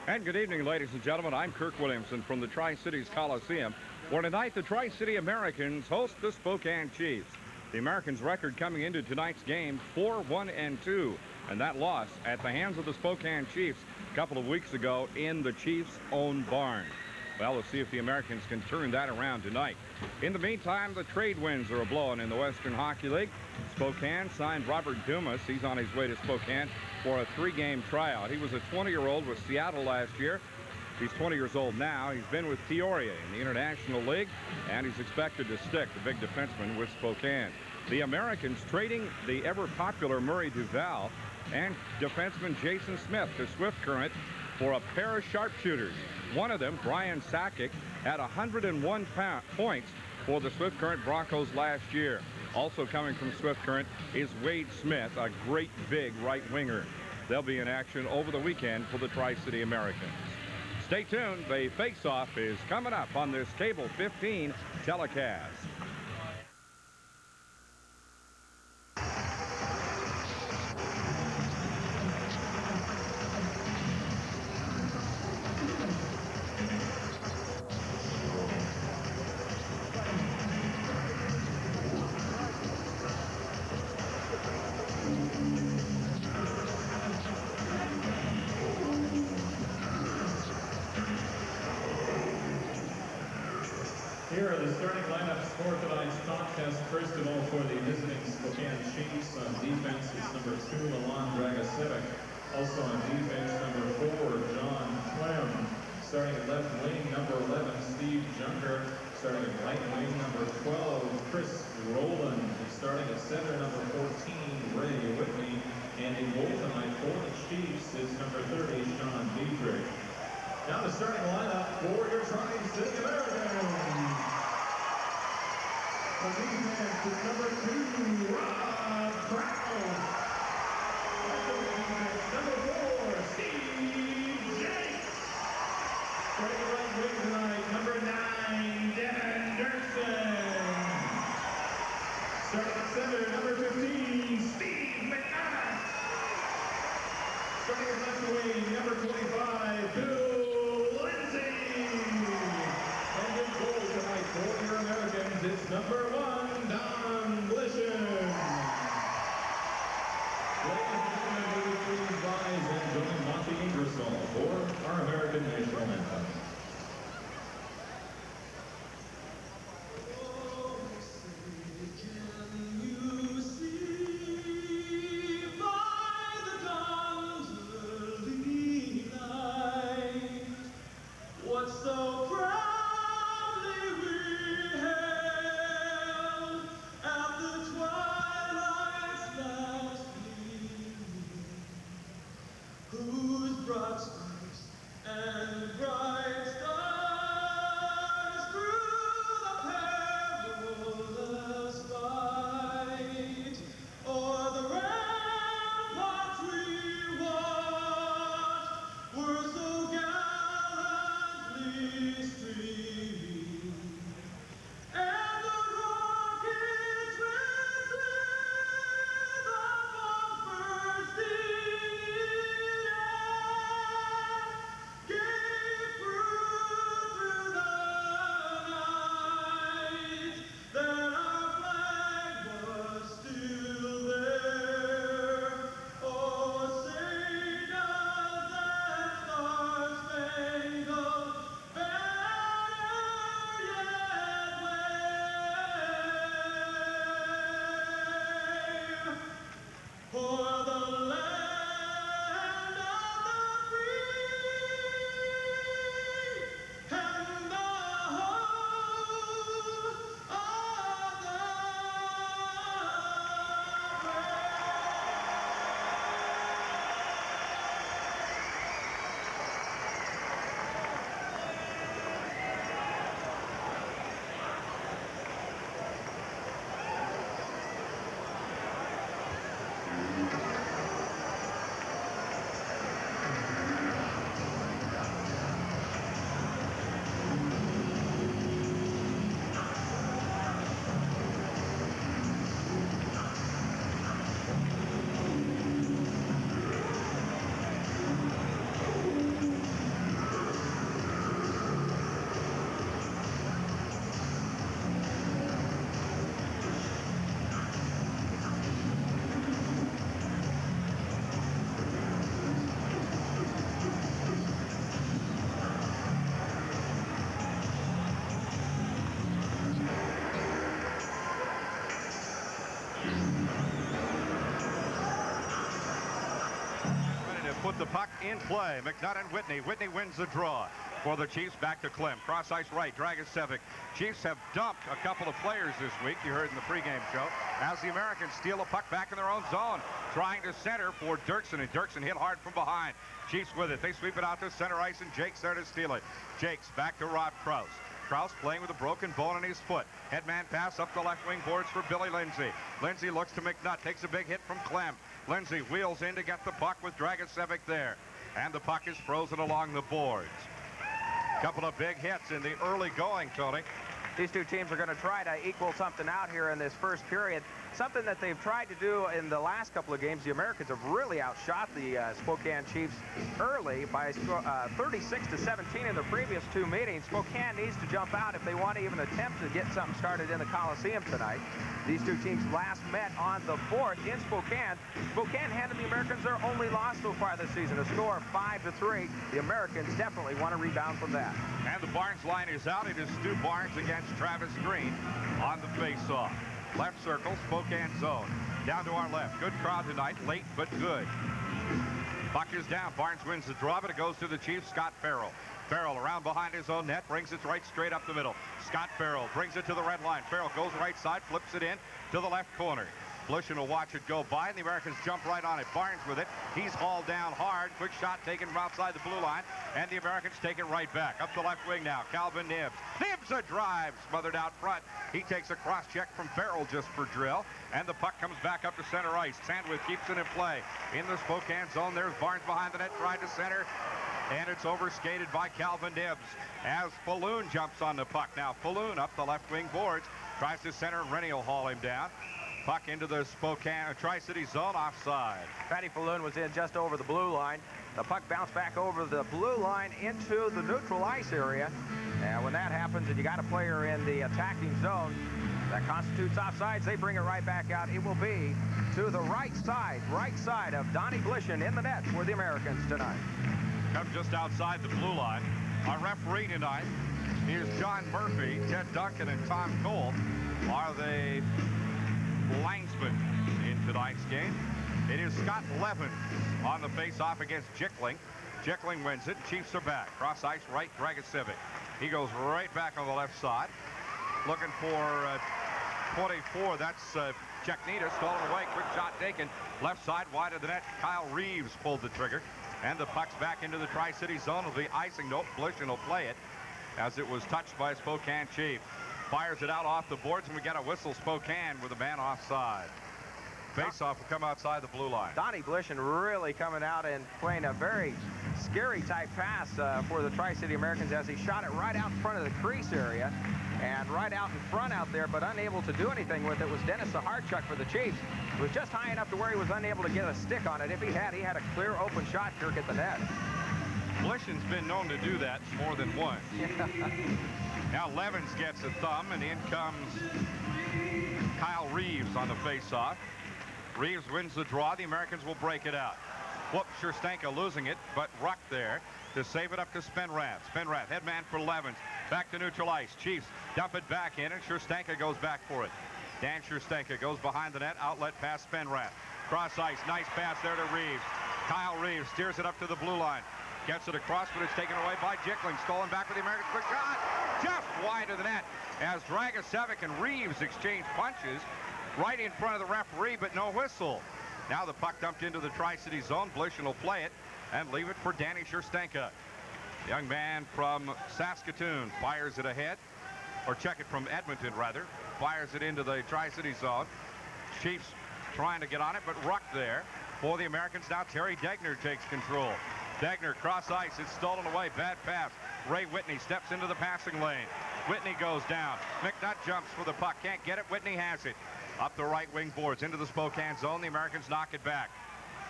And good evening, ladies and gentlemen. I'm Kirk Williamson from the Tri-Cities Coliseum, where tonight the Tri-City Americans host the Spokane Chiefs. The Americans' record coming into tonight's game, 4-1-2, and that loss at the hands of the Spokane Chiefs a couple of weeks ago in the Chiefs' own barn. Well, we'll see if the Americans can turn that around tonight. In the meantime, the trade winds are a-blowing in the Western Hockey League. Spokane signed Robert Dumas. He's on his way to Spokane for a 3-game tryout. He was a 20-year-old with Seattle last year. He's 20 years old now. He's been with Peoria in the International League, and he's expected to stick, the big defenseman, with Spokane. The Americans trading the ever-popular Murray Duval and defenseman Jason Smith to Swift Current for a pair of sharpshooters. One of them, Brian Sakic, had 101 points for the Swift Current Broncos last year. Also coming from Swift Current is Wade Smith, a great big right winger. They'll be in action over the weekend for the Tri-City Americans. Stay tuned. The face-off is coming up on this Cable 15 telecast. Here are the starting lineups for tonight's contest. First of all, for the visiting Spokane Chiefs, on defense is number 2, Milan Dragosevic. Also on defense, number 4, John Clem. Starting at left wing, number 11, Steve Junker. Starting at right wing, number 12, Chris Rowland. Starting at center, number 14, Ray Whitney. And in goal tonight for the Chiefs is number 30, Sean Dietrich. Now the starting lineup for your Tri-City Americans. On defense is number 2, Rob Brown. Number 4, Steve Jakes. Starting at right wing tonight, number 9, Doerksen. Starting at center, number 15, Steve McNabb. Starting at left wing, number 25, Bill Lindsay. And in goal tonight for your Americans, it's number 1, Don Glishan. Ladies and gentlemen, will you please rise and join Monty Ingersoll for our American national anthem. put the puck in play. McNutt and Whitney. Whitney wins the draw. For the Chiefs, back to Clem. Cross ice right, Dragicevic. Chiefs have dumped a couple of players this week, you heard in the pregame show, as the Americans steal a puck back in their own zone. Trying to center for Doerksen, and Doerksen hit hard from behind. Chiefs with it. They sweep it out to center ice, and Jake's there to steal it. Jake's back to Rob Krause. Krause playing with a broken bone in his foot. Headman pass up the left wing boards for Billy Lindsay. Lindsay looks to McNutt, takes a big hit from Clem. Lindsay wheels in to get the puck with Dragicevic there. And the puck is frozen along the boards. Couple of big hits in the early going, Tony. These two teams are going to try to equal something out here in this first period. Something that they've tried to do in the last couple of games. The Americans have really outshot the Spokane Chiefs early by 36-17 in the previous two meetings. Spokane needs to jump out if they want to even attempt to get something started in the Coliseum tonight. These two teams last met on the 4th in Spokane. Spokane handed the Americans their only loss so far this season, a score of 5-3. The Americans definitely want to rebound from that. And the Barnes line is out. It is Stu Barnes against Travis Green on the face-off. Left circle, Spokane zone. Down to our left. Good crowd tonight, late but good. Puck is down. Barnes wins the draw, but it goes to the Chiefs. Scott Farrell. Farrell around behind his own net, brings it right straight up the middle. Scott Farrell brings it to the red line. Farrell goes right side, flips it in to the left corner. Blushin will watch it go by, and the Americans jump right on it. Barnes with it. He's hauled down hard. Quick shot taken from outside the blue line, and the Americans take it right back. Up the left wing now, Calvin Nibbs. Nibbs a drive, smothered out front. He takes a cross check from Farrell just for drill, and the puck comes back up to center ice. Sandwich keeps it in play. In the Spokane zone, there's Barnes behind the net, tried to center, and it's overskated by Calvin Nibbs as Falloon jumps on the puck. Now Falloon up the left wing boards, tries to center, and Rennie will haul him down. Puck into the Spokane Tri-City zone, offside. Patty Falloon was in just over the blue line. The puck bounced back over the blue line into the neutral ice area. And when that happens and you got a player in the attacking zone that constitutes offsides, they bring it right back out. It will be to the right side of Donnie Blishin in the net for the Americans tonight. Come just outside the blue line. Our referee tonight is John Murphy. Ted Duncan and Tom Cole are the linesman in tonight's game. It is Scott Levin on the face-off against Jickling. Jickling wins it. Chiefs are back. Cross ice right, Dragicevic. He goes right back on the left side. Looking for 24. That's Czechnitas. Stolen away. Quick shot taken. Left side, wide of the net. Kyle Reeves pulled the trigger. And the puck's back into the Tri-City zone of the icing. Nope, Blishin will play it as it was touched by a Spokane Chief. Fires it out off the boards, and we get a whistle. Spokane with a man offside. Face-off will come outside the blue line. Donnie Blishin really coming out and playing a very scary type pass for the Tri-City Americans as he shot it right out in front of the crease area. And right out in front out there, but unable to do anything with it, was Dennis Saharchuk for the Chiefs. It was just high enough to where he was unable to get a stick on it. If he had a clear open shot, Kirk, at the net. Blishin's been known to do that more than once. Now Levins gets a thumb, and in comes Kyle Reeves on the face-off. Reeves wins the draw. The Americans will break it out. Whoop, Scherstenka losing it, but Ruck there to save it up to Spenrath. Spenrath, headman for Levins. Back to neutral ice. Chiefs dump it back in, and Scherstenka goes back for it. Dan Scherstenka goes behind the net, outlet pass Spenrath. Cross ice, nice pass there to Reeves. Kyle Reeves steers it up to the blue line. Gets it across, but it's taken away by Jickling. Stolen back with the Americans. Quick shot! Just wide of the net as Dragicevic and Reeves exchange punches right in front of the referee, but no whistle. Now the puck dumped into the Tri-City zone. Blishin will play it and leave it for Danny Scherstenka. The young man from Saskatoon fires it ahead, or check it from Edmonton, rather. Fires it into the Tri-City zone. Chiefs trying to get on it, but Ruck there for the Americans. Now Terry Degner takes control. Degner cross ice. It's stolen away. Bad pass. Ray Whitney steps into the passing lane. Whitney goes down. McNutt jumps for the puck. Can't get it. Whitney has it. Up the right wing boards into the Spokane zone. The Americans knock it back.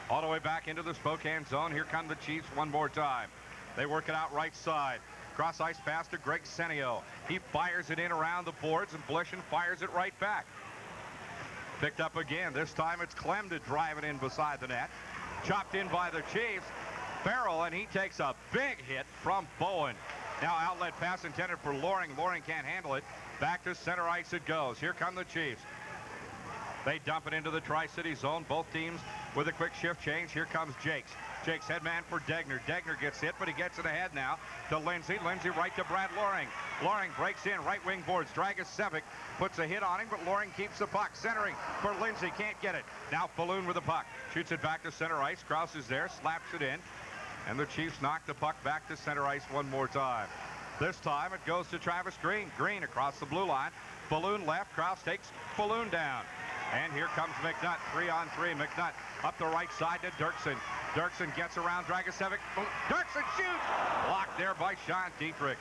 All the way back into the Spokane zone. Here come the Chiefs one more time. They work it out right side. Cross ice pass to Greg Senio. He fires it in around the boards, and Blishin fires it right back. Picked up again. This time it's Clem to drive it in beside the net. Chopped in by the Chiefs. Farrell, and he takes a big hit from Bowen. Now outlet pass intended for Loring. Loring can't handle it. Back to center ice it goes. Here come the Chiefs. They dump it into the Tri-City zone. Both teams with a quick shift change. Here comes Jakes. Jakes headman for Degner. Degner gets hit, but he gets it ahead now to Lindsay. Lindsay right to Brad Loring. Loring breaks in, right wing boards. Dragicevic puts a hit on him, but Loring keeps the puck. Centering for Lindsay, can't get it. Now Falloon with the puck. Shoots it back to center ice. Kruse is there, slaps it in. And the Chiefs knock the puck back to center ice one more time. This time it goes to Travis Green. Green across the blue line. Falloon left. Kruse takes Falloon down. And here comes McNutt. 3-on-3. McNutt up the right side to Doerksen. Doerksen gets around Dragicevic. Doerksen shoots! Blocked there by Sean Dietrich.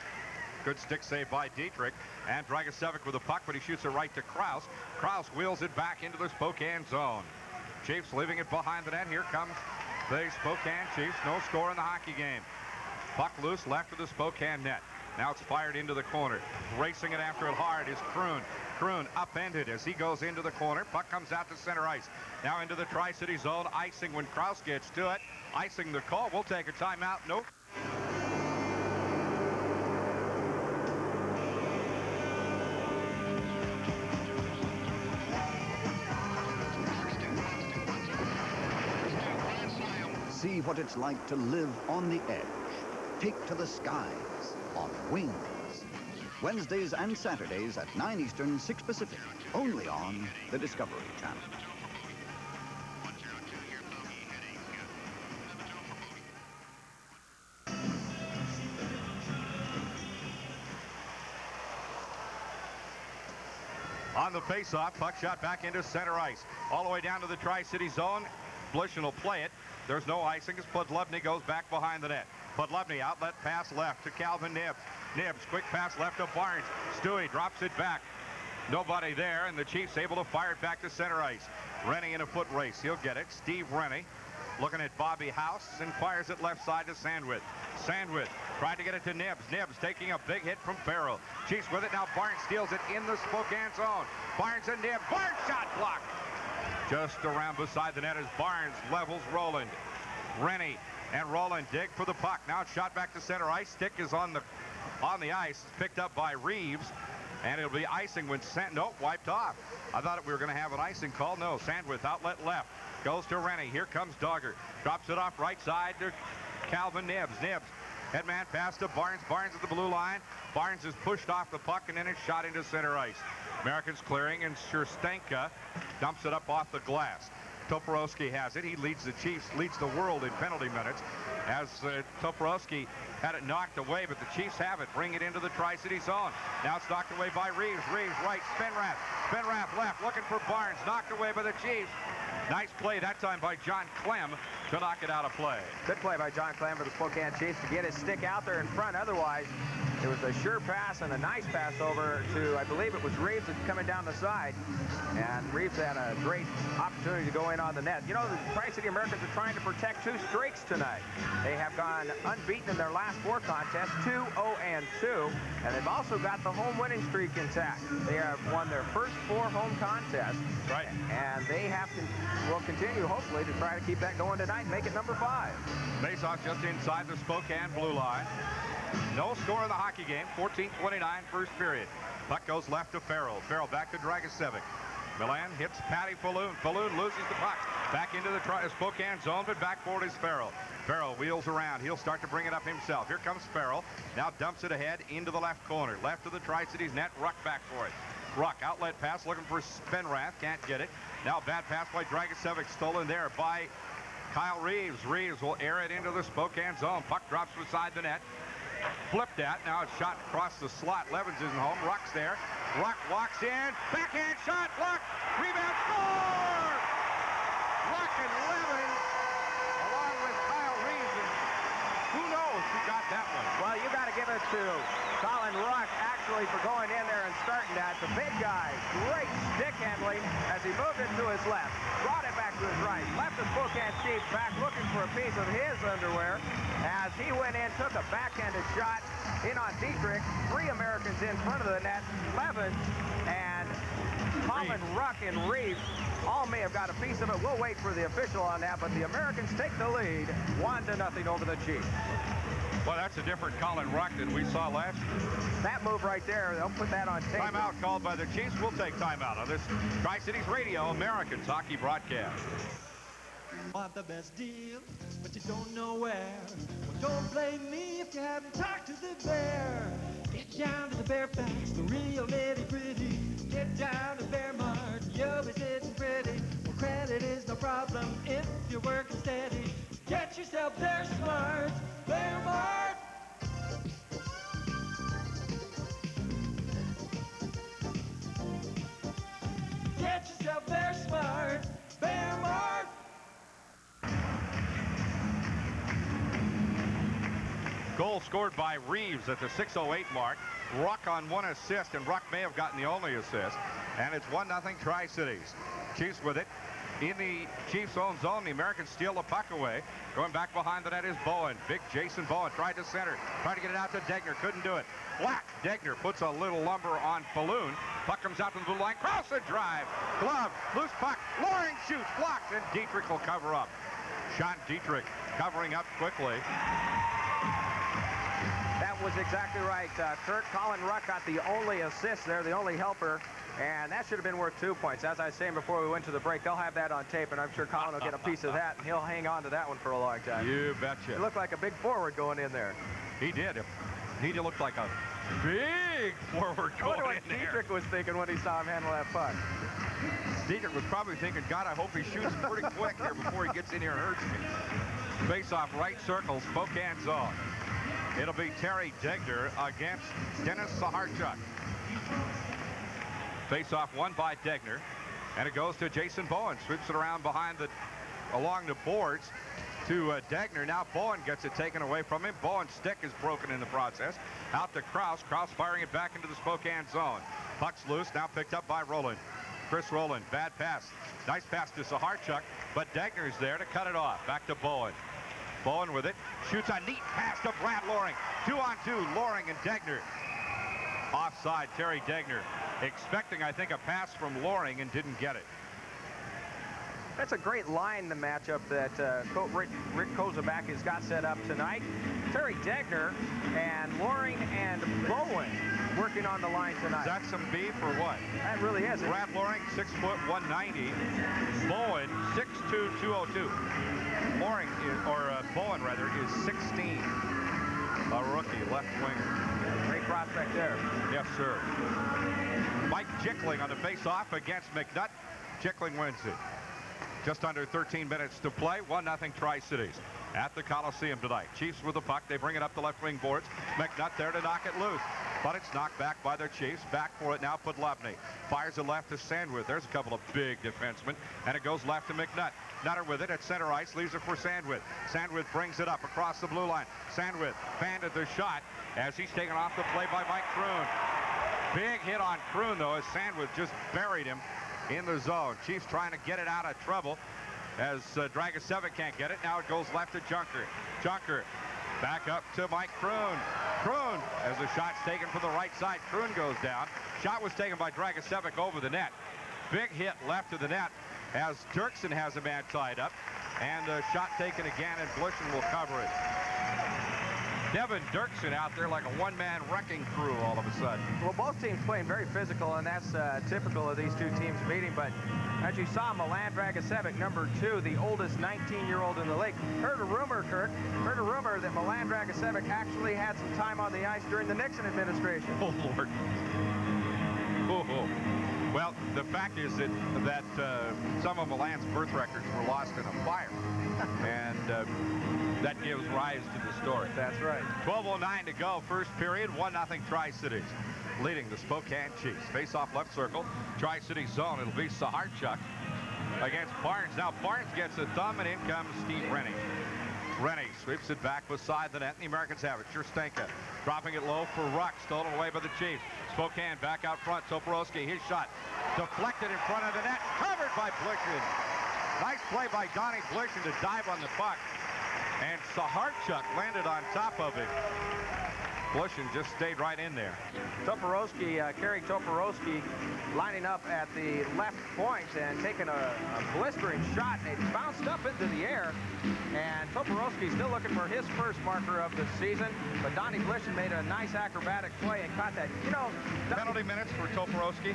Good stick save by Dietrich. And Dragicevic with the puck, but he shoots it right to Krause. Krause wheels it back into the Spokane zone. Chiefs leaving it behind the net. Here comes the Spokane Chiefs. No score in the hockey game. Puck loose left of the Spokane net. Now it's fired into the corner. Racing it after it hard is Kroon. Kroon upended as he goes into the corner. Puck comes out to center ice. Now into the Tri-City zone. Icing when Krause gets to it. Icing the call. We'll take a timeout. Nope. See what it's like to live on the edge. Take to the skies on wings. Wednesdays and Saturdays at 9 Eastern, 6 Pacific. Only on the Discovery Channel. On the face-off, puck shot back into center ice. All the way down to the Tri-City zone. Blishen will play it. There's no icing as Podlubny goes back behind the net. Podlubny outlet pass left to Calvin Nibbs. Nibbs, quick pass left to Barnes. Stewie drops it back. Nobody there, and the Chiefs able to fire it back to center ice. Rennie in a foot race. He'll get it. Steve Rennie looking at Bobby House and fires it left side to Sandwith. Sandwith tried to get it to Nibbs. Nibbs taking a big hit from Farrell. Chiefs with it now. Barnes steals it in the Spokane zone. Barnes and Nibbs. Barnes shot blocked. Just around beside the net as Barnes levels Roland. Rennie and Roland dig for the puck. Now it's shot back to center ice. Stick is on the ice. It's picked up by Reeves. And it'll be icing when wiped off. I thought we were going to have an icing call. No, Sandwith outlet left. Goes to Rennie. Here comes Dogger. Drops it off right side to Calvin Nibbs. Nibbs. Headman pass to Barnes. Barnes at the blue line. Barnes is pushed off the puck and then it's shot into center ice. Americans clearing and Sherstenka dumps it up off the glass. Toporowski has it. He leads the Chiefs, leads the world in penalty minutes as Toporowski had it knocked away, but the Chiefs have it. Bring it into the Tri-City zone. Now it's knocked away by Reeves. Reeves right. Spinrath. Spinrath left. Looking for Barnes. Knocked away by the Chiefs. Nice play that time by John Clem to knock it out of play. Good play by John Clem for the Spokane Chiefs to get his stick out there in front. Otherwise, it was a sure pass and a nice pass over to, I believe it was Reeves that's coming down the side. And Reeves had a great opportunity to go in on the net. You know, the Tri-City Americans are trying to protect 2 streaks tonight. They have gone unbeaten in their last 4 contests, 2-0-2, and they've also got the home winning streak intact. They have won their first 4 home contests. Right. And they will continue, hopefully, to try to keep that going tonight and make it number 5. Face-off just inside the Spokane blue line. No score in the hockey game. 14-29 first period. Puck goes left to Farrell. Farrell back to Dragicevic. Milan hits Patty Falloon. Falloon loses the puck. Back into the Spokane zone, but back forward is Farrell. Farrell wheels around. He'll start to bring it up himself. Here comes Farrell. Now dumps it ahead into the left corner. Left of the Tri-Cities net. Ruck back for it. Ruck outlet pass looking for Spinrath. Can't get it. Now bad pass by Dragicevic. Stolen there by Kyle Reeves. Reeves will air it into the Spokane zone. Puck drops beside the net. Flipped at. Now it's shot across the slot. Levens isn't home. Ruck's there. Ruck walks in. Backhand shot. Luck. Rebound. Score! Ruck and Levens along with Kyle Reeves. And who knows who got that one? Well, you got to give it to Colin Ruck actually for going in there and starting that. The big guy, great stick handling as he moved it to his left. Brought it back to his right. Left the Spokane Chiefs back looking for a piece of his underwear as he went in, took a backhanded shot in on Dietrich. 3 Americans in front of the net. Levens and Colin Ruck and Reeves all may have got a piece of it. We'll wait for the official on that, but the Americans take the lead 1-0 over the Chiefs. Well, that's a different Colin Ruck than we saw last year. That move right there, they'll put that on tape. Timeout called by the Chiefs. We'll take timeout on this Tri-Cities Radio Americans hockey broadcast. Want the best deal, but you don't know where. Well, don't blame me if you haven't talked to the bear. Get down to the Bear Facts, the real nitty gritty. Get down to Bear Mart, you'll be sitting pretty. Well, credit is no problem if you're working steady. Get yourself there smart, Bear Mart. Get yourself there smart, Bear Mart. Goal scored by Reeves at the 6:08 mark. Ruck on 1 assist, and Ruck may have gotten the only assist. And it's 1-0 Tri-Cities. Chiefs with it. In the Chiefs' own zone, the Americans steal the puck away. Going back behind the net is Bowen. Big Jason Bowen tried to center. Tried to get it out to Degner. Couldn't do it. Whack! Degner puts a little lumber on Falloon. Puck comes out to the blue line. Cross the drive. Glove. Loose puck. Loring shoots. Blocked. And Dietrich will cover up. Sean Dietrich covering up quickly. That was exactly right. Kurt, Colin Ruck got the only assist there, the only helper, and that should have been worth 2 points. As I was saying before we went to the break, they'll have that on tape, and I'm sure Colin will get a piece of that, and he'll hang on to that one for a long time. You betcha. He looked like a big forward going in there. He did. He looked like a big forward I wonder going what in there. Dietrich was thinking when he saw him handle that puck. Dietrich was probably thinking, God, I hope he shoots pretty quick here before he gets in here and hurts me. Face off right circle, Spokane zone. It'll be Terry Degner against Dennis Saharchuk. Face off won by Degner, and it goes to Jason Bowen. Sweeps it around along the boards to Degner. Now Bowen gets it taken away from him. Bowen's stick is broken in the process. Out to Krause. Krause firing it back into the Spokane zone. Puck's loose, now picked up by Rowland. Chris Rowland, bad pass. Nice pass to Saharchuk, but Degner's there to cut it off. Back to Bowen. Bowen with it, shoots a neat pass to Brad Loring. 2-on-2, Loring and Degner. Offside, Terry Degner. Expecting, I think, a pass from Loring and didn't get it. That's a great line, the matchup that Rick Kozabak has got set up tonight. Terry Degner and Loring and Bowen working on the line tonight. Is that some beef or what? That really is. Brad Loring, 6 foot 190. Bowen, 6'2", 202. Loring, Bowen rather, is 16. A rookie, left winger. Great prospect there. Yes, sir. Mike Jickling on the face-off against McNutt. Jickling wins it. Just under 13 minutes to play. 1-0 Tri-Cities at the Coliseum tonight. Chiefs with the puck. They bring it up the left wing boards. McNutt there to knock it loose. But it's knocked back by their Chiefs. Back for it now, Podlobny. Fires it left to Sandwood. There's a couple of big defensemen. And it goes left to McNutt. Nutter with it at center ice. Leaves it for Sandwood. Sandwood brings it up across the blue line. Sandwood banded the shot as he's taken off the play by Mike Kroon. Big hit on Kroon, though, as Sandwood just buried him in the zone. Chiefs trying to get it out of trouble as Dragicevic can't get it. Now it goes left to Junker. Junker back up to Mike Kroon. Kroon, as the shot's taken from the right side, Kroon goes down. Shot was taken by Dragicevic over the net. Big hit left of the net as Doerksen has a man tied up. And a shot taken again, and Blushing will cover it. Devin Doerksen out there like a one-man wrecking crew all of a sudden. Well, both teams playing very physical, and that's typical of these two teams meeting. But as you saw, Milan Dragicevic, number 2, the oldest 19-year-old in the league. Heard a rumor, Kirk, that Milan Dragicevic actually had some time on the ice during the Nixon administration. Oh, Lord. Oh. Well, the fact is that some of Milan's birth records were lost in a fire. And that gives rise to the story. That's right. 12:09 to go, first period, 1-0 Tri-Cities, leading the Spokane Chiefs. Face-off left circle, Tri-City zone. It'll be Saharchuk against Barnes. Now Barnes gets a thumb, and in comes Steve Rennie. Rennie sweeps it back beside the net, and the Americans have it. Sherstenka dropping it low for Ruck, stolen away by the Chiefs. Spokane back out front. Toporowski, his shot deflected in front of the net, covered by Blushing. Nice play by Donnie Blushing to dive on the puck. And Saharchuk landed on top of it. Blushing just stayed right in there. Toporowski, Kerry Toporowski lining up at the left point and taking a blistering shot, and it bounced up into the air. And Toporowski still looking for his first marker of the season, but Donnie Blushing made a nice acrobatic play and caught that. You know, penalty minutes for Toporowski.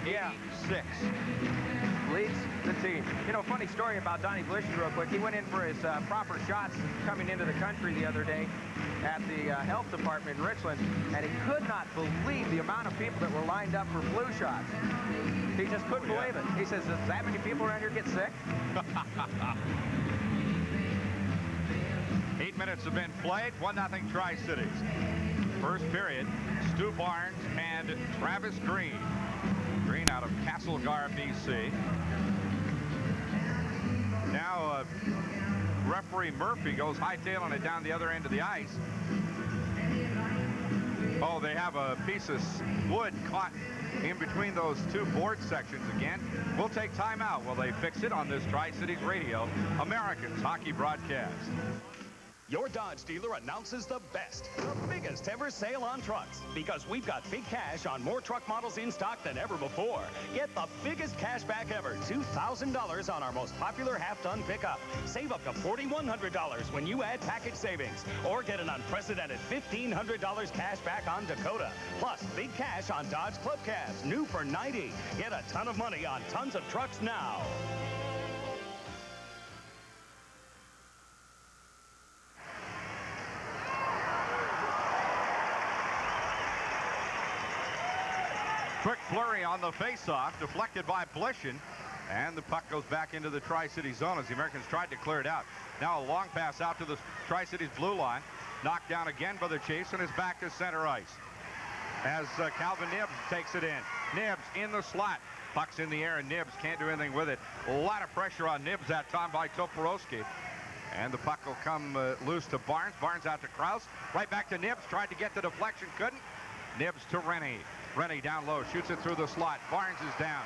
Yeah. 86. leads the team. You know, funny story about Donnie Blishey real quick. He went in for his proper shots coming into the country the other day at the health department in Richland, and he could not believe the amount of people that were lined up for flu shots. He just couldn't believe it. He says, does that many people around here get sick? 8 minutes have been played. 1-0 Tri-Cities. First period, Stu Barnes and Travis Green. Green out of Castlegar, BC. Now referee Murphy goes hightailing it down the other end of the ice. Oh, they have a piece of wood caught in between those two board sections again. We'll take time out while they fix it on this Tri-Cities Radio Americans hockey broadcast. Your Dodge dealer announces the biggest ever sale on trucks, because we've got big cash on more truck models in stock than ever before. Get the biggest cash back ever, $2,000 on our most popular half-ton pickup. Save up to $4,100 when you add package savings, or get an unprecedented $1,500 cash back on Dakota. Plus, big cash on Dodge Club Cabs, new for $90. Get a ton of money on tons of trucks now. Quick flurry on the faceoff, deflected by Blishin, and the puck goes back into the Tri-City zone as the Americans tried to clear it out. Now a long pass out to the Tri-Cities blue line, knocked down again by the Chiefs, and is back to center ice as Calvin Nibbs takes it in. Nibbs in the slot, puck's in the air, and Nibbs can't do anything with it. A lot of pressure on Nibbs that time by Toporowski, and the puck will come loose to Barnes. Barnes out to Krause, right back to Nibbs, tried to get the deflection, couldn't. Nibbs to Rennie. Rennie down low, shoots it through the slot. Barnes is down.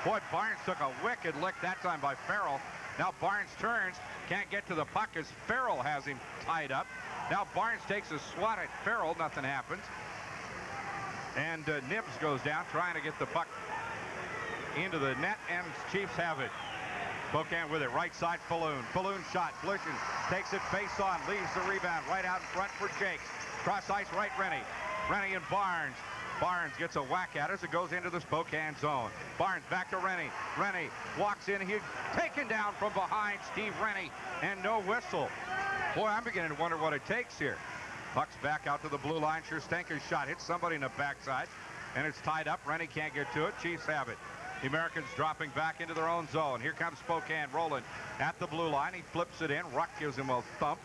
Boy, Barnes took a wicked lick that time by Farrell. Now Barnes turns, can't get to the puck as Farrell has him tied up. Now Barnes takes a swat at Farrell, nothing happens. And Nibbs goes down, trying to get the puck into the net, and Chiefs have it. Spokane with it, right side Falloon. Falloon shot, Blishin takes it face on, leaves the rebound right out in front for Jakes. Cross ice right, Rennie. Rennie and Barnes. Barnes gets a whack at it as it goes into the Spokane zone. Barnes back to Rennie. Rennie walks in. He's taken down from behind, Steve Rennie, and no whistle. Boy, I'm beginning to wonder what it takes here. Puck's back out to the blue line. Sherstenka's shot hits somebody in the backside, and it's tied up. Rennie can't get to it. Chiefs have it. The Americans dropping back into their own zone. Here comes Spokane rolling at the blue line. He flips it in. Ruck gives him a thump.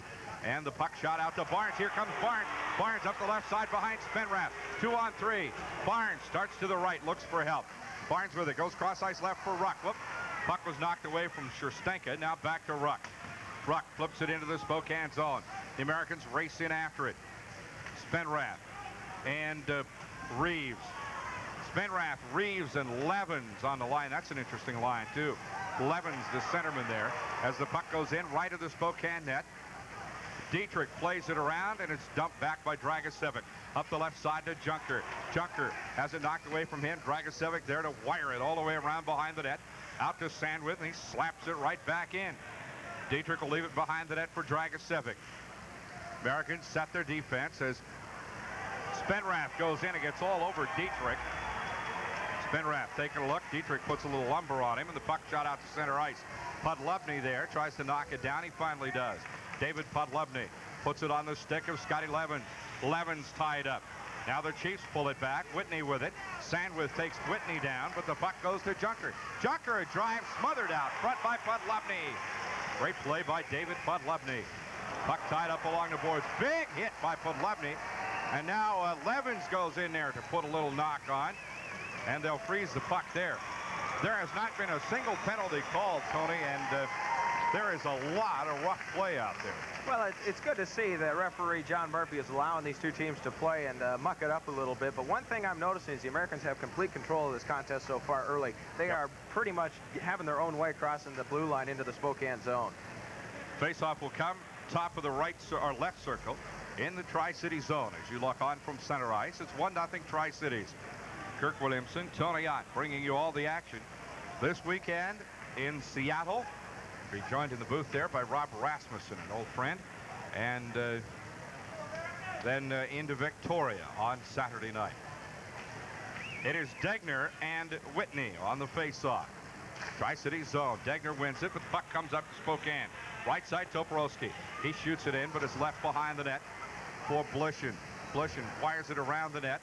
And the puck shot out to Barnes. Here comes Barnes. Barnes up the left side behind Spenrath. 2-on-3. Barnes starts to the right, looks for help. Barnes with it, goes cross ice left for Ruck. Whoop. Puck was knocked away from Sherstenka. Now back to Ruck. Ruck flips it into the Spokane zone. The Americans race in after it. Spenrath and Reeves. Spenrath, Reeves, and Levens on the line. That's an interesting line, too. Levens, the centerman there, as the puck goes in right of the Spokane net. Dietrich plays it around, and it's dumped back by Dragicevic. Up the left side to Junker. Junker has it knocked away from him. Dragicevic there to wire it all the way around behind the net. Out to Sandwith, and he slaps it right back in. Dietrich will leave it behind the net for Dragicevic. Americans set their defense as Spenrath goes in and gets all over Dietrich. Spenrath taking a look. Dietrich puts a little lumber on him, and the puck shot out to center ice. Podlubny there tries to knock it down. He finally does. David Podlubny puts it on the stick of Scotty Levens. Levens tied up. Now the Chiefs pull it back. Whitney with it. Sandwith takes Whitney down, but the puck goes to Junker. Junker, a drive smothered out front by Podlubny. Great play by David Podlubny. Puck tied up along the boards. Big hit by Podlubny. And now Levens goes in there to put a little knock on, and they'll freeze the puck there. There has not been a single penalty called, Tony, and there is a lot of rough play out there. Well, it's good to see that referee John Murphy is allowing these two teams to play and muck it up a little bit. But one thing I'm noticing is the Americans have complete control of this contest so far early. They are pretty much having their own way crossing the blue line into the Spokane zone. Faceoff will come top of the right or left circle in the Tri-City zone as you look on from center ice. It's 1-0 Tri-Cities. Kirk Williamson, Tony Ott bringing you all the action this weekend in Seattle. Be joined in the booth there by Rob Rasmussen, an old friend, and then into Victoria on Saturday night. It is Degner and Whitney on the face-off. Tri-City zone. Degner wins it, but the puck comes up to Spokane. Right side, Toporowski. He shoots it in, but it's left behind the net for Blishin. Blishin wires it around the net,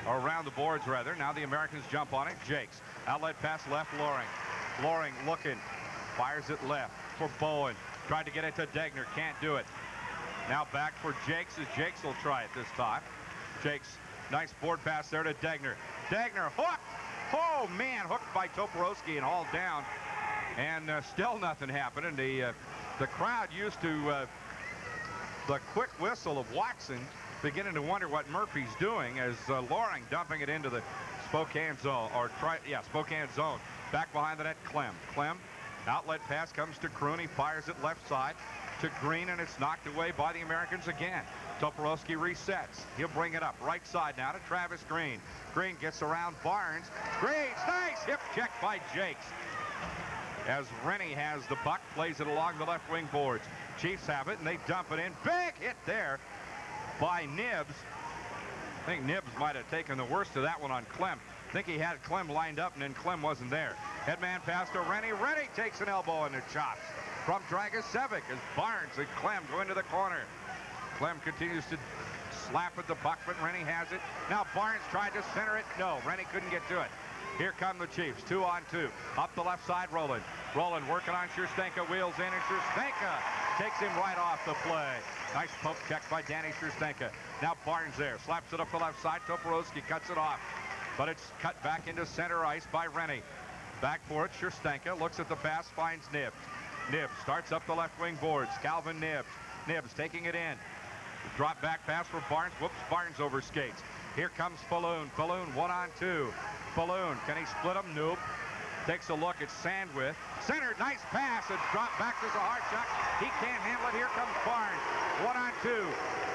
or around the boards, rather. Now the Americans jump on it. Jakes. Outlet pass left, Loring. Loring looking. Fires it left for Bowen. Tried to get it to Degner. Can't do it. Now back for Jakes, as Jakes will try it this time. Jakes, nice board pass there to Degner. Degner, hooked! Oh, man, hooked by Toporowski and hauled down. And still nothing happened. And the crowd used to the quick whistle of Watson, beginning to wonder what Murphy's doing, as Loring dumping it into the Spokane zone, or Spokane zone. Back behind the net, Clem. Clem, outlet pass comes to Kruse. He fires it left side to Green, and it's knocked away by the Americans again. Toporowski resets. He'll bring it up right side now to Travis Green. Green gets around Barnes. Green, nice hip check by Jakes. As Rennie has the puck, plays it along the left wing boards. Chiefs have it, and they dump it in. Big hit there by Nibs. I think Nibs might have taken the worst of that one on Clem. I think he had Clem lined up, and then Clem wasn't there. Headman pass to Rennie. Rennie takes an elbow in the chops from Dragicevic as Barnes and Clem go into the corner. Clem continues to slap at the puck, but Rennie has it. Now Barnes tried to center it. No, Rennie couldn't get to it. Here come the Chiefs, 2-on-2. Up the left side, Roland. Roland working on Scherstenka, wheels in, and Scherstenka takes him right off the play. Nice poke check by Danny Scherstenka. Now Barnes there, slaps it up the left side. Toporowski cuts it off, but it's cut back into center ice by Rennie. Back for it, Scherstenka looks at the pass, finds Nibs. Nibs starts up the left wing boards. Calvin Nibs. Nibs taking it in. Drop back pass for Barnes. Whoops, Barnes over skates. Here comes Falloon. Falloon 1-on-2. Falloon, can he split him? Nope. Takes a look at Sandwith. Center, nice pass. And drop back. There's a hard shot. He can't handle it. Here comes Barnes. 1-on-2.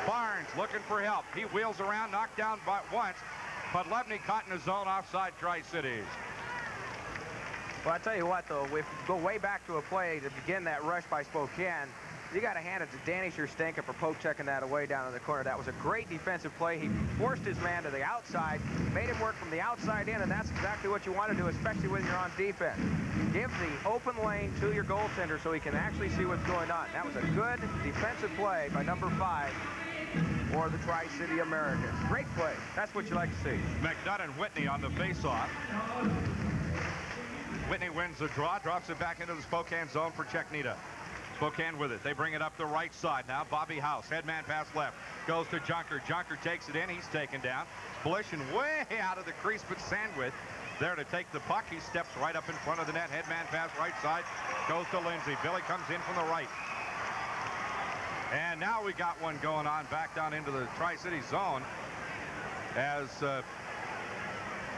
Barnes looking for help. He wheels around, knocked down by once. But Levny caught in the zone offside Tri-Cities. Well, I tell you what, though, if we go way back to a play to begin that rush by Spokane, you got to hand it to Danny Scherstenka for poke checking that away down in the corner. That was a great defensive play. He forced his man to the outside, made him work from the outside in, and that's exactly what you want to do, especially when you're on defense. Give the open lane to your goaltender so he can actually see what's going on. That was a good defensive play by number 5 for the Tri-City Americans. Great play. That's what you like to see. McNutt and Whitney on the face-off. Whitney wins the draw, drops it back into the Spokane zone for Czechnica. Spokane with it. They bring it up the right side now. Bobby House, headman pass left. Goes to Junker. Junker takes it in. He's taken down. Blishin way out of the crease, but Sandwith there to take the puck. He steps right up in front of the net. Headman pass right side. Goes to Lindsay. Billy comes in from the right. And now we got one going on back down into the Tri-City zone, as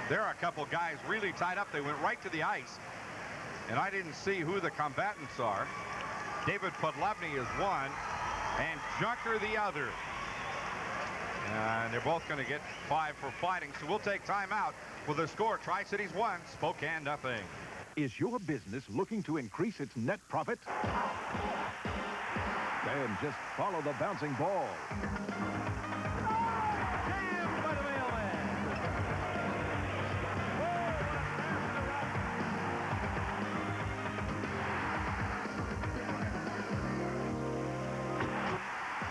there are a couple guys really tied up. They went right to the ice, and I didn't see who the combatants are. David Podlevny is one, and Junker the other. And they're both going to get 5 for fighting, so we'll take time out with the score. Tri-Cities 1, Spokane nothing. Is your business looking to increase its net profit? Then just follow the bouncing ball.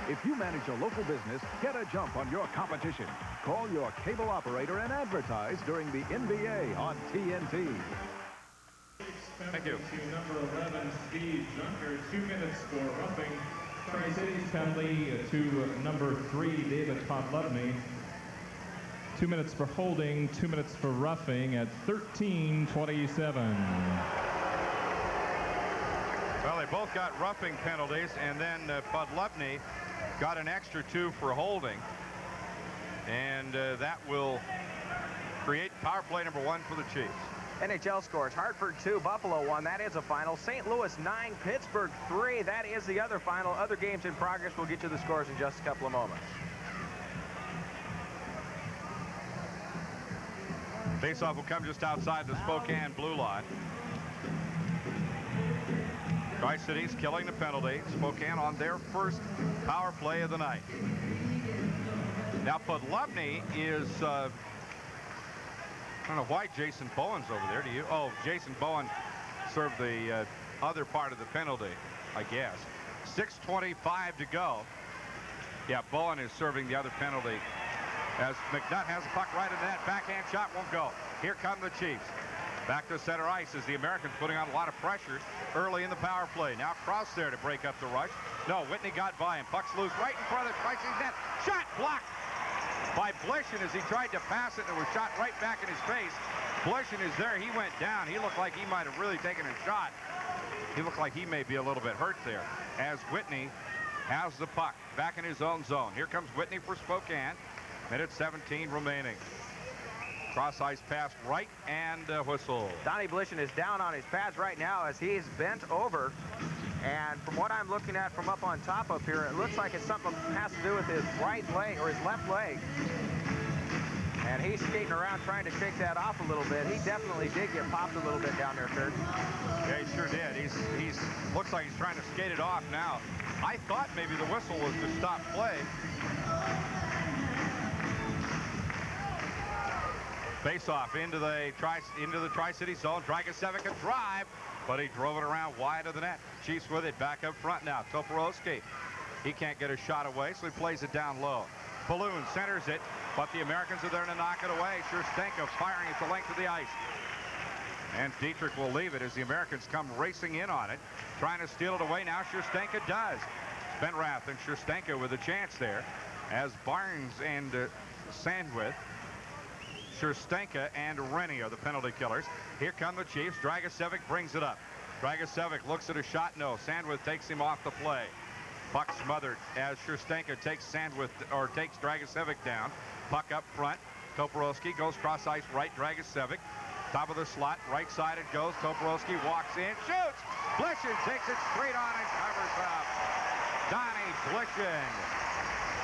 If you manage a local business, get a jump on your competition. Call your cable operator and advertise during the NBA on TNT. Thank you. Number 11, Steve Junker, 2 minutes for roughing. Tri-Cities penalty to number 3, David Podlevny. 2 minutes for holding, 2 minutes for roughing at 13:27. Well, they both got roughing penalties, and then Podlevny got an extra 2 for holding. And that will create power play number 1 for the Chiefs. NHL scores. Hartford 2, Buffalo 1. That is a final. St. Louis 9, Pittsburgh 3. That is the other final. Other games in progress. We'll get you the scores in just a couple of moments. Faceoff will come just outside the Spokane blue line. Tri-Cities killing the penalty. Spokane on their first power play of the night. Now Podlevny is I don't know why Jason Bowen's over there. Do you? Oh, Jason Bowen served the other part of the penalty, I guess. 6:25 to go. Yeah, Bowen is serving the other penalty as McNutt has the puck right in the net. Backhand shot won't go. Here come the Chiefs. Back to center ice as the Americans putting on a lot of pressure early in the power play. Now Kruse there to break up the rush. No, Whitney got by him. Puck's loose right in front of the Tri-Cities net. Shot blocked by Blishen as he tried to pass it, and it was shot right back in his face. Blishen is there. He went down. He looked like he might have really taken a shot. He looked like he may be a little bit hurt there as Whitney has the puck back in his own zone. Here comes Whitney for Spokane. Minute 17 remaining. Cross ice pass right and whistle. Donnie Blishen is down on his pads right now as he's bent over. And from what I'm looking at from up on top up here, it looks like it's something that has to do with his right leg or his left leg. And he's skating around trying to shake that off a little bit. He definitely did get popped a little bit down there, Kurt. Yeah, he sure did. He's looks like he's trying to skate it off now. I thought maybe the whistle was to stop play. Face off into the Tri-City zone. Dragicevic a drive, but he drove it around wide of the net. Chiefs with it back up front now. Toporowski, he can't get a shot away, so he plays it down low. Balloon centers it, but the Americans are there to knock it away. Sherstenko firing at the length of the ice. And Dietrich will leave it as the Americans come racing in on it, trying to steal it away. Now Sherstenko does. Spenrath and Sherstenko with a chance there as Barnes and Sandwith. Sherstenko and Rennie are the penalty killers. Here come the Chiefs. Dragicevic brings it up. Dragicevic looks at a shot. No. Sandwith takes him off the play. Puck smothered as Sherstenko takes Dragicevic down. Puck up front. Toporowski goes cross ice right. Dragicevic. Top of the slot. Right side it goes. Toporowski walks in. Shoots. Blishen takes it straight on and covers up. Donnie Blishen.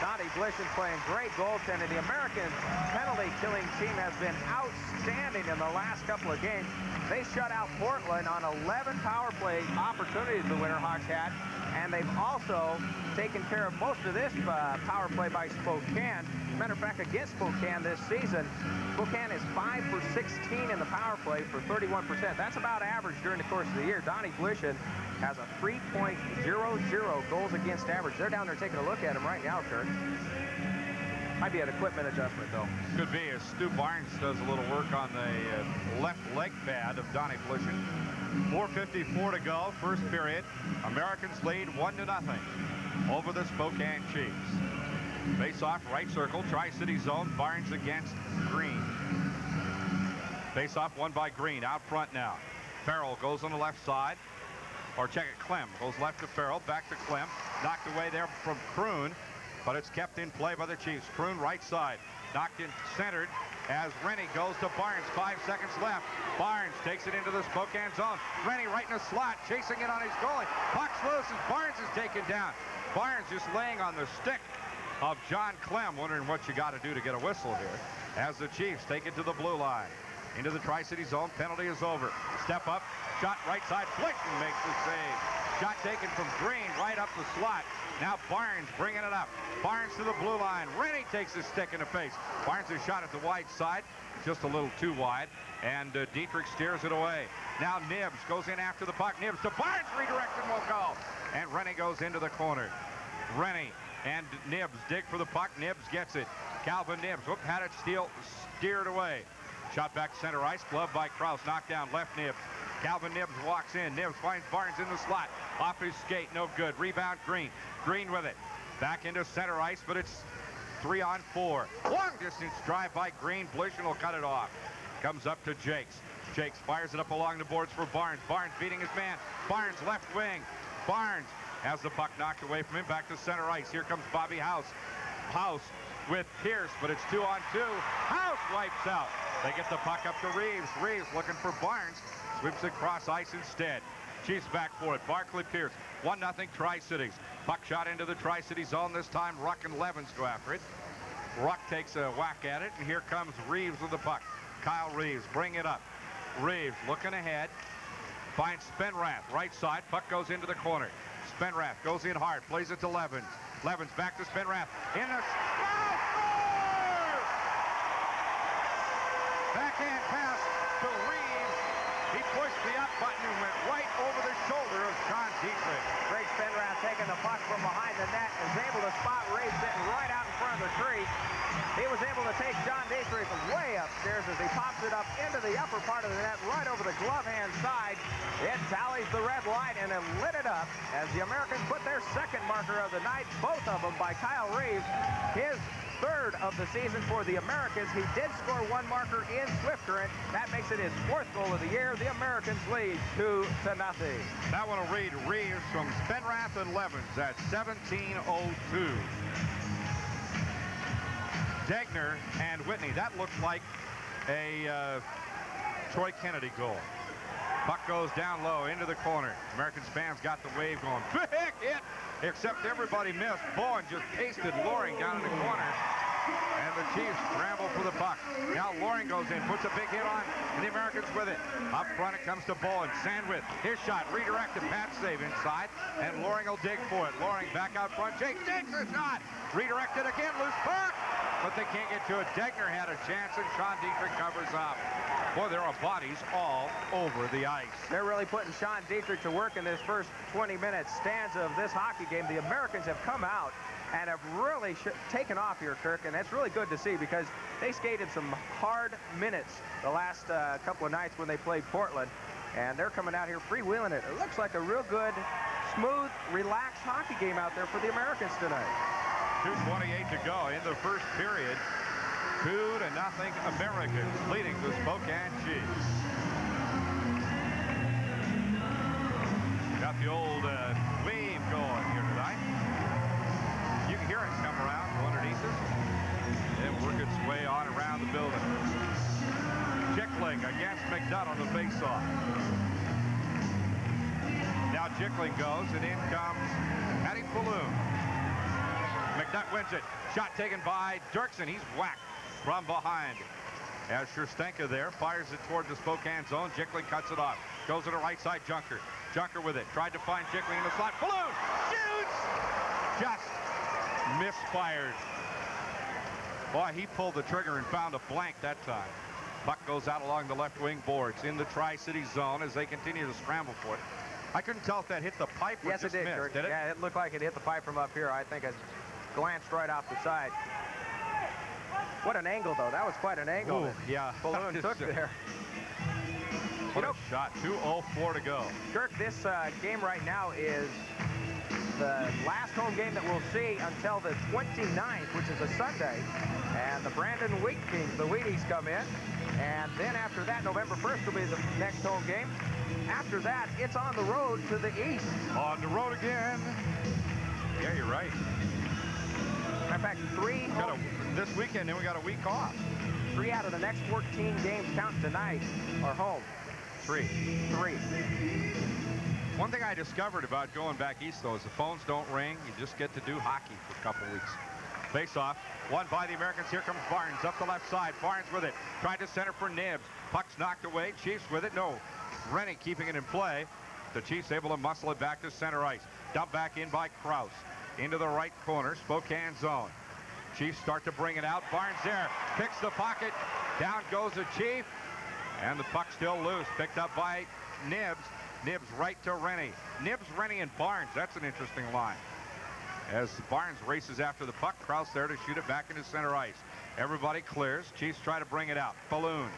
Donnie Blishen playing great goaltending. The American penalty-killing team has been outstanding in the last couple of games. They shut out Portland on 11 power play opportunities the Winterhawks had, and they've also taken care of most of this power play by Spokane. Matter of fact, against Spokane this season, Spokane is 5 for 16 in the power play for 31%. That's about average during the course of the year. Donnie Blishen has a 3.00 goals against average. They're down there taking a look at him right now, Kurt. Might be an equipment adjustment, though. Could be as Stu Barnes does a little work on the left leg pad of Donnie Blishen. 4:54 to go, first period. Americans lead 1-0 over the Spokane Chiefs. Face off, right circle, Tri-City zone, Barnes against Green. Face off won by Green, out front now. Farrell goes on the left side. Or check it, Clem goes left to Farrell, back to Clem. Knocked away there from Kroon, but it's kept in play by the Chiefs. Kroon right side, knocked in centered as Rennie goes to Barnes. 5 seconds left. Barnes takes it into the Spokane zone. Rennie right in the slot, chasing it on his goalie. Puck's loose as Barnes is taken down. Barnes just laying on the stick of John Clem, wondering what you got to do to get a whistle here as the Chiefs take it to the blue line. Into the Tri-City zone, penalty is over. Step up, shot right side, Blishen makes the save. Shot taken from Green right up the slot. Now Barnes bringing it up. Barnes to the blue line. Rennie takes a stick in the face. Barnes is shot at the wide side, just a little too wide, and Dietrich steers it away. Now Nibbs goes in after the puck. Nibbs to Barnes, redirected, won't go. And Rennie goes into the corner. Rennie and Nibbs dig for the puck. Nibbs gets it. Calvin Nibbs, had it steered away. Shot back center ice, gloved by Krause, knocked down left Nibbs. Calvin Nibbs walks in. Nibbs finds Barnes in the slot. Off his skate, no good. Rebound Green. Green with it. Back into center ice, but it's 3-on-4. Long distance drive by Green. Blishen will cut it off. Comes up to Jakes. Jakes fires it up along the boards for Barnes. Barnes beating his man. Barnes left wing. Barnes has the puck knocked away from him. Back to center ice. Here comes Bobby House. House with Hirsch, but it's 2-on-2. House wipes out. They get the puck up to Reeves. Reeves looking for Barnes. Sweeps it cross ice instead. Chiefs back for it. Barclay Pierce. 1-0 Tri-Cities. Puck shot into the Tri-City zone. This time Ruck and Levens go after it. Ruck takes a whack at it, and here comes Reeves with the puck. Kyle Reeves bring it up. Reeves looking ahead. Finds Spenrath. Right side. Puck goes into the corner. Spenrath goes in hard. Plays it to Levens. Levens back to Spenrath. In the... Backhand pass to Reeves. He pushed the up button and went right over the shoulder of Sean Dietrich. Greg Spenrath taking the puck from behind the net, is able to spot Reeves sitting right out in front of the crease. He was able to take Sean Dietrich way upstairs as he pops it up into the upper part of the net, right over the glove hand side. It tallies the red line and it lit it up as the Americans put their second marker of the night, both of them by Kyle Reeves. His third of the season for the Americans. He did score one marker in Swift Current. That makes it his fourth goal of the year. The Americans lead 2-0. That one will read Reeves from Spenrath and Levens at 17:02. Degner and Whitney. That looks like a Troy Kennedy goal. Puck goes down low into the corner. Americans fans got the wave going. Big hit, except everybody missed. Bowen just pasted Loring down in the corner. And the Chiefs scramble for the puck. Now Loring goes in, puts a big hit on, and the Americans with it. Up front it comes to Bowen. Sandwith, his shot, redirected, pat save inside, and Loring will dig for it. Loring back out front. Jakes takes the shot. Redirected again, loose puck. But they can't get to it. Degner had a chance, and Sean Dietrich covers up. Boy, there are bodies all over the ice. They're really putting Sean Dietrich to work in this first 20-minute stanza of this hockey game. The Americans have come out and have really taken off here, Kirk, and that's really good to see because they skated some hard minutes the last couple of nights when they played Portland, and they're coming out here freewheeling it. It looks like a real good, smooth, relaxed hockey game out there for the Americans tonight. 2:28 to go in the first period. 2-0 Americans leading the Spokane Chiefs. Got the old wave going here tonight. You can hear it come around underneath us. Then work its way on around the building. Jickling against McDonough on the faceoff. Now Jickling goes, and in comes Matty Falloon. McDonough wins it. Shot taken by Doerksen. He's whacked from behind. As Sherstenka there fires it toward the Spokane zone. Jickling cuts it off. Goes to the right side. Junker. Junker with it. Tried to find Jickling in the slot. Falloon shoots! Just misfired. Boy, he pulled the trigger and found a blank that time. Puck goes out along the left wing boards in the Tri-City zone as they continue to scramble for it. I couldn't tell if that hit the pipe or yes, just it did, missed. Kirk. Did it? Yeah, it looked like it hit the pipe from up here. I think it glanced right off the side. What an angle, though. That was quite an angle. Ooh, yeah. Falloon took there. What a shot. 2:04 to go. Kirk, this game right now is the last home game that we'll see until the 29th, which is a Sunday. And the Brandon Wheat Kings, the Wheaties, come in. And then after that, November 1st will be the next home game. After that, it's on the road to the east. On the road again. Yeah, you're right. In fact, this weekend, then we got a week off. 3 out of the next 14 games count tonight are home. 3. 3. One thing I discovered about going back east, though, is the phones don't ring. You just get to do hockey for a couple weeks. Face-off, won by the Americans. Here comes Barnes up the left side. Barnes with it. Tried to center for Nibs. Puck's knocked away. Chiefs with it. No. Rennie keeping it in play. The Chiefs able to muscle it back to center ice. Dump back in by Krause. Into the right corner. Spokane zone. Chiefs start to bring it out. Barnes there. Picks the pocket. Down goes the Chief. And the puck still loose. Picked up by Nibs. Nibs right to Rennie. Nibs, Rennie, and Barnes. That's an interesting line. As Barnes races after the puck, Krause there to shoot it back into center ice. Everybody clears. Chiefs try to bring it out. Falloon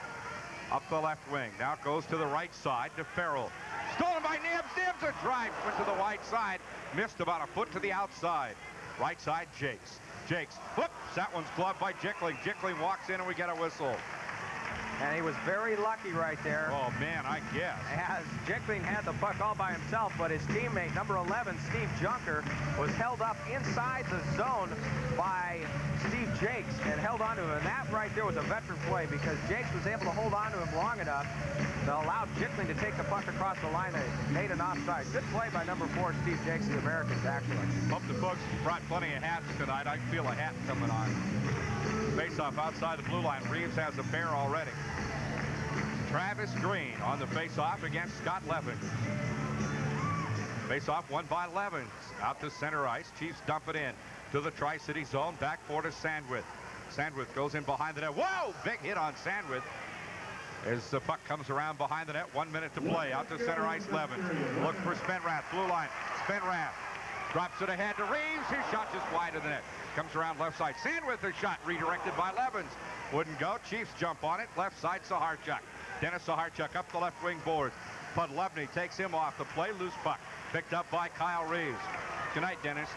up the left wing. Now it goes to the right side to Farrell. Stolen by Nibs. Nibs a drive. Went to the wide side. Missed about a foot to the outside. Right side, Jakes. Jakes. Whoops. That one's gloved by Jickling. Jickling walks in and we get a whistle. And he was very lucky right there. Oh, man, I guess. As Jickling had the puck all by himself, but his teammate, number 11, Steve Junker, was held up inside the zone by Steve Jakes and held on to him. And that right there was a veteran play because Jakes was able to hold on to him long enough to allow Jickling to take the puck across the line and made an offside. Good play by number 4, Steve Jakes, the Americans, actually. Hope the folks brought plenty of hats tonight. I can feel a hat coming on. Face-off outside the blue line. Reeves has a pair already. Travis Green on the face-off against Scott Levens. Face-off won by Levens. Out to center ice. Chiefs dump it in to the Tri-City zone. Back for to Sandwith. Sandwith goes in behind the net. Whoa! Big hit on Sandwith. As the puck comes around behind the net, 1 minute to play. Out to center ice, Levens. Look for Spenrath, blue line. Spenrath drops it ahead to Reeves. His shot just wide of the net. Comes around left side. Sand with the shot, redirected by Levens. Wouldn't go. Chiefs jump on it. Left side, Saharchuk. Dennis Saharchuk up the left wing boards. Podlevny takes him off the play. Loose puck. Picked up by Kyle Reeves. Good night, Dennis.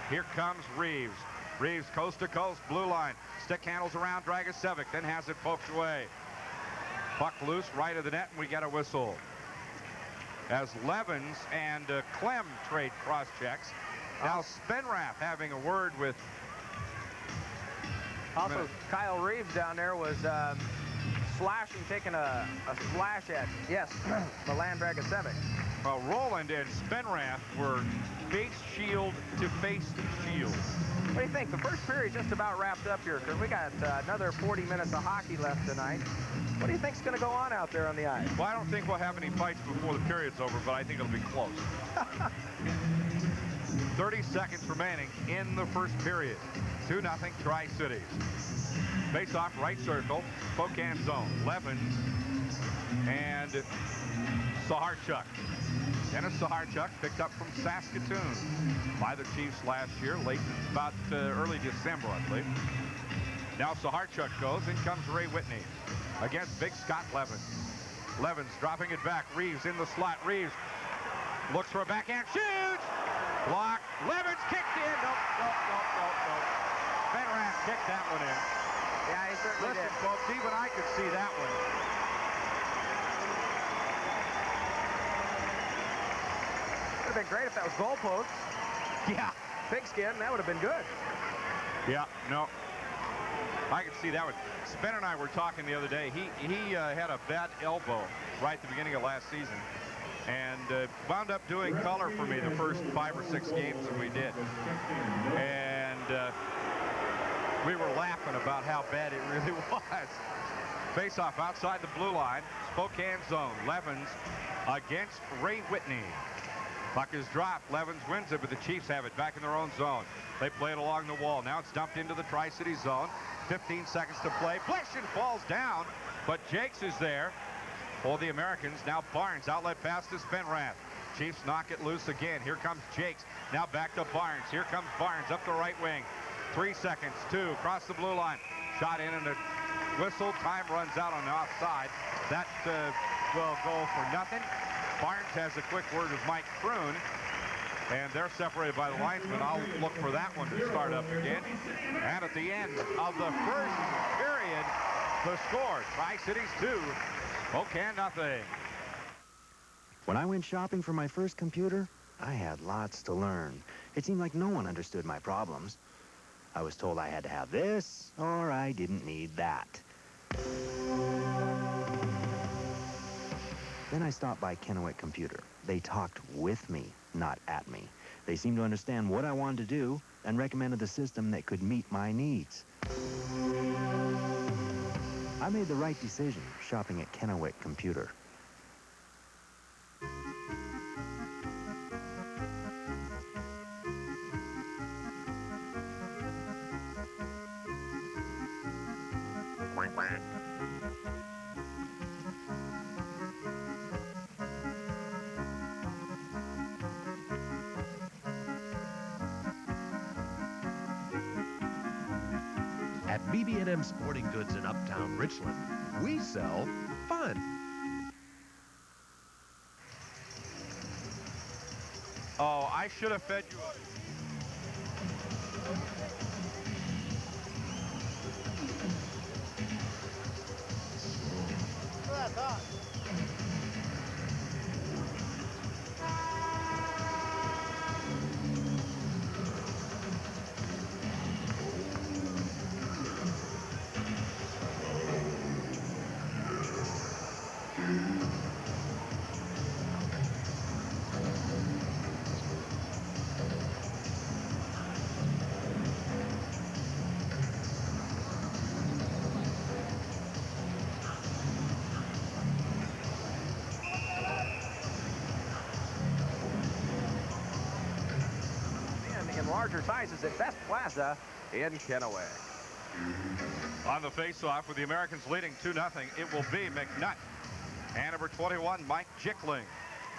Here comes Reeves. Reeves coast to coast, blue line. Stick handles around Dragicevic, then has it poked away. Puck loose, right of the net, and we get a whistle. As Levens and Clem trade cross checks. Now Spenrath having a word with... Also, Kyle Reeves down there was slashing, taking a slash at, yes, Milan Dragicevic. Well, Roland and Spenrath were face shield to face shield. What do you think? The first period just about wrapped up here, because we got another 40 minutes of hockey left tonight. What do you think's going to go on out there on the ice? Well, I don't think we'll have any fights before the period's over, but I think it'll be close. 30 seconds remaining in the first period. 2-0 Tri-Cities. Face off right circle, Spokane zone. Levens and Saharchuk. Dennis Saharchuk picked up from Saskatoon by the Chiefs last year, late about early December, I believe. Now Saharchuk goes, in comes Ray Whitney against Big Scott Levens. Levens dropping it back. Reeves in the slot. Reeves looks for a backhand, shoots! Block. Levens kicked in. Nope. Spenrath kicked that one in. Yeah, he certainly did. Listen, folks, even I could see that one. Would have been great if that was goalposts. Yeah. Pigskin, that would have been good. Yeah, no. I could see that one. Spen and I were talking the other day. He had a bad elbow right at the beginning of last season. And wound up doing color for me the first 5 or 6 games that we did. And we were laughing about how bad it really was. Face-off outside the blue line. Spokane zone. Levens against Ray Whitney. Puck is dropped. Levens wins it, but the Chiefs have it back in their own zone. They play it along the wall. Now it's dumped into the Tri-City zone. 15 seconds to play. Bleshin falls down, but Jakes is there for the Americans. Now Barnes, outlet pass to Spenrath. Chiefs knock it loose again. Here comes Jakes. Now back to Barnes. Here comes Barnes up the right wing. 3 seconds, 2, across the blue line. Shot in and a whistle. Time runs out on the offside. That will go for nothing. Barnes has a quick word with Mike Kroon, and they're separated by the linesman. I'll look for that one to start up again. And at the end of the first period, the score, Tri-Cities 2, Spokane nothing. When I went shopping for my first computer, I had lots to learn. It seemed like no one understood my problems. I was told I had to have this, or I didn't need that. Then I stopped by Kennewick Computer. They talked with me, not at me. They seemed to understand what I wanted to do and recommended the system that could meet my needs. I made the right decision shopping at Kennewick Computer. At BB&M Sporting Goods in Uptown Richland, we sell fun. Oh, I should have fed you. Larger sizes at Best Plaza in Kennewick. On the face-off with the Americans leading 2-0, it will be McNutt. And number 21, Mike Jickling.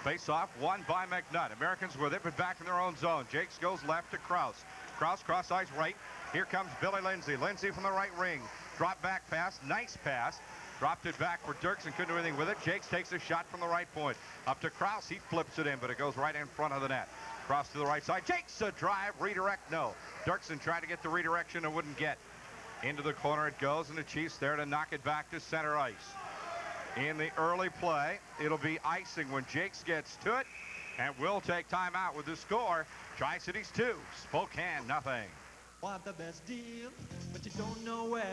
Face-off won by McNutt. Americans with it, but back in their own zone. Jakes goes left to Krause. Krause cross ice right. Here comes Billy Lindsay. Lindsay from the right wing. Drop back pass. Nice pass. Dropped it back for Doerksen. Couldn't do anything with it. Jakes takes a shot from the right point. Up to Krause. He flips it in, but it goes right in front of the net. Cross to the right side. Jakes a drive. Redirect, no. Doerksen tried to get the redirection and wouldn't get. Into the corner it goes, and the Chiefs there to knock it back to center ice. In the early play, it'll be icing when Jakes gets to it, and we'll take time out with the score. Tri-Cities 2, Spokane nothing. Want the best deal, but you don't know where.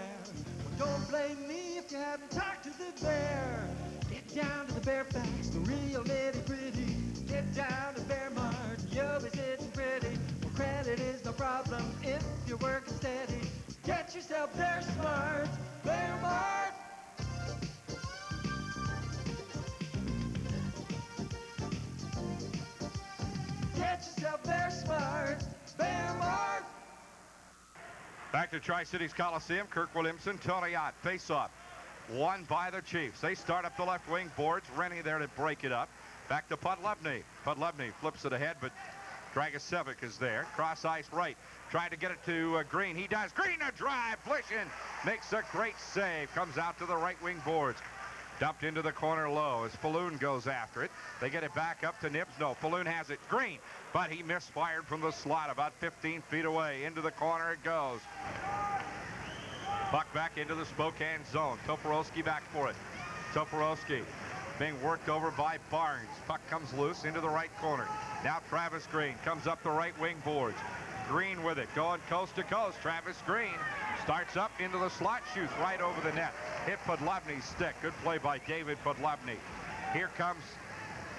Well, don't blame me if you haven't talked to the bear. Get down to the Bear Facts, the real nitty gritty. Get down to Bear Mart, you'll be sitting pretty. Well, credit is no problem if you're working steady. Get yourself Bear Smart, Bear Mart. Get yourself Bear Smart, Bear Mart. Back to Tri-Cities Coliseum. Kirk Williamson, Tony Ott, face-off. Won by the Chiefs. They start up the left wing boards. Rennie there to break it up. Back to Podlebny. Podlebny flips it ahead, but Dragicevic is there. Cross ice right. Trying to get it to Green. He does. Green a drive. Flishin makes a great save. Comes out to the right wing boards. Dumped into the corner low as Falloon goes after it. They get it back up to Nibs. No, Falloon has it. Green, but he misfired from the slot about 15 feet away. Into the corner it goes. Puck back into the Spokane zone. Toporowski back for it. Toporowski being worked over by Barnes. Puck comes loose into the right corner. Now Travis Green comes up the right wing boards. Green with it, going coast to coast. Travis Green starts up into the slot, shoots right over the net. Hit Podlebny's stick. Good play by David Podlebny. Here comes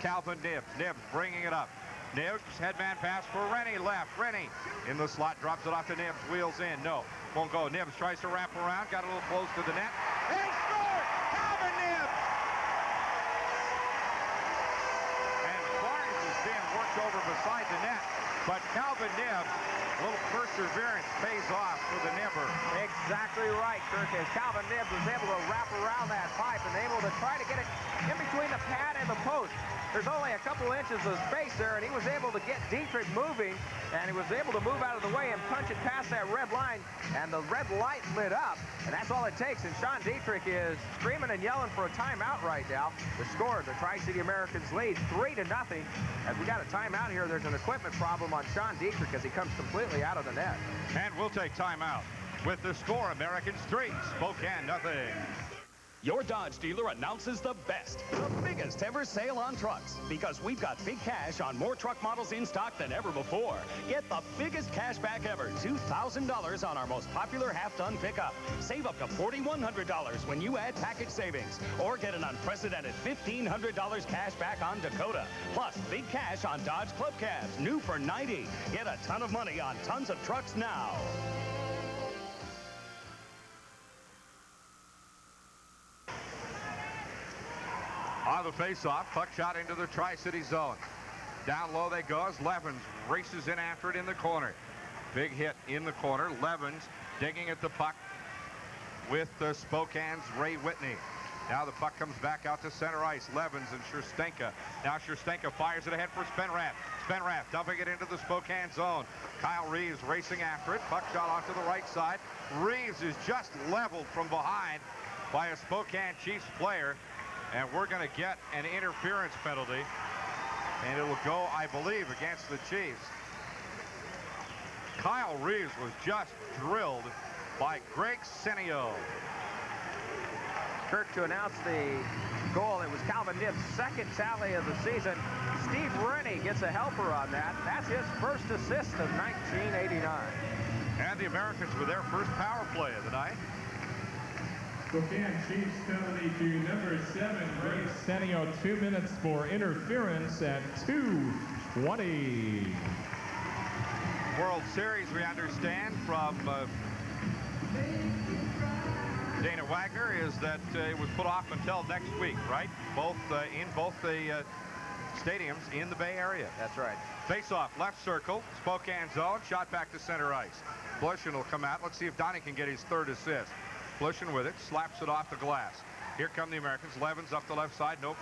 Calvin Nibs. Nibs bringing it up. Nibs, headman pass for Rennie left. Rennie in the slot, drops it off to Nibs. Wheels in, no, won't go. Nibs tries to wrap around, got a little close to the net. And he scored! Calvin Nibs! And Barnes is being worked over beside the net. But Calvin Nibs, a little perseverance pays off for the Nibber. Exactly right, Kirk, as Calvin Nibs was able to wrap around that pipe and able to try to get it in between the pad and the post. There's only a couple inches of space there, and he was able to get Dietrich moving, and he was able to move out of the way and punch it past that red line, and the red light lit up, and that's all it takes. And Sean Dietrich is screaming and yelling for a timeout right now. The score, the Tri-City Americans lead 3-0. As we got a timeout here, there's an equipment problem on Sean Dietrich as he comes completely out of the net. And we'll take timeout with the score, Americans 3, Spokane nothing. Your Dodge dealer announces the best, the biggest ever sale on trucks, because we've got big cash on more truck models in stock than ever before. Get the biggest cash back ever, $2,000 on our most popular half-ton pickup. Save up to $4,100 when you add package savings, or get an unprecedented $1,500 cash back on Dakota. Plus, big cash on Dodge Club Cabs, new for $90. Get a ton of money on tons of trucks now. On the face-off, puck shot into the Tri-City zone. Down low they go as Levens races in after it in the corner. Big hit in the corner. Levens digging at the puck with Spokane's Ray Whitney. Now the puck comes back out to center ice. Levens and Scherstenka. Now Scherstenka fires it ahead for Spenrath. Spenrath dumping it into the Spokane zone. Kyle Reeves racing after it. Puck shot onto the right side. Reeves is just leveled from behind by a Spokane Chiefs player. And we're going to get an interference penalty. And it will go, I believe, against the Chiefs. Kyle Reeves was just drilled by Greg Senio. Kirk, to announce the goal, it was Calvin Nibs' second tally of the season. Steve Rennie gets a helper on that. That's his first assist of 1989. And the Americans with their first power play of the night. Spokane Chiefs penalty to number 7, Greg Senio, 2 minutes for interference at 2:20. World Series, we understand from Dana Wagner, is that it was put off until next week, right? In both the stadiums in the Bay Area. That's right. Face-off, left circle, Spokane zone, shot back to center ice. Blushin will come out. Let's see if Donnie can get his third assist. Blushin with it, slaps it off the glass. Here come the Americans. Levens up the left side. Nope.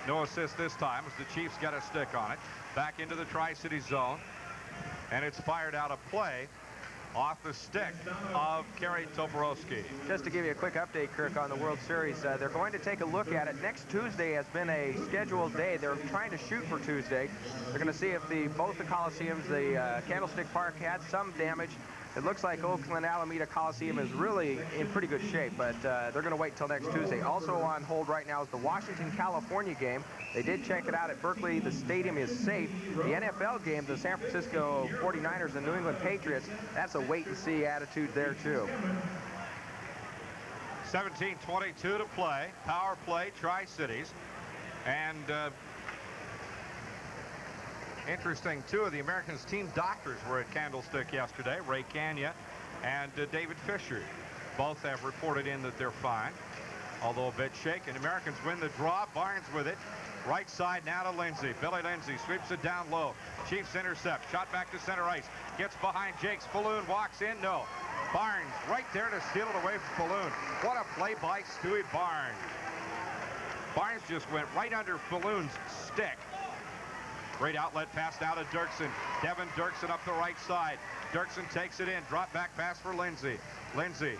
No assist this time as the Chiefs get a stick on it. Back into the Tri-City zone. And it's fired out of play off the stick of Kerry Toporowski. Just to give you a quick update, Kirk, on the World Series, they're going to take a look at it. Next Tuesday has been a scheduled day. They're trying to shoot for Tuesday. They're going to see if both the Coliseums, the Candlestick Park had some damage. It looks like Oakland Alameda Coliseum is really in pretty good shape, but they're going to wait till next Tuesday. Also on hold right now is the Washington-California game. They did check it out at Berkeley. The stadium is safe. The NFL game, the San Francisco 49ers and New England Patriots, that's a wait-and-see attitude there, too. 17:22 to play. Power play, Tri-Cities. And interesting, two of the Americans' team doctors were at Candlestick yesterday, Ray Kanya and David Fisher. Both have reported in that they're fine, although a bit shaken. Americans win the draw. Barnes with it. Right side now to Lindsay. Billy Lindsay sweeps it down low. Chiefs intercept. Shot back to center ice. Gets behind Jakes. Falloon walks in. No. Barnes right there to steal it away from Falloon. What a play by Stewie Barnes. Barnes just went right under Falloon's stick. Great outlet pass now to Doerksen. Devin Doerksen up the right side. Doerksen takes it in. Drop back pass for Lindsay. Lindsay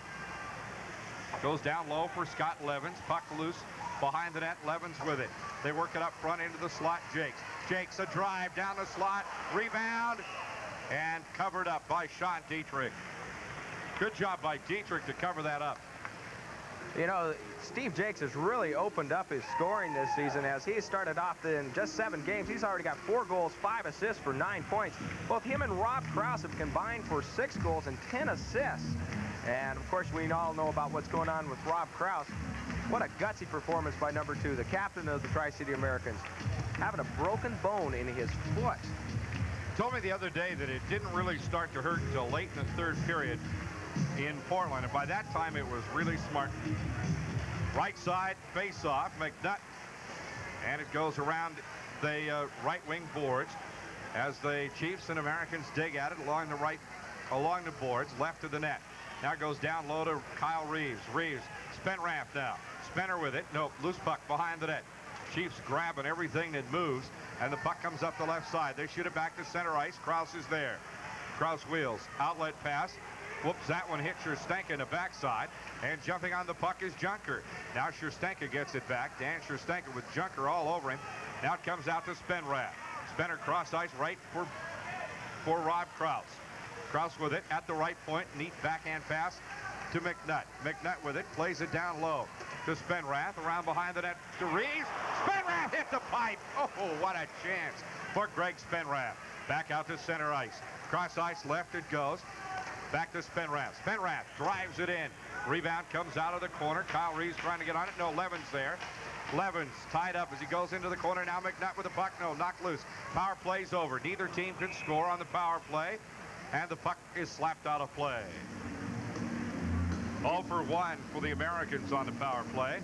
goes down low for Scott Levens. Puck loose behind the net. Levens with it. They work it up front into the slot. Jakes a drive down the slot. Rebound. And covered up by Sean Dietrich. Good job by Dietrich to cover that up. You know, Steve Jakes has really opened up his scoring this season as he started off in just 7 games. He's already got 4 goals, 5 assists for 9 points. Both him and Rob Krause have combined for 6 goals and 10 assists. And, of course, we all know about what's going on with Rob Krause. What a gutsy performance by number 2, the captain of the Tri-City Americans, having a broken bone in his foot. Told me the other day that it didn't really start to hurt until late in the 3rd period in Portland, and by that time it was really smart. Right side face-off, McNutt, and it goes around the right wing boards as the Chiefs and Americans dig at it along the boards, left of the net. Now it goes down low to Kyle Reeves. Reeves, Spenrath now. Spinner with it. Nope, loose puck behind the net. Chiefs grabbing everything that moves, and the puck comes up the left side. They shoot it back to center ice. Krause is there. Krause wheels. Outlet pass. Whoops, that one hit Sherstenka in the backside. And jumping on the puck is Junker. Now Sherstenka gets it back. Dan Sherstenka with Junker all over him. Now it comes out to Spenrath. Spinner cross ice right for Rob Krause. Krause with it at the right point. Neat backhand pass to McNutt. McNutt with it. Plays it down low to Spenrath. Around behind the net to Reeves. Spenrath hit the pipe. Oh, what a chance for Greg Spenrath. Back out to center ice. Cross ice left it goes. Back to Spenrath. Spenrath drives it in. Rebound comes out of the corner. Kyle Reeves trying to get on it. No, Levens there. Levens tied up as he goes into the corner. Now McNutt with the puck. No, knocked loose. Power play's over. Neither team can score on the power play. And the puck is slapped out of play. 0 for 1 for the Americans on the power play.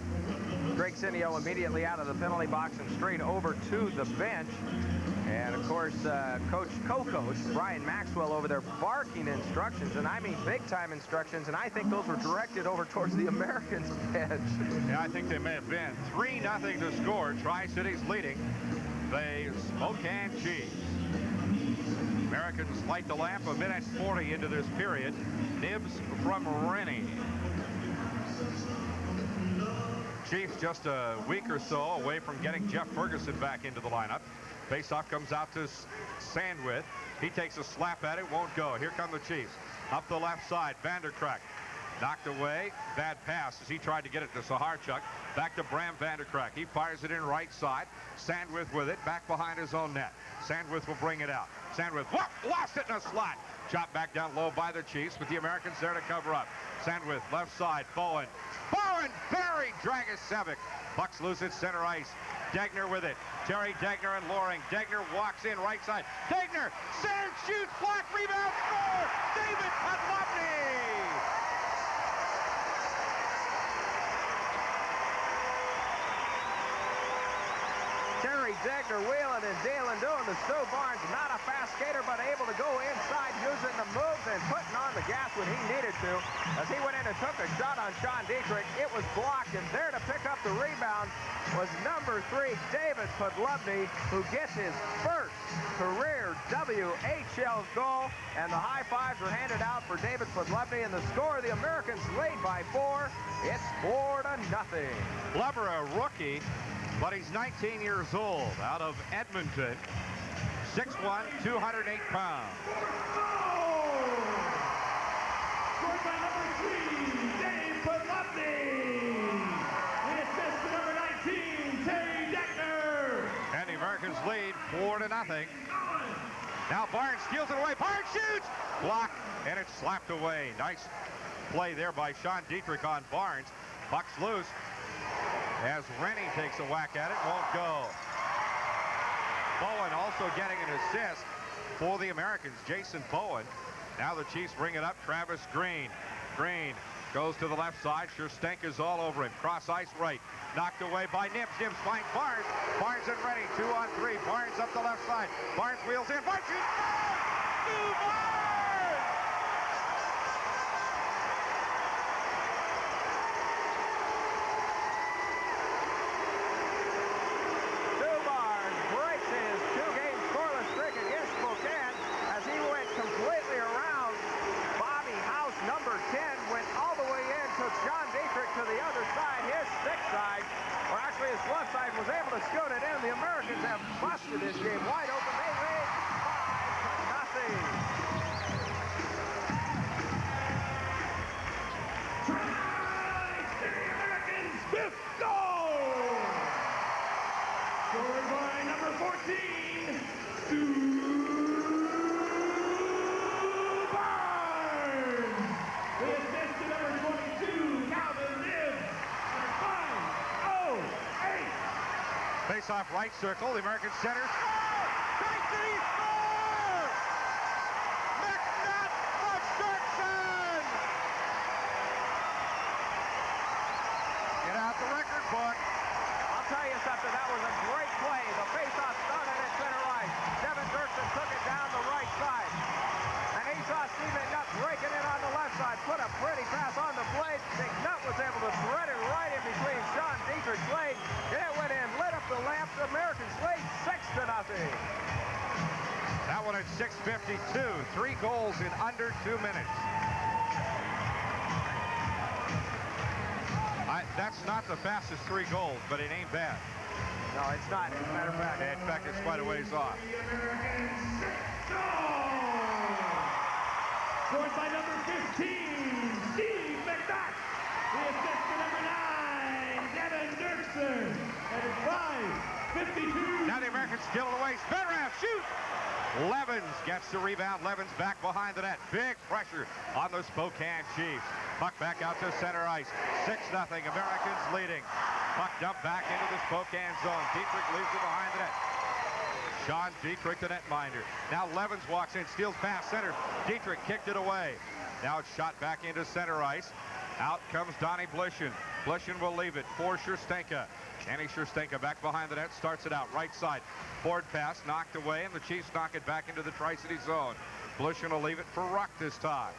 Greg Cineo immediately out of the penalty box and straight over to the bench. And, of course, co-coach Brian Maxwell over there barking instructions, and I mean big-time instructions, and I think those were directed over towards the Americans' bench. Yeah, I think they may have been. 3-0 to score. Tri-Cities leading the Spokane Chiefs. Americans light the lamp a minute 40 into this period. Nibs from Rennie. Chiefs just a week or so away from getting Jeff Ferguson back into the lineup. Faceoff comes out to Sandwith. He takes a slap at it, won't go. Here come the Chiefs. Up the left side, Vanderkracht. Knocked away. Bad pass as he tried to get it to Saharchuk. Back to Bram Vanderkracht. He fires it in right side. Sandwith with it, back behind his own net. Sandwith will bring it out. Sandwith, whoop, lost it in a slot. Shot back down low by the Chiefs, with the Americans there to cover up. Sandwith, left side, Bowen. Bowen, Barrie, Dragicevic. Puck's loose at center ice. Degner with it. Terry Degner and Loring. Degner walks in right side. Degner, center, shoots, block, rebound, score! David Podlopny! Terry Degner wheeling and dealing, doing the Stu Barnes. Not a fast skater, but able to go inside, using the moves and putting on the gas when he needed to. As he went in and took a shot on Sean Dietrich, it was blocked, and there to pick up the rebound was number 3, David Podlubny, who gets his first career WHL goal, and the high fives are handed out for David Podlubny, and the score, the Americans lead by 4. It's 4-0. Blubber, a rookie, but he's 19 years old, out of Edmonton, 6'1", 208 pounds. Scored by number 3, Dave Podlubny. The assist to number 19, Terry Degner. And the Americans lead 4-0. Now Barnes steals it away. Barnes shoots! Blocked, and it's slapped away. Nice play there by Sean Dietrich on Barnes. Puck's loose as Rennie takes a whack at it. Won't go. Bowen also getting an assist for the Americans. Jason Bowen. Now the Chiefs bring it up. Travis Green. Green goes to the left side. Schustenka's all over him. Cross ice right. Knocked away by Nims. Nims finds Barnes. Barnes and Rennie. 2-on-3. Barnes up the left side. Barnes wheels in. Barnes shoots. Duval! To the other side, his stick side, or actually his left side, was able to scoot it in. The Americans have busted this game wide open. They lead 5-0. The Americans' 5th goal. Scored by number 14, Stu Barnes. The assist to number 22, Calvin Nibbs. 5-0-8. Face off right circle. The American center. Tri-City score! McNutt of Doerksen! Get out the record book. I'll tell you something, that was a great play. The face-off started at center ice. Devin Doerksen took it down the right side. And he saw Steve McNutt breaking it on the left side. Put a pretty pass on the blade. McNutt was able to thread it right in between Sean Dietrich's legs. And it went in, lit up the lamp. The Americans lead 6-0. That one at 6:52. 3 goals in under 2 minutes. That's not the fastest 3 goals, but it ain't bad. No, it's not. As a matter of fact. In fact, it's quite a ways off. Scored by number 15, Steve McNutt. The assist to number 9, Devin Doerksen. And it's 5:52. Now the Americans steal it away. Spenrath shoot. Levens gets the rebound. Levens back behind the net. Big pressure on the Spokane Chiefs. Puck back out to center ice. 6-0. Americans leading. Puck dumped back into the Spokane zone. Dietrich leaves it behind the net. Sean Dietrich, the netminder. Now Levens walks in, steals past center. Dietrich kicked it away. Now it's shot back into center ice. Out comes Donnie Blishen. Blishen will leave it for Schustenka. Danny Schustenka back behind the net, starts it out right side. Forward pass knocked away, and the Chiefs knock it back into the Tri-City zone. Blishen will leave it for Ruck this time.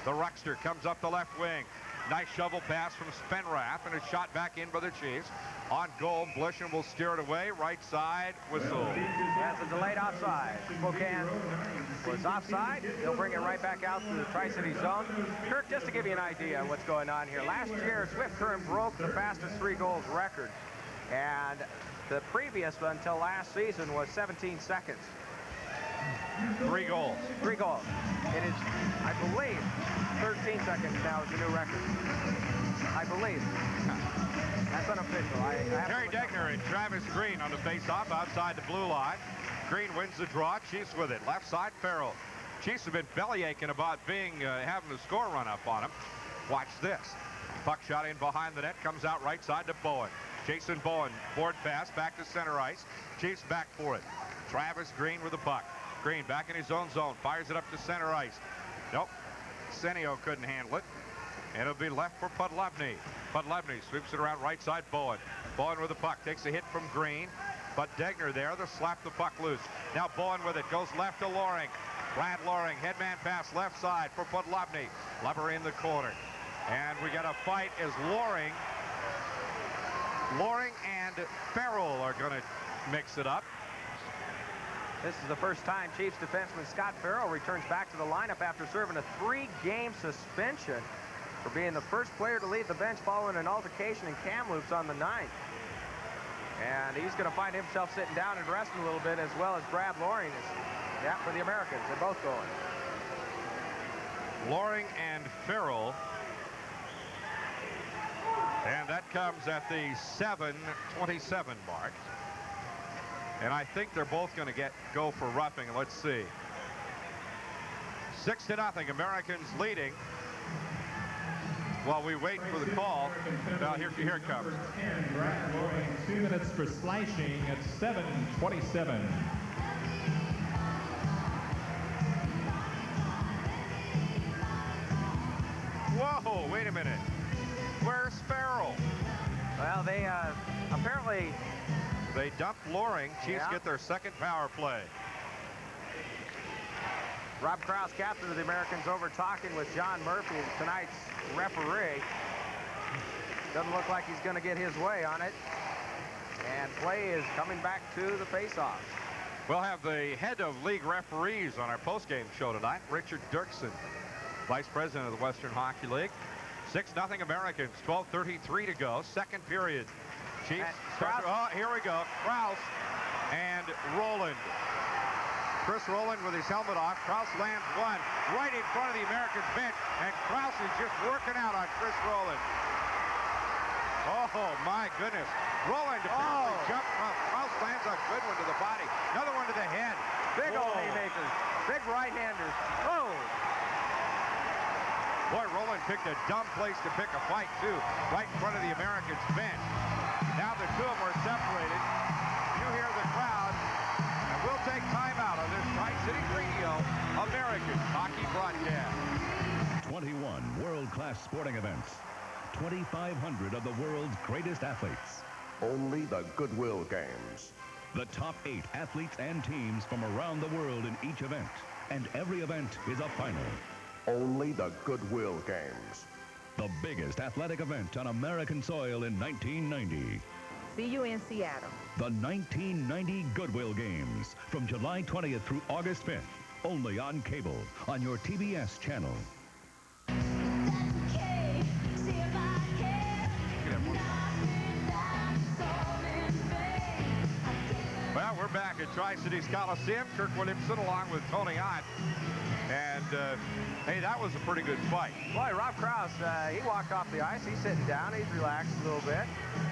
The Ruckster comes up the left wing. Nice shovel pass from Spenrath, and it's shot back in by the Chiefs. On goal, Blishen will steer it away. Right side, whistle. That's a delayed offside. Spokane was offside. They'll bring it right back out to the Tri-City zone. Kirk, just to give you an idea of what's going on here. Last year, Swift Current broke the fastest 3 goals record. And the previous until last season was 17 seconds. 3 goals. 3 goals. It is, I believe, 13 seconds now is the new record. I believe. That's unofficial. Terry Degner and Travis Green on the face-off outside the blue line. Green wins the draw. Chiefs with it. Left side, Farrell. Chiefs have been bellyaching about having the score run up on them. Watch this. Puck shot in behind the net. Comes out right side to Bowen. Jason Bowen, forward pass, back to center ice. Chiefs back for it. Travis Green with the puck. Green back in his own zone. Fires it up to center ice. Nope. Senio couldn't handle it. And it'll be left for Podlubny. Podlubny sweeps it around right side, Bowen. Bowen with the puck. Takes a hit from Green. but Degner there to slap the puck loose. Now Bowen with it, goes left to Loring. Brad Loring, headman pass left side for Podlobny. Lover in the corner. And we got a fight as Loring and Farrell are going to mix it up. This is the first time Chiefs defenseman Scott Farrell returns back to the lineup after serving a 3-game suspension for being the first player to leave the bench following an altercation in Kamloops on the 9th. And he's going to find himself sitting down and resting a little bit, as well as Brad Loring is. Yeah, for the Americans. They're both going. Loring and Farrell. And that comes at the 7:27 mark. And I think they're both going to go for roughing. Let's see. 6-0. Americans leading. While we wait for the call. Now here it comes. Brad Loring, 2 minutes for slashing at 7:27. Whoa, wait a minute. Where's Farrell? Well, they apparently... They dumped Loring. Chiefs get their second power play. Rob Krause, captain of the Americans, over talking with John Murphy, tonight's referee. Doesn't look like he's going to get his way on it. And play is coming back to the faceoff. We'll have the head of league referees on our postgame show tonight, Richard Doerksen, vice president of the Western Hockey League. 6-0 Americans, 12:33 to go, second period. Chiefs, oh, here we go. Krause and Rowland. Chris Rowland with his helmet off. Krause lands one right in front of the Americans bench, and Krause is just working out on Chris Rowland. Oh, my goodness. Rowland jumped. Krause lands a good one to the body. Another one to the head. Big old haymakers. Big right-handers. Oh! Boy, Rowland picked a dumb place to pick a fight, too, right in front of the Americans bench. Now the two of them are separated. You hear the crowd, and we'll take time out on this Tri-City Radio American Hockey broadcast. 21 world-class sporting events. 2,500 of the world's greatest athletes. Only the Goodwill Games. The top 8 athletes and teams from around the world in each event. And every event is a final. Only the Goodwill Games. The biggest athletic event on American soil in 1990. See you in Seattle. The 1990 Goodwill Games from July 20th through August 5th. Only on cable on your TBS channel. Well, we're back at Tri-Cities Coliseum. Kirk Williamson along with Tony Ott. And, hey, that was a pretty good fight. Boy, Rob Krause, he walked off the ice. He's sitting down. He's relaxed a little bit.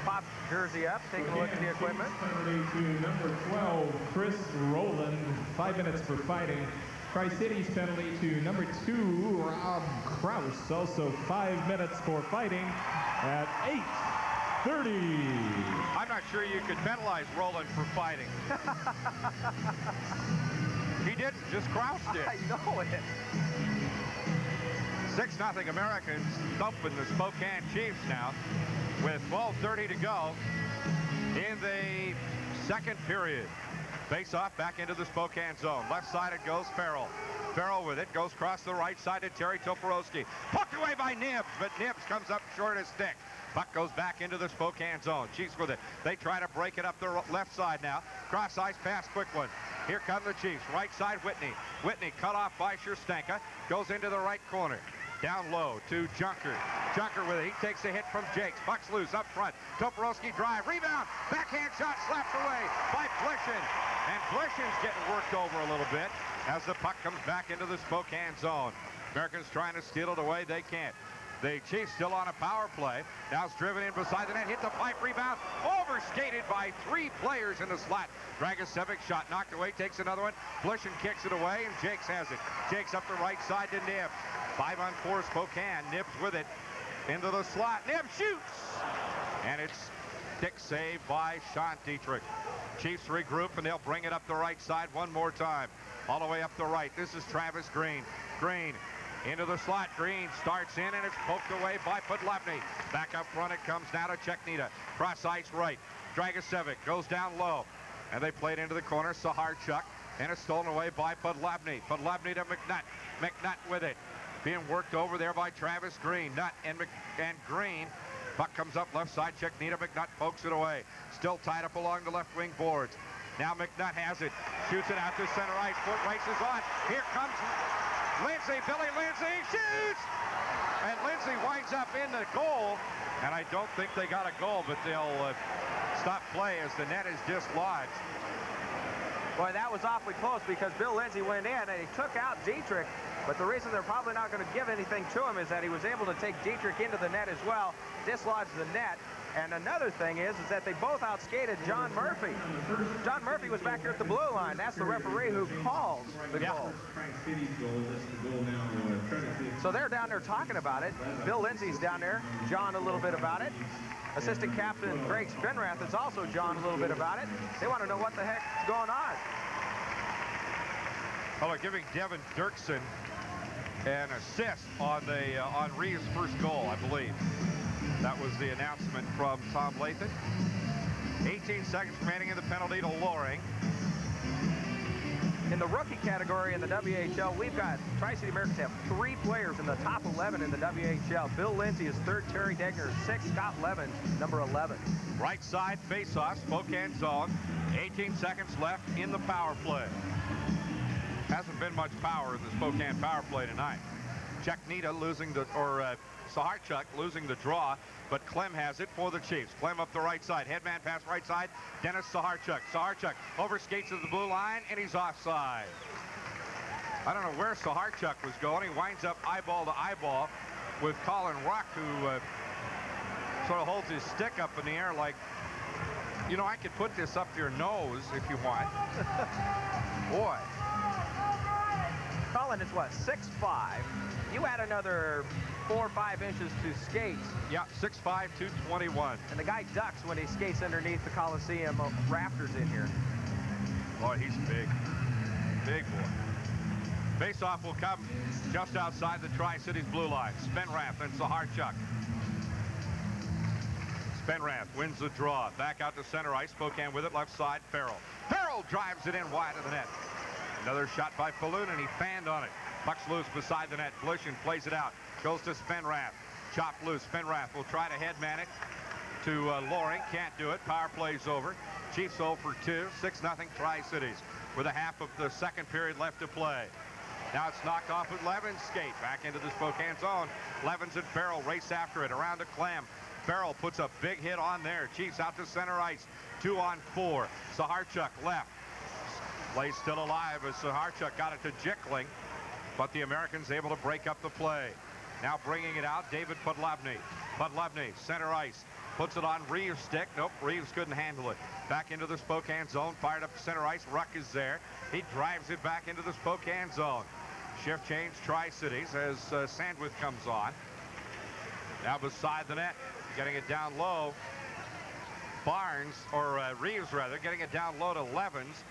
Popped jersey up, taking a look at the equipment. Penalty to number 12, Chris Rowland. 5 minutes for fighting. Tri-Cities penalty to number 2, Rob Krause. Also 5 minutes for fighting at 8:30. I'm not sure you could penalize Rowland for fighting. He didn't, just Krause did. I know it. 6-0 Americans thumping the Spokane Chiefs now with 12:30 to go in the second period. Face off back into the Spokane zone. Left side it goes Farrell. Farrell with it goes across the right side to Terry Toporowski. Pucked away by Nibbs, but Nibbs comes up short of stick. Puck goes back into the Spokane zone. Chiefs with it. They try to break it up the left side now. Cross ice pass, quick one. Here come the Chiefs. Right side, Whitney. Whitney cut off by Scherstenka. Goes into the right corner. Down low to Junker. Junker with it. He takes a hit from Jakes. Puck's loose up front. Toporowski drive. Rebound. Backhand shot slapped away by Blishin. And Blishin's getting worked over a little bit as the puck comes back into the Spokane zone. Americans trying to steal it away. They can't. The Chiefs still on a power play. Now it's driven in beside the net. Hit the pipe. Rebound. Overskated by 3 players in the slot. Dragicevic shot knocked away. Takes another one. Blishin kicks it away, and Jakes has it. Jakes up the right side to Nibbs. 5-on-4 Spokane. Nibbs with it into the slot. Nibbs shoots. And it's stick save by Sean Dietrich. Chiefs regroup, and they'll bring it up the right side one more time. All the way up the right. This is Travis Green. Green into the slot. Green starts in, and it's poked away by Podlobny. Back up front it comes now to Czechny. Cross ice right. Dragicevic goes down low. And they played into the corner. Saharchuk. And it's stolen away by Podlabny. Podlabny to McNutt. McNutt with it. Being worked over there by Travis Green. Nutt and Green. Puck comes up left side. Czechny. McNutt pokes it away. Still tied up along the left wing boards. Now McNutt has it. Shoots it out to center ice. Foot races on. Here comes Lindsay. Billy Lindsay shoots. And Lindsay winds up in the goal. And I don't think they got a goal, but they'll stop play as the net is dislodged. Boy, that was awfully close because Bill Lindsay went in and he took out Dietrich. But the reason they're probably not going to give anything to him is that he was able to take Dietrich into the net as well, dislodge the net. And another thing is that they both outskated John Murphy. John Murphy was back here at the blue line. That's the referee who calls the goal. So they're down there talking about it. Bill Lindsay's down there. John a little bit about it. Assistant captain Greg Spinrath is also John a little bit about it. They want to know what the heck's going on. Oh, they're giving Devin Doerksen an assist on Reeves' first goal, I believe. That was the announcement from Tom Lathan. 18 seconds remaining in the penalty to Loring. In the rookie category in the WHL, we've got Tri-City Americans have 3 players in the top 11 in the WHL. Bill Lindsay is 3rd, Terry Degner is 6th, Scott Levin, number 11. Right side face-off, Spokane zone. 18 seconds left in the power play. Hasn't been much power in the Spokane power play tonight. Czechny losing the, Saharchuk losing the draw, but Clem has it for the Chiefs. Clem up the right side. Headman pass right side. Dennis Saharchuk. Saharchuk overskates to the blue line, and he's offside. I don't know where Saharchuk was going. He winds up eyeball to eyeball with Colin Ruck, who sort of holds his stick up in the air like, you know, I could put this up your nose if you want. Boy. Colin is what, 6'5". You add another 4 or 5 inches to skate. Yeah, 6'5", 221. And the guy ducks when he skates underneath the Coliseum rafters in here. Boy, he's big. Big boy. Face-off will come just outside the Tri-Cities blue line. Spinrath and Saharchuk. Spinrath wins the draw. Back out to center ice. Spokane with it. Left side, Farrell. Farrell drives it in wide of the net. Another shot by Falloon, and he fanned on it. Puck's loose beside the net. Blishin plays it out. Goes to Spinrath. Chopped loose. Spinrath will try to headman it to Loring. Can't do it. Power play's over. Chiefs 0 for 2. 6-0 Tri-Cities with a half of the second period left to play. Now it's knocked off with Levin's skate. Back into the Spokane zone. Levins and Farrell race after it. Around to Clem. Farrell puts a big hit on there. Chiefs out to center ice. 2 on 4. Saharchuk left. Play still alive as Saharchuk got it to Jickling, but the Americans able to break up the play. Now bringing it out, David Podlabny. Podlabny, center ice, puts it on Reeves' stick. Nope, Reeves couldn't handle it. Back into the Spokane zone, fired up to center ice. Ruck is there. He drives it back into the Spokane zone. Shift change, Tri-Cities as Sandwith comes on. Now beside the net, getting it down low. Barnes, or Reeves rather, getting it down low to Levins.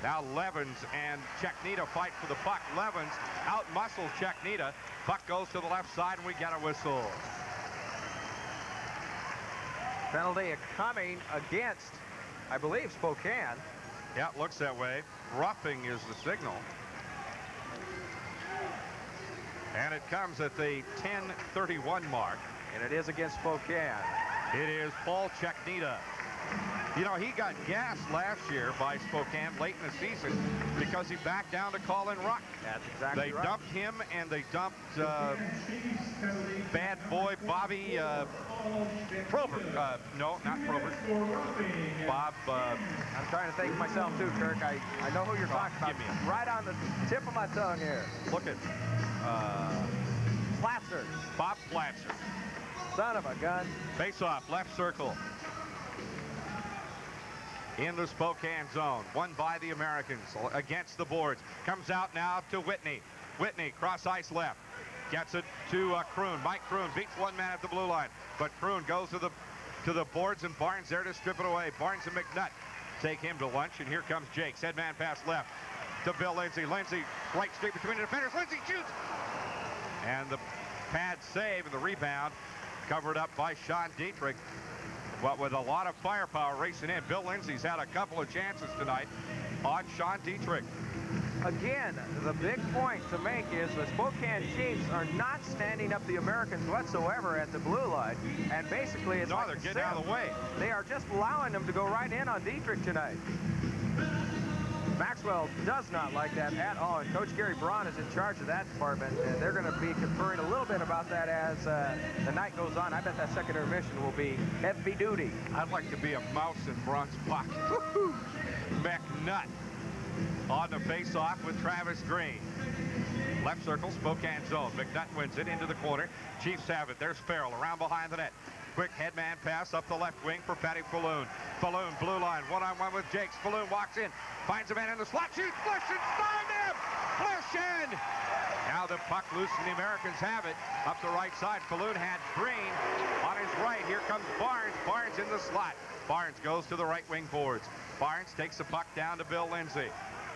Now Levins and Czechny fight for the puck. Levins out-muscles Czechny. Puck goes to the left side, and we get a whistle. Penalty coming against, I believe, Spokane. Yeah, it looks that way. Roughing is the signal. And it comes at the 10:31 mark. And it is against Spokane. It is Paul Czechny. You know, he got gassed last year by Spokane late in the season because he backed down to Colin Ruck. That's exactly right. They dumped him, and they dumped bad boy Bobby Probert. No, not Probert. Bob. I'm trying to think myself too, Kirk. I know who you're talking about. Give me a... Right on the tip of my tongue here. Look at Platzer. Bob Platzer. Son of a gun. Face off, left circle. In the Spokane zone, won by the Americans against the boards. Comes out now to Whitney. Whitney, cross ice left. Gets it to Kroon. Mike Kroon beats one man at the blue line. But Kroon goes to the boards, and Barnes there to strip it away. Barnes and McNutt take him to lunch, and here comes Jakes. Headman pass left to Bill Lindsay. Lindsay right straight between the defenders. Lindsay shoots! And the pad save and the rebound covered up by Sean Dietrich. But with a lot of firepower racing in, Bill Lindsay's had a couple of chances tonight on Sean Dietrich. Again, the big point to make is the Spokane Chiefs are not standing up the Americans whatsoever at the blue line. And basically, it's like they're getting out of the way. They are just allowing them to go right in on Dietrich tonight. Maxwell does not like that at all, and Coach Gary Braun is in charge of that department, and they're going to be conferring a little bit about that as the night goes on. I bet that second intermission will be heavy duty. I'd like to be a mouse in Braun's pocket. McNutt on the face-off with Travis Green. Left circle, Spokane zone. McNutt wins it into the corner. Chiefs have it. There's Farrell around behind the net. Quick headman pass up the left wing for Patty Falloon. Falloon, blue line, one-on-one with Jakes. Falloon walks in, finds a man in the slot, shoots, Blishin, found him! Blishin! Now the puck loose and the Americans have it. Up the right side, Falloon had Green on his right. Here comes Barnes. Barnes in the slot. Barnes goes to the right wing boards. Barnes takes the puck down to Bill Lindsay.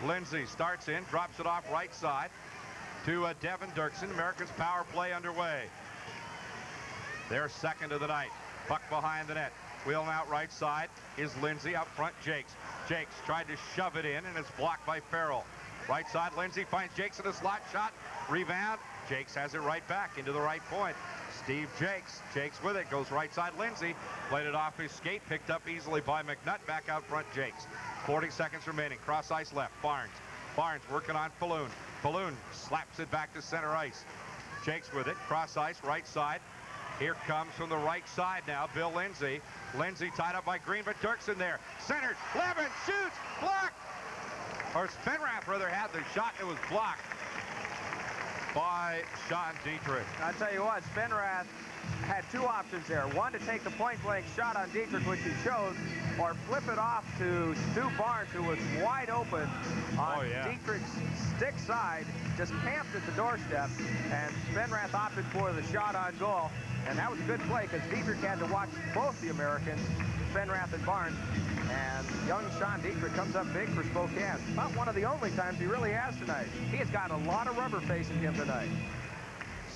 Lindsay starts in, drops it off right side to Devin Doerksen. Americans power play underway. Their second of the night. Puck behind the net. Wheeling out right side is Lindsay. Up front, Jakes. Jakes tried to shove it in, and it's blocked by Farrell. Right side, Lindsay finds Jakes in a slot shot. Rebound. Jakes has it right back into the right point. Steve Jakes. Jakes with it. Goes right side, Lindsay. Played it off his skate. Picked up easily by McNutt. Back out front, Jakes. 40 seconds remaining. Cross ice left. Barnes. Barnes working on Falloon. Falloon slaps it back to center ice. Jakes with it. Cross ice, right side. Here comes from the right side now, Bill Lindsay. Lindsay tied up by Green, but Doerksen there. Centered, Levin shoots, blocked. Or Spenrath rather had the shot. It was blocked by Sean Dietrich. I'll tell you what, Spenrath had two options there. One, to take the point-blank shot on Dietrich, which he chose, or flip it off to Stu Barnes, who was wide open on Dietrich's stick side, just camped at the doorstep, and Spenrath opted for the shot on goal. And that was a good play because Dietrich had to watch both the Americans, Spenrath and Barnes. And young Sean Dietrich comes up big for Spokane. About one of the only times he really has tonight. He has got a lot of rubber facing him tonight.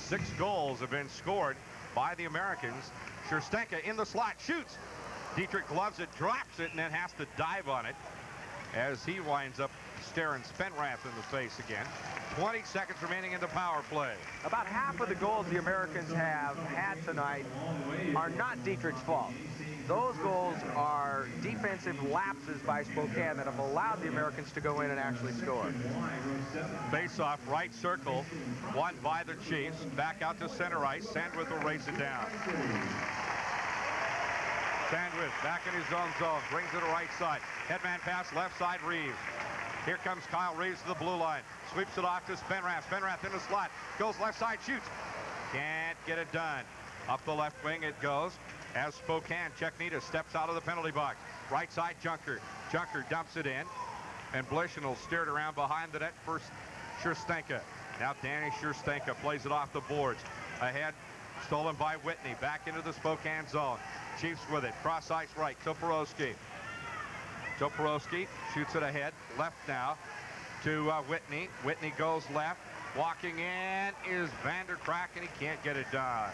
6 goals have been scored by the Americans. Scherstenka in the slot, shoots. Dietrich gloves it, drops it, and then has to dive on it as he winds up staring Spenrath in the face again. 20 seconds remaining in the power play. About half of the goals the Americans have had tonight are not Dietrich's fault. Those goals are defensive lapses by Spokane that have allowed the Americans to go in and actually score. Face-off, right circle, won by the Chiefs. Back out to center ice. Sandwith will race it down. Sandwith back in his own zone, brings it to right side. Headman pass, left side, Reeves. Here comes Kyle Reeves to the blue line. Sweeps it off to Spenrath. Spenrath in the slot. Goes left side, shoots. Can't get it done. Up the left wing it goes as Spokane. Cheknita steps out of the penalty box. Right side, Junker. Junker dumps it in. And Blishin will steer it around behind the net for Scherstenka. Now Danny Scherstenka plays it off the boards. Ahead, stolen by Whitney. Back into the Spokane zone. Chiefs with it. Cross ice right. Toporowski. Toporowski shoots it ahead. Left now to Whitney. Whitney goes left. Walking in is Vanderkraak, and he can't get it done.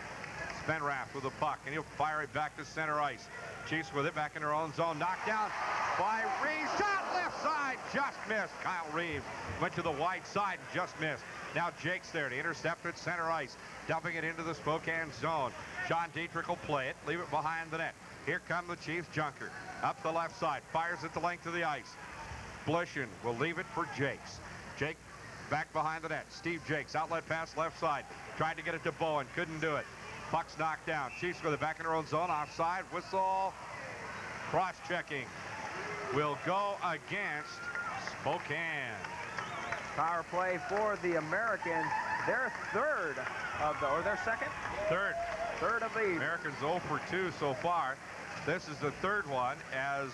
Spenrath with the puck, and he'll fire it back to center ice. Chiefs with it back in their own zone. Knocked down by Reeves. Shot left side. Just missed. Kyle Reeves went to the wide side and just missed. Now Jake's there to intercept at center ice. Dumping it into the Spokane zone. Sean Dietrich will play it. Leave it behind the net. Here come the Chiefs. Junker up the left side. Fires it the length of the ice. Blishin will leave it for Jakes. Jake back behind the net. Steve Jakes. Outlet pass left side. Tried to get it to Bowen. Couldn't do it. Puck's knocked down. Chiefs with it back in their own zone. Offside. Whistle. Cross-checking will go against Spokane. Power play for the Americans. Their third of the, or their second? Third of the. Americans 0 for 2 so far. This is the third one as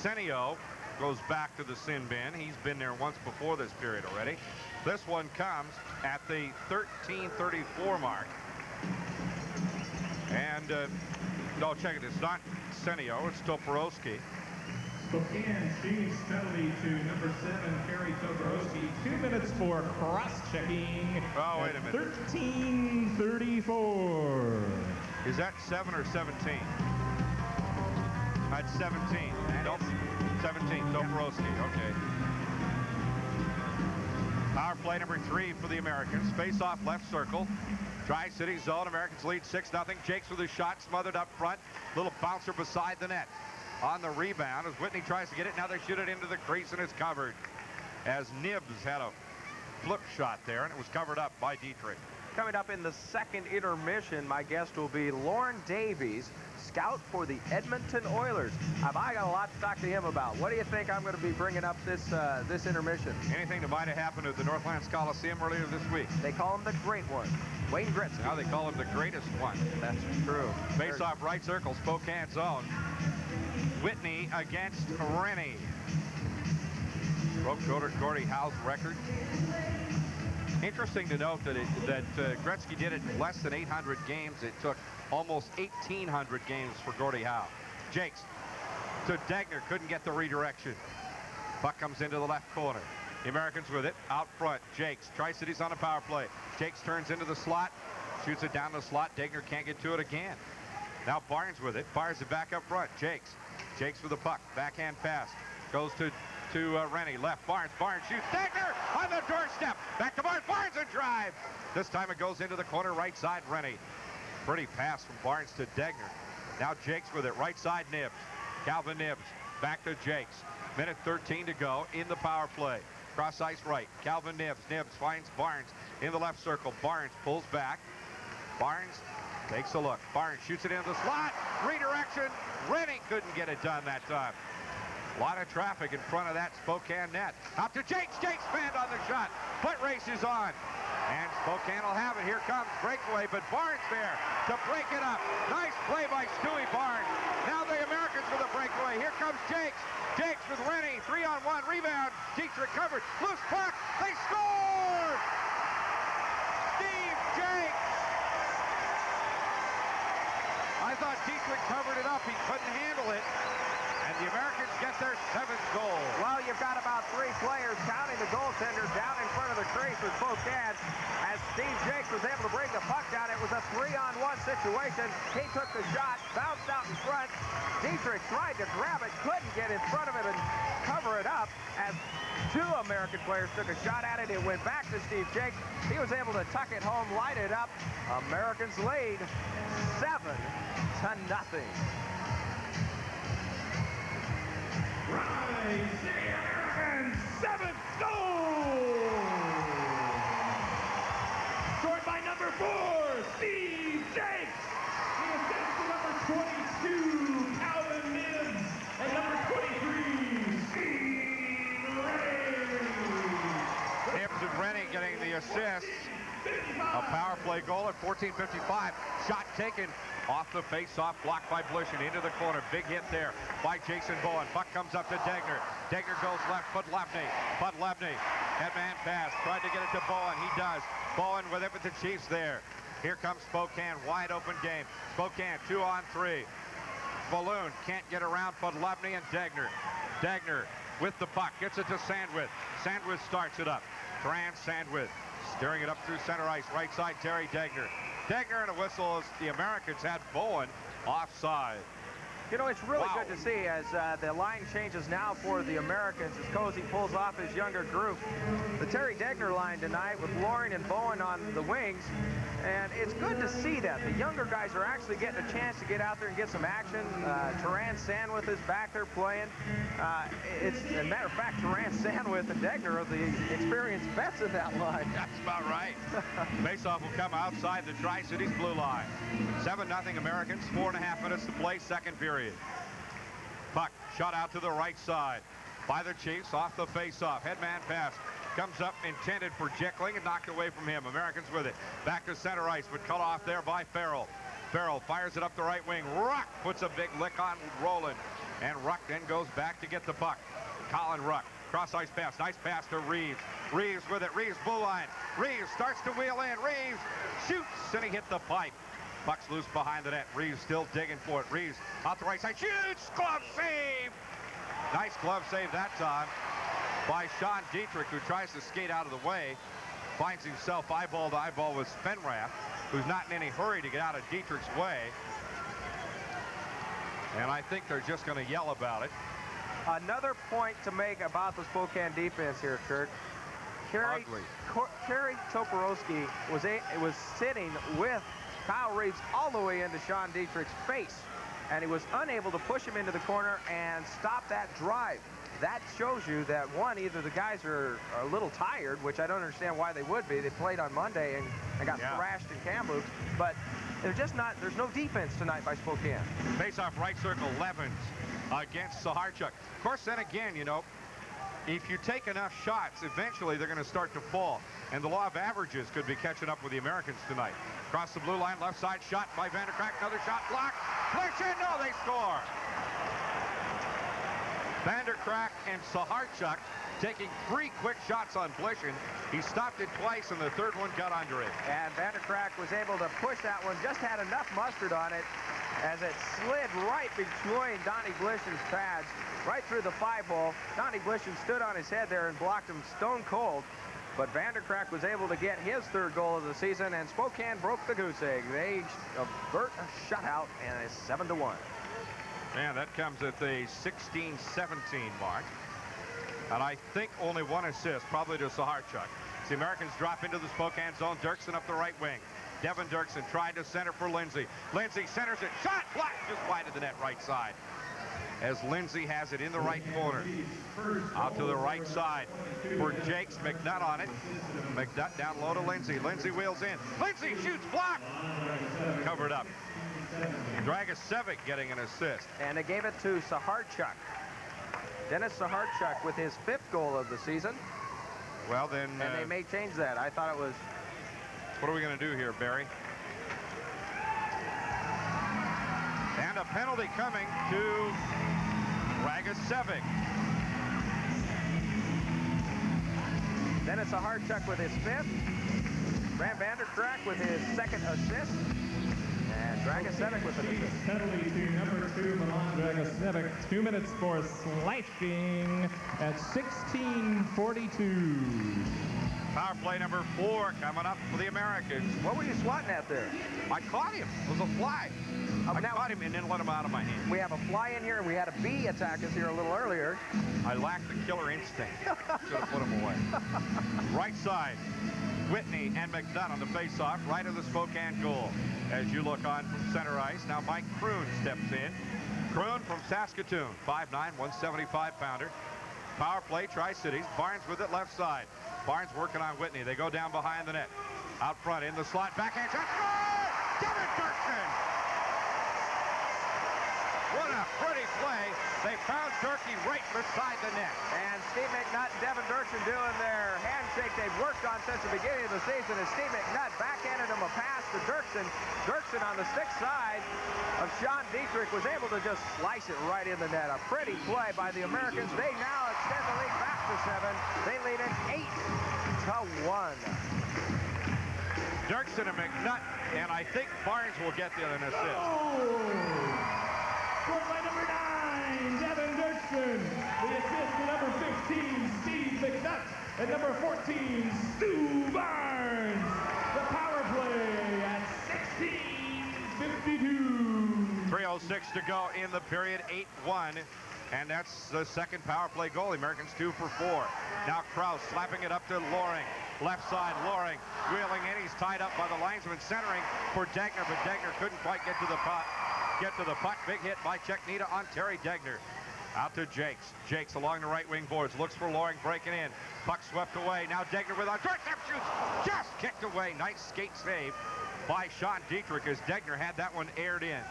Senio goes back to the sin bin. He's been there once before this period already. This one comes at the 13:34 mark. And no, check it. It's not Senio. It's Toporowski. Spokane Chiefs penalty to number 7, Kerry Toporowski. 2 minutes for cross-checking. Oh, wait a minute. 13:34. Is that 7 or 17? At 17. Nope. 17. Doerksen. Okay. Power play number 3 for the Americans. Face off left circle. Tri-City zone. Americans lead 6-0. Jakes with a shot smothered up front. Little bouncer beside the net. On the rebound as Whitney tries to get it. Now they shoot it into the crease and it's covered. As Nibbs had a flip shot there and it was covered up by Dietrich. Coming up in the second intermission, my guest will be Lauren Davies, scout for the Edmonton Oilers. I got a lot to talk to him about. What do you think I'm going to be bringing up this intermission? Anything that might have happened at the Northlands Coliseum earlier this week. They call him the Great One. Wayne Gretzky. Now they call him the greatest one. That's true. Face off right circle, Spokane zone. Whitney against Rennie. Broke Gordie Howe's record. Interesting to note that Gretzky did it in less than 800 games. It took almost 1,800 games for Gordie Howe. Jakes to Degner, couldn't get the redirection. Puck comes into the left corner. The Americans with it out front. Jakes, Tri-City's on a power play. Jakes turns into the slot, shoots it down the slot. Degner can't get to it again. Now Barnes with it, fires it back up front. Jakes with the puck, backhand pass, goes to Rennie, left, Barnes shoots, Degner on the doorstep, back to Barnes and drive. This time it goes into the corner, right side, Rennie. Pretty pass from Barnes to Degner. Now Jakes with it, right side, Nibbs. Calvin Nibbs, back to Jakes. Minute 13 to go in the power play. Cross ice right, Calvin Nibbs. Nibbs finds Barnes in the left circle. Barnes pulls back. Barnes takes a look. Barnes shoots it into the slot. Redirection. Rennie couldn't get it done that time. A lot of traffic in front of that Spokane net. Out to Jakes. Jakes fanned on the shot. Foot race is on. And Spokane will have it. Here comes breakaway, but Barnes there to break it up. Nice play by Stewie Barnes. Now the Americans with a breakaway. Here comes Jakes. Jakes with Rennie. 3-on-1 rebound. Dietrich covered. Loose puck. They scored! Steve Jakes. I thought Dietrich covered it up. He couldn't handle it. And the Americans get their 7th goal. Well, you've got about 3 players counting the goaltender down in front of the crease with Spokane. As Steve Jakes was able to bring the puck down, it was a 3-on-1 situation. He took the shot, bounced out in front. Dietrich tried to grab it, couldn't get in front of it and cover it up. As 2 American players took a shot at it, it went back to Steve Jakes. He was able to tuck it home, light it up. Americans lead 7-0. Rise, and 7th goal! Scored by number 4, Steve Jakes. He assists to number 22, Calvin Nibbs, and number 23, Steve Rennie. Nibbs and Rennie getting the assists. A power play goal at 14:55. Shot taken off the face-off, blocked by Blushing into the corner. Big hit there by Jason Bowen. Puck comes up to Degner. Degner goes left, Podlevny. Headman pass, tried to get it to Bowen. He does. Bowen with it with the Chiefs there. Here comes Spokane, wide open game. Spokane 2-on-3. Balloon can't get around Podlevny and Degner. Degner with the puck, gets it to Sandwith. Sandwith starts it up. Tran Sandwith steering it up through center ice. Right side, Terry Degner. Degner and a whistle as the Americans had Bowen offside. You know, it's really good to see as the line changes now for the Americans as Cozy pulls off his younger group. The Terry Degner line tonight with Loring and Bowen on the wings. And it's good to see that. The younger guys are actually getting a chance to get out there and get some action. Teran Sandwith is back there playing. It's, as a matter of fact, Teran Sandwith and Degner are the experienced vets in that line. That's about right. Faceoff will come outside the Tri-Cities blue line. 7-0 Americans, 4.5 minutes to play, second period. Puck shot out to the right side by the Chiefs off the faceoff. Headman pass comes up intended for Jeckling and knocked away from him. Americans with it. Back to center ice, but cut off there by Farrell. Farrell fires it up the right wing. Ruck puts a big lick on Roland. And Ruck then goes back to get the puck. Colin Ruck. Cross ice pass. Nice pass to Reeves. Reeves with it. Reeves blue line. Reeves starts to wheel in. Reeves shoots and he hit the pipe. Puck's loose behind the net. Reeves still digging for it. Reeves out the right side. Shoots! Glove save! Nice glove save that time by Sean Dietrich, who tries to skate out of the way. Finds himself eyeball to eyeball with Spenrath, who's not in any hurry to get out of Dietrich's way. And I think they're just going to yell about it. Another point to make about the Spokane defense here, Kirk. Kerry Toporowski was sitting with Kyle Reeves all the way into Sean Dietrich's face, and he was unable to push him into the corner and stop that drive. That shows you that, one, either the guys are a little tired, which I don't understand why they would be. They played on Monday and got thrashed in Kamloops, but they're just not, there's no defense tonight by Spokane. Face off right circle, Levens against Saharchuk. Of course, then again, you know, if you take enough shots, eventually they're going to start to fall. And the law of averages could be catching up with the Americans tonight. Across the blue line, left side shot by Vanderkraak. Another shot blocked. Flish in, no, they score. Vanderkraak and Saharchuk taking 3 quick shots on Blishin. He stopped it twice, and the third one got under it. And Vanderkraak was able to push that one, just had enough mustard on it as it slid right between Donnie Blishin's pads, right through the 5-hole. Donnie Blishin stood on his head there and blocked him stone cold. But Vanderkraak was able to get his 3rd goal of the season, and Spokane broke the goose egg. They avert a shutout, and it's 7-1. And that comes at the 16-17 mark. And I think only 1 assist, probably to Saharchuk. The Americans drop into the Spokane zone. Doerksen up the right wing. Devin Doerksen tried to center for Lindsay. Lindsay centers it. Shot blocked just wide of the net right side. As Lindsay has it in the right corner. Out to the right side for Jakes. McNutt on it. McNutt down low to Lindsay. Lindsay wheels in. Lindsay shoots, blocked. Covered up. Dragicevic getting an assist. And they gave it to Saharchuk. Dennis Saharchuk with his 5th goal of the season. Well, then... and they may change that. I thought it was... What are we going to do here, Barrie? And a penalty coming to Dragicevic. Dennis Saharchuk with his 5th. Grant Vanderkraak with his 2nd assist. And Dragicevic with an assist. Penalty to number 2, Milan Dragicevic. 2 minutes for slashing at 16:42. Power play number 4 coming up for the Americans. What were you swatting at there? I caught him. It was a fly. I caught him and then let him out of my hand. We have a fly in here, and we had a bee attack us here a little earlier. I lacked the killer instinct. Should have put him away. Right side. Whitney and McNutt on the face-off, right of the Spokane goal. As you look on from center ice, now Mike Kroon steps in. Kroon from Saskatoon, 5'9", 175-pounder. Power play, Tri-Cities. Barnes with it left side. Barnes working on Whitney. They go down behind the net. Out front, in the slot, backhand shot. Score! Devin Doerksen! What a pretty play. They found Durkee right beside the net. And Steve McNutt and Devin Doerksen doing their handshake they've worked on since the beginning of the season as Steve McNutt backhanded him a pass to Doerksen. Doerksen on the stick side of Sean Dietrich was able to just slice it right in the net. A pretty play by the Americans. They now extend the lead back to 7. They lead it 8-1. Doerksen and McNutt, and I think Barnes will get an assist. Scored by number 9, Devin Doerksen. The assist to number 15, Steve McNutt. And number 14, Stu Barnes. The power play at 16:52. 3:06 to go in the period, 8-1. And that's the 2nd power play goal. The Americans 2 for 4. Now Krause slapping it up to Loring. Left side, Loring wheeling in. He's tied up by the linesman, centering for Degner, but Degner couldn't quite get to the puck. Big hit by Czechnica on Terry Degner. Out to Jakes. Jakes along the right wing boards. Looks for Loring breaking in. Puck swept away. Now Degner with a direct shoots. Just kicked away. Nice skate save by Sean Dietrich as Degner had that one aired in.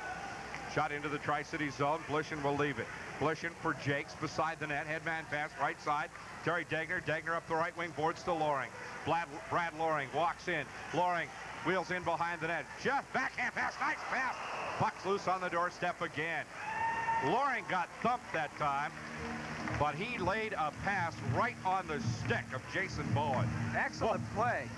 Shot into the Tri-City zone. Blishin will leave it. Blishin for Jakes beside the net. Headman pass right side. Terry Degner. Degner up the right wing boards to Loring. Brad Loring walks in. Loring wheels in behind the net. Just backhand pass. Nice pass. Puck's loose on the doorstep again. Loring got thumped that time, but he laid a pass right on the stick of Jason Bowen. Excellent play.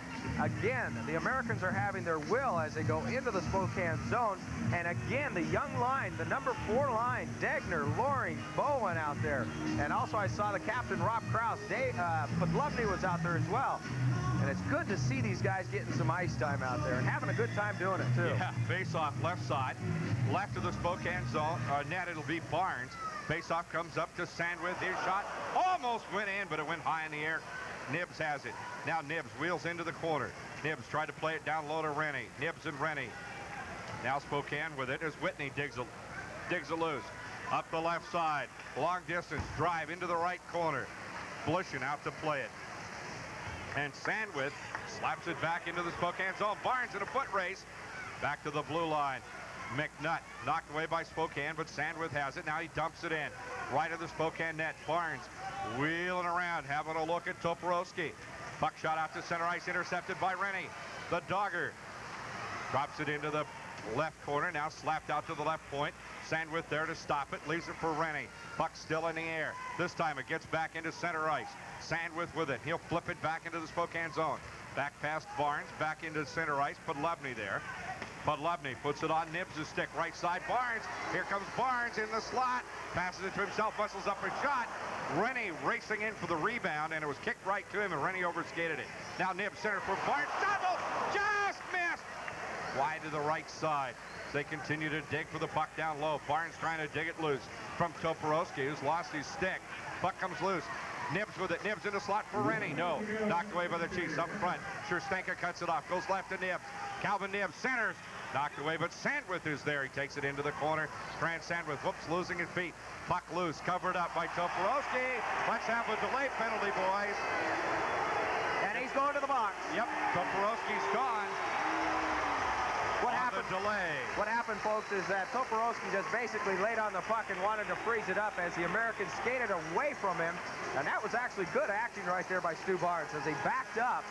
Again, the Americans are having their will as they go into the Spokane zone. And again, the young line, the number 4 line, Degner, Loring, Bowen out there. And also I saw the captain, Rob Krause. Podlovny was out there as well. And it's good to see these guys getting some ice time out there and having a good time doing it, too. Yeah, face-off left side. Left of the Spokane zone. Net, it'll be Barnes. Face-off comes up to Sandwith. His shot almost went in, but it went high in the air. Nibbs has it. Now Nibbs wheels into the corner. Nibbs tried to play it down low to Rennie. Nibbs and Rennie. Now Spokane with it as Whitney digs a loose. Up the left side. Long distance drive into the right corner. Blushin out to play it. And Sandwith slaps it back into the Spokane zone. Barnes in a foot race. Back to the blue line. McNutt knocked away by Spokane, but Sandwith has it. Now he dumps it in. Right of the Spokane net. Barnes wheeling around, having a look at Toporowski. Puck shot out to center ice, intercepted by Rennie. The Dogger drops it into the left corner, now slapped out to the left point. Sandwith there to stop it, leaves it for Rennie. Puck still in the air. This time it gets back into center ice. Sandwith with it. He'll flip it back into the Spokane zone. Back past Barnes, back into center ice. Podlovny there. Podlovny puts it on Nibbs' stick, right side. Barnes, here comes Barnes in the slot. Passes it to himself, bustles up a shot. Rennie racing in for the rebound, and it was kicked right to him, and Rennie overskated it. Now Nibbs center for Barnes. Double! Just missed! Wide to the right side. They continue to dig for the puck down low. Barnes trying to dig it loose from Toporowski, who's lost his stick. Puck comes loose. Nibbs with it. Nibbs in the slot for Rennie. No. Knocked away by the Chiefs up front. Scherstenka cuts it off. Goes left to Nibbs. Calvin Nibbs centers. Knocked away, but Sandwith is there. He takes it into the corner. Strand Sandwith, whoops, losing his feet. Puck loose, covered up by Toporowski. Let's have a delay penalty, boys. And he's going to the box. Yep, Toporowski's gone. What happened? Delay. What happened, folks, is that Toporowski just basically laid on the puck and wanted to freeze it up as the Americans skated away from him. And that was actually good acting right there by Stu Barnes as he backed up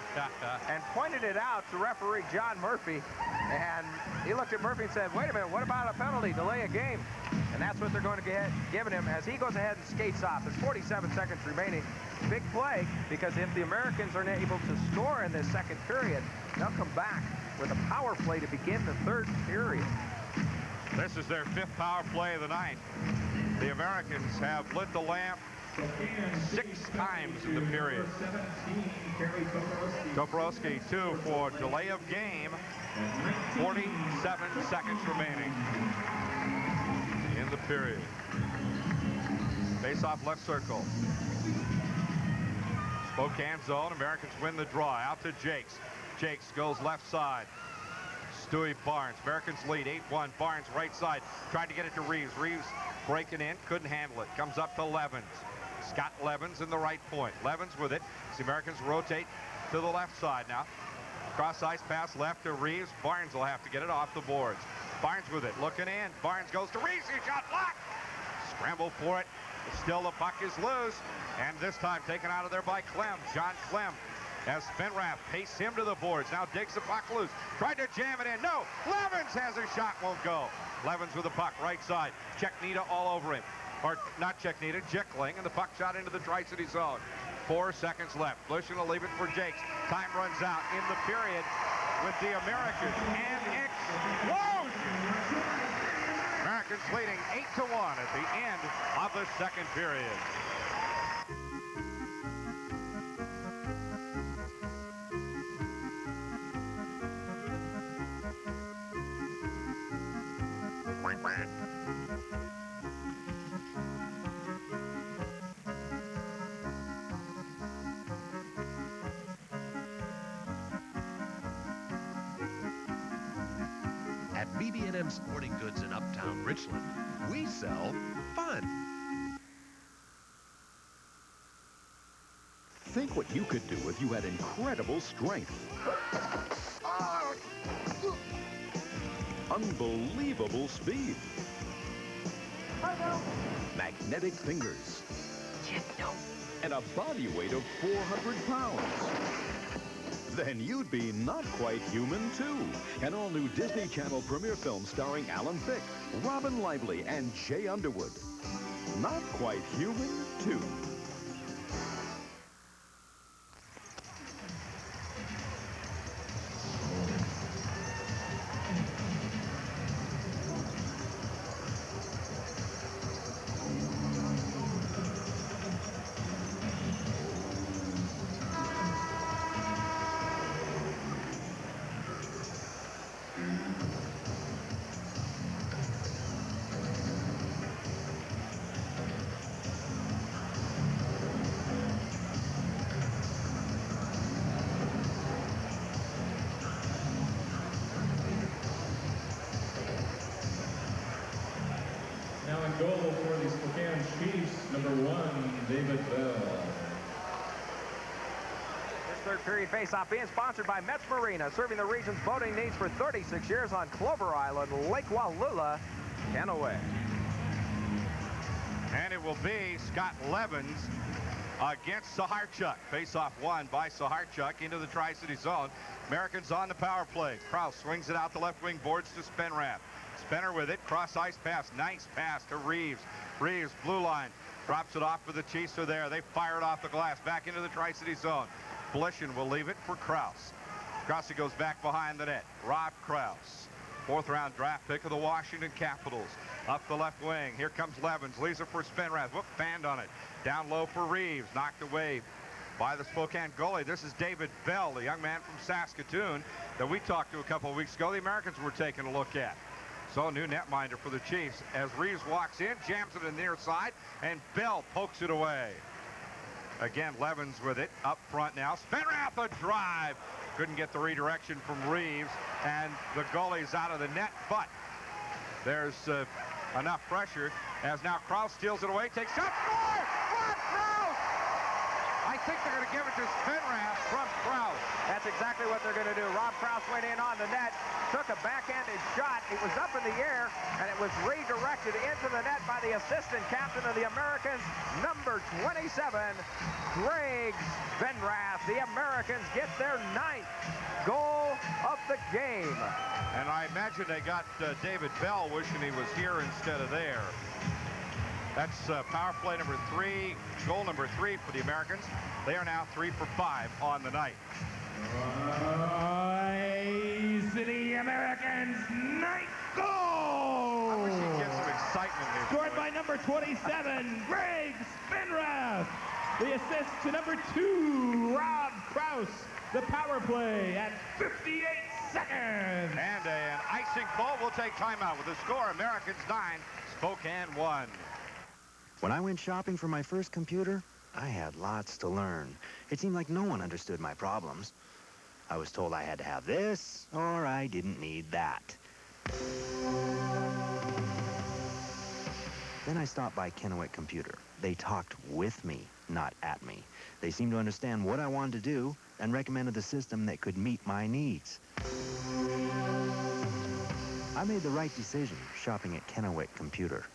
and pointed it out to referee John Murphy. And he looked at Murphy and said, wait a minute, what about a penalty? Delay a game. And that's what they're going to get giving him as he goes ahead and skates off. There's 47 seconds remaining. Big play, because if the Americans are able to score in this second period, they'll come back with a power play to begin the third period. This is their 5th power play of the night. The Americans have lit the lamp 6 times in the period. Toporowski 2 for delay of game. 47 seconds remaining in the period. Face off left circle. Spokane zone. Americans win the draw. Out to Jakes. Jakes goes left side. Stewie Barnes. Americans lead 8-1. Barnes right side. Tried to get it to Reeves. Reeves breaking in. Couldn't handle it. Comes up to Levens. Scott Levens in the right point. Levens with it. The Americans rotate to the left side now. Cross ice pass left to Reeves. Barnes will have to get it off the boards. Barnes with it. Looking in. Barnes goes to Reeves. He shot blocked. Scramble for it. Still the puck is loose. And this time taken out of there by Clem. John Clem. As Fenrath pastes him to the boards. Now digs the puck loose. Tried to jam it in. No. Levens has a shot. Won't go. Levens with the puck. Right side. Czechny all over him. Or not Czechny. Jickling. And the puck shot into the Tri-City zone. 4 seconds left. Blushin will leave it for Jakes. Time runs out in the period with the Americans. And explosion! Americans leading 8-1 at the end of the second period. At BB&M Sporting Goods in Uptown Richland, we sell fun. Think what you could do if you had incredible strength. Unbelievable speed. Magnetic fingers. And a body weight of 400 pounds. Then you'd be not quite human, too. An all-new Disney Channel premiere film starring Alan Thicke, Robin Lively, and Jay Underwood. Not quite human, too. for the Spokane Chiefs, number 1, David Bell. This third period face-off being sponsored by Metz Marina, serving the region's boating needs for 36 years on Clover Island, Lake Wallula, Kennewick. And it will be Scott Levens against Saharchuk. Face-off won by Saharchuk into the Tri-City zone. Americans on the power play. Krause swings it out the left wing boards to Spenrath. Spenner with it, cross ice pass, nice pass to Reeves. Reeves, blue line, drops it off for the Chiefs are there. They fire it off the glass, back into the Tri-City zone. Blishin will leave it for Krause. Krause goes back behind the net. Rob Krause, 4th round draft pick of the Washington Capitals. Up the left wing, here comes Levens, leaves it for Spenrath. Whoop, band on it. Down low for Reeves, knocked away by the Spokane goalie. This is David Bell, the young man from Saskatoon that we talked to a couple of weeks ago. The Americans were taking a look at. So new netminder for the Chiefs as Reeves walks in, jams it in the near side, and Bell pokes it away. Again, Levens with it up front now. Spenrath a drive. Couldn't get the redirection from Reeves, and the goalie's out of the net, but there's enough pressure as now Krause steals it away, takes shot, score! Rob Krause! I think they're going to give it to Spenrath from Krause. That's exactly what they're going to do. Rob Krause went in on the net, took a backhanded shot. It was up in the air, and it was redirected into the net by the assistant captain of the Americans, number 27, Greg Spenrath. The Americans get their 9th goal of the game. And I imagine they got David Bell wishing he was here instead of there. That's power play number 3, goal number 3 for the Americans. They are now 3 for 5 on the night. City Americans, 9th goal! I wish he'd get some excitement here. Scored by number 27, Greg Spenrath. The assist to number 2, Rob Krause. The power play at 58 seconds. And an icing ball will take timeout with the score. Americans 9, Spokane 1. When I went shopping for my first computer, I had lots to learn. It seemed like no one understood my problems. I was told I had to have this, or I didn't need that. Then I stopped by Kennewick Computer. They talked with me, not at me. They seemed to understand what I wanted to do and recommended the system that could meet my needs. I made the right decision shopping at Kennewick Computer.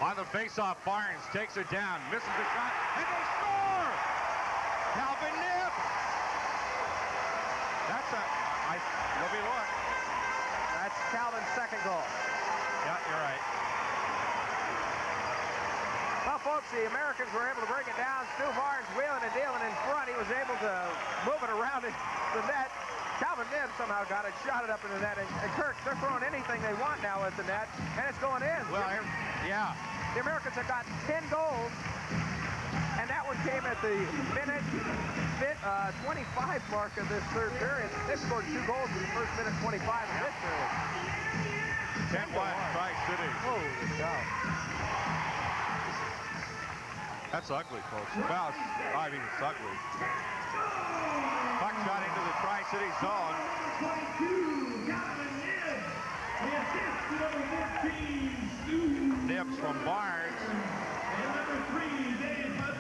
On the faceoff, Barnes takes it down, misses the shot, and they score! Calvin Nip! That's let me look. That's Calvin's 2nd goal. Yeah, you're right. Well, folks, the Americans were able to break it down. Stu Barnes wheeling and dealing in front. He was able to move it around the net. Calvin Nib somehow got it, shot it up in the net, and Kirk, they're throwing anything they want now at the net, and it's going in. Well, yeah. The Americans have got 10 goals, and that one came at the minute 25 mark of this third period. They've scored 2 goals in the first minute 25 of this period. 10-1, Tri-City. Holy cow. That's ugly, folks. Well, I mean, it's ugly. Puck shot into the Tri-City zone. Nibs from Barnes.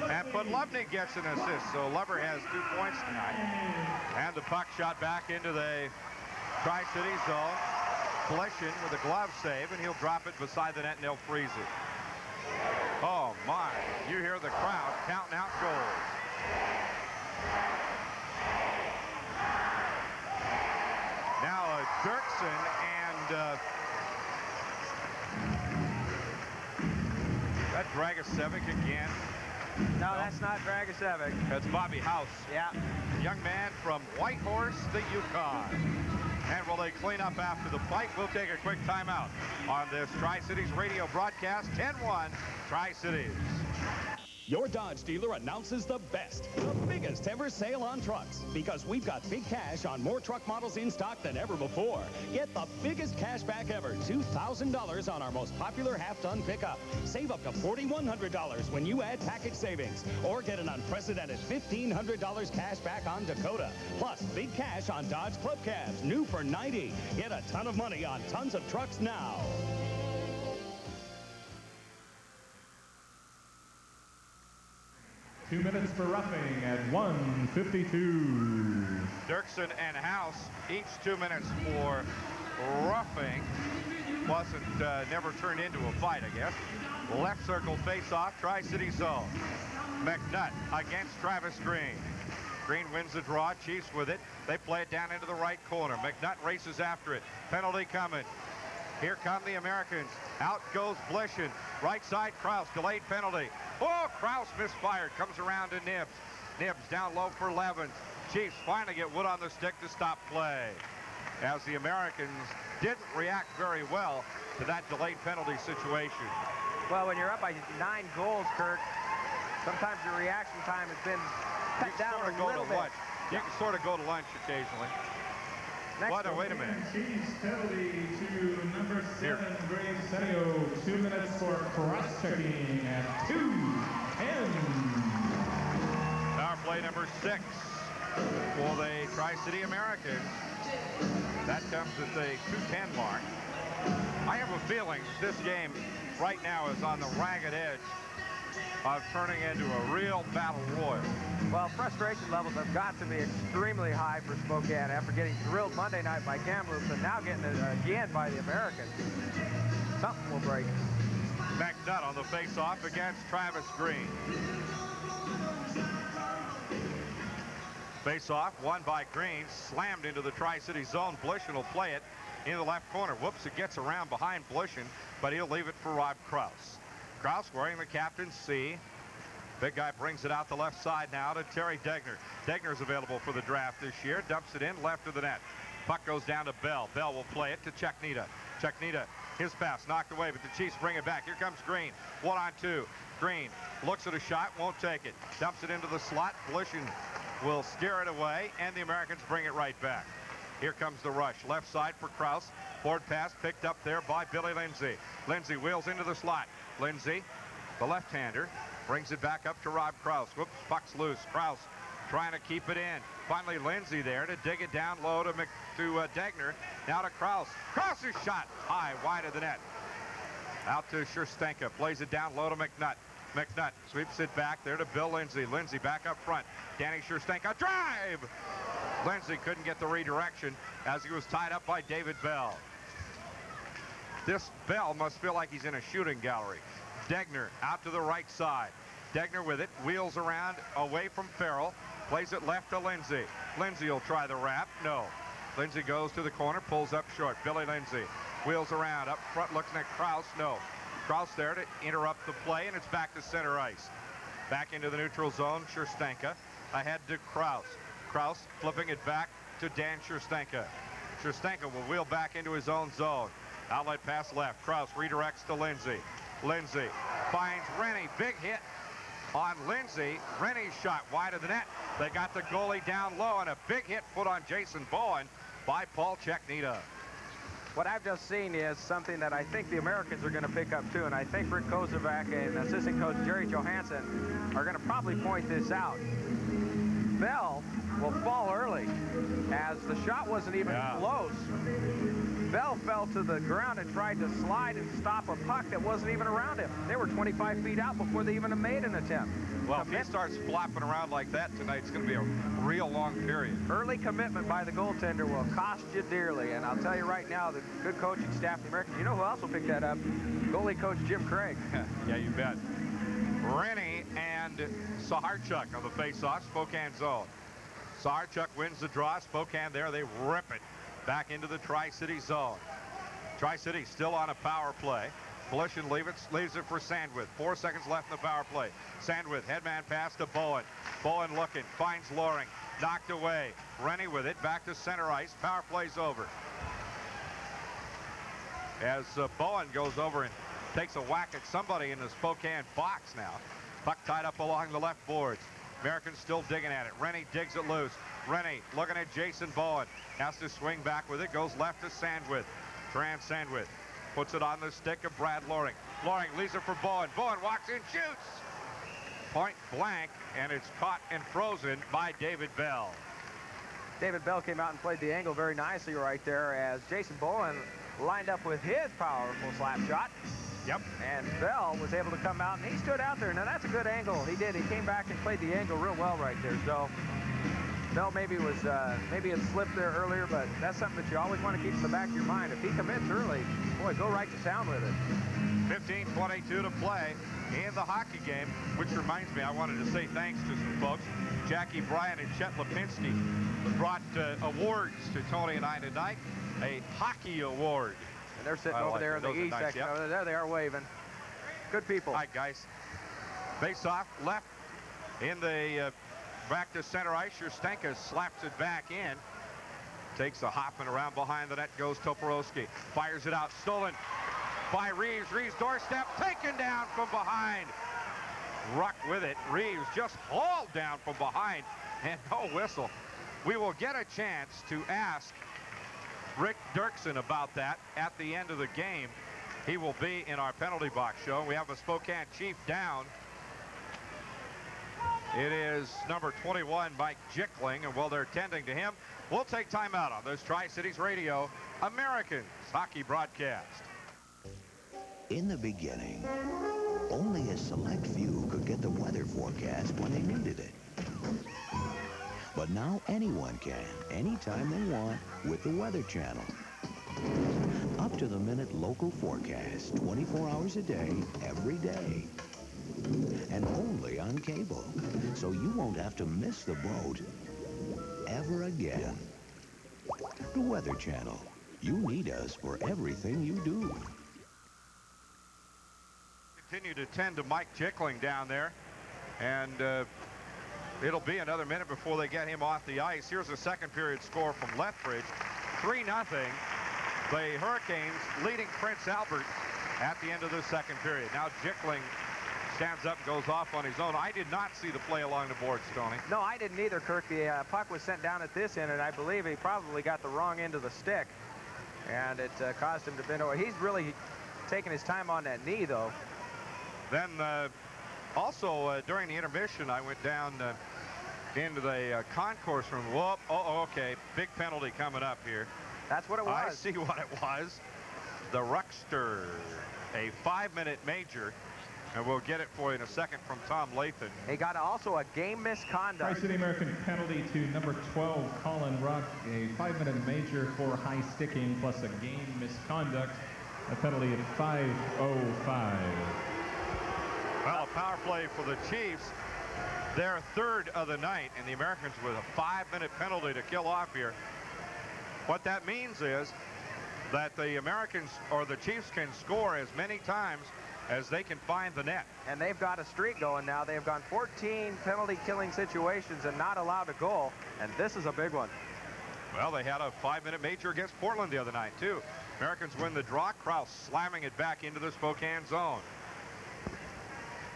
And Podlubny gets an assist, so Lover has 2 points tonight. And the puck shot back into the Tri-City zone. Blishin with a glove save, and he'll drop it beside the net, and they'll freeze it. Oh, my. You hear the crowd counting out goals. Now, Doerksen and that Dragicevic again. No, that's not Dragicevic. That's Bobby House. Yeah. Young man from Whitehorse, the Yukon. And will they clean up after the fight? We'll take a quick timeout on this Tri-Cities radio broadcast. 10-1, Tri-Cities. Your Dodge dealer announces the best, the biggest ever sale on trucks. Because we've got big cash on more truck models in stock than ever before. Get the biggest cash back ever, $2,000 on our most popular half-ton pickup. Save up to $4,100 when you add package savings. Or get an unprecedented $1,500 cash back on Dakota. Plus, big cash on Dodge Club Cabs, new for $90. Get a ton of money on tons of trucks now. Two minutes for roughing at 1:52. Doerksen and House, each 2 minutes for roughing. Never turned into a fight, I guess. Left circle face-off, Tri-City zone. McNutt against Travis Green. Green wins the draw, Chiefs with it. They play it down into the right corner. McNutt races after it. Penalty coming. Here come the Americans. Out goes Blishin. Right side, Krause. Delayed penalty. Oh, Krause misfired. Comes around to Nibbs. Nibbs down low for Levens. Chiefs finally get wood on the stick to stop play. As the Americans didn't react very well to that delayed penalty situation. Well, when you're up by 9 goals, Kirk, sometimes your reaction time has been cut down a little bit. You can sort of go to lunch occasionally. But wait a minute. Chiefs penalty to number 7, Greg Senio. 2 minutes for cross-checking at 2:10. Power play number 6 for the Tri-City Americans. That comes at the 2:10 mark. I have a feeling this game right now is on the ragged edge of turning into a real battle royal. Well, frustration levels have got to be extremely high for Spokane after getting drilled Monday night by Kamloops and now getting it again by the Americans. Something will break. McNutt on the face-off against Travis Green. Face-off won by Green, slammed into the Tri-City zone. Blishin will play it in the left corner. Whoops, it gets around behind Blishin, but he'll leave it for Rob Krause. Krause wearing the captain's C. Big guy brings it out the left side now to Terry Degner. Degner's available for the draft this year. Dumps it in left of the net. Puck goes down to Bell. Bell will play it to Czechnyta. Czechnyta, his pass knocked away, but the Chiefs bring it back. Here comes Green. 1-on-2. Green looks at a shot, won't take it. Dumps it into the slot. Blishin will steer it away, and the Americans bring it right back. Here comes the rush. Left side for Krause. Forward pass picked up there by Billy Lindsay. Lindsay wheels into the slot. Lindsay, the left-hander, brings it back up to Rob Krause. Whoops, puck's loose. Krause trying to keep it in. Finally, Lindsay there to dig it down low to Degner. Now to Krause. Krause's shot high, wide of the net. Out to Scherstenka. Plays it down low to McNutt. McNutt sweeps it back there to Bill Lindsay. Lindsay back up front. Danny Scherstenka. Drive! Lindsay couldn't get the redirection as he was tied up by David Bell. This Bell must feel like he's in a shooting gallery. Degner out to the right side. Degner with it, wheels around away from Farrell, plays it left to Lindsay. Lindsay will try the wrap. No. Lindsay goes to the corner, pulls up short. Billy Lindsay wheels around up front, looking at Krause. No. Krause there to interrupt the play, and it's back to center ice. Back into the neutral zone, Scherstenka ahead to Krause. Krause flipping it back to Dan Scherstenka. Scherstenka will wheel back into his own zone. Outlet pass left. Krause redirects to Lindsay. Lindsay finds Rennie. Big hit on Lindsay. Rennie's shot wide of the net. They got the goalie down low, and a big hit put on Jason Bowen by Paul Czechnyta. What I've just seen is something that I think the Americans are going to pick up too, and I think Rick Kozovak and assistant coach Jerry Johansson are going to probably point this out. Bell will fall early as the shot wasn't even close. Bell fell to the ground and tried to slide and stop a puck that wasn't even around him. They were 25 feet out before they even made an attempt. Well, if he starts flopping around like that tonight, it's going to be a real long period. Early commitment by the goaltender will cost you dearly, and I'll tell you right now, the good coaching staff of the Americans, you know who else will pick that up? Goalie coach Jim Craig. Yeah, you bet. Rennie and Saharchuk on the face-off, Spokane zone. Saharchuk wins the draw. Spokane there, they rip it back into the Tri-City zone. Tri-City still on a power play. Blishin leaves it for Sandwith. 4 seconds left in the power play. Sandwith, headman pass to Bowen. Bowen looking, finds Loring. Knocked away. Rennie with it, back to center ice. Power play's over. As Bowen goes over and takes a whack at somebody in the Spokane box now. Puck tied up along the left boards. Americans still digging at it. Rennie digs it loose. Rennie looking at Jason Bowen. Has to swing back with it. Goes left to Sandwith. Tran Sandwith puts it on the stick of Brad Loring. Loring leaves it for Bowen. Bowen walks in, shoots. Point blank, and it's caught and frozen by David Bell. David Bell came out and played the angle very nicely right there as Jason Bowen lined up with his powerful slap shot. Yep. And Bell was able to come out, and he stood out there. Now, that's a good angle. He did. He came back and played the angle real well right there. So Bell maybe had slipped there earlier, but that's something that you always want to keep in the back of your mind. If he commits early, boy, go right to town with it. 15:22 to play in the hockey game, which reminds me, I wanted to say thanks to some folks. Jackie Bryan and Chet Lipinski brought awards to Tony and I tonight. A hockey award. And they're sitting over there in the E section. Yep. There they are waving. Good people. All right, guys. Face off left in the back to center ice. Stenka slaps it back in. Takes a hop and around behind the net goes Toporowski. Fires it out. Stolen by Reeves. Reeves doorstep taken down from behind. Ruck with it. Reeves just hauled down from behind and no whistle. We will get a chance to ask Rick Doerksen about that at the end of the game. He will be in our penalty box show. We have a Spokane Chief down. It is number 21, Mike Jickling, and while they're tending to him, we'll take time out on this Tri-Cities Radio Americans hockey broadcast. In the beginning, only a select few could get the weather forecast when they needed it. But now anyone can, anytime they want, with the Weather Channel. Up to the minute local forecast, 24 hours a day, every day. And only on cable, so you won't have to miss the boat ever again. The Weather Channel. You need us for everything you do. Continue to tend to Mike Jickling down there, and it'll be another minute before they get him off the ice. Here's a second period score from Lethbridge. 3-0. The Hurricanes leading Prince Albert at the end of the second period. Now Jickling stands up, goes off on his own. I did not see the play along the boards, Tony. No, I didn't either, Kirk. The puck was sent down at this end, and I believe he probably got the wrong end of the stick, and it caused him to bend over. He's really taking his time on that knee, though. Then also during the intermission, I went down into the concourse room. Whoop, okay, big penalty coming up here. That's what it was. I see what it was. The Ruckster, a 5-minute major, and we'll get it for you in a second from Tom Lathan. He got also a game misconduct. Tri-City American penalty to number 12, Colin Ruck, a 5-minute major for high sticking plus a game misconduct, a penalty of 5:05. Well, a power play for the Chiefs. Their third of the night, and the Americans with a 5-minute penalty to kill off here. What that means is that the Americans or the Chiefs can score as many times as they can find the net. And they've got a streak going now. They've gone 14 penalty killing situations and not allowed a goal, and this is a big one. Well, they had a 5-minute major against Portland the other night, too. Americans win the draw. Krause slamming it back into the Spokane zone.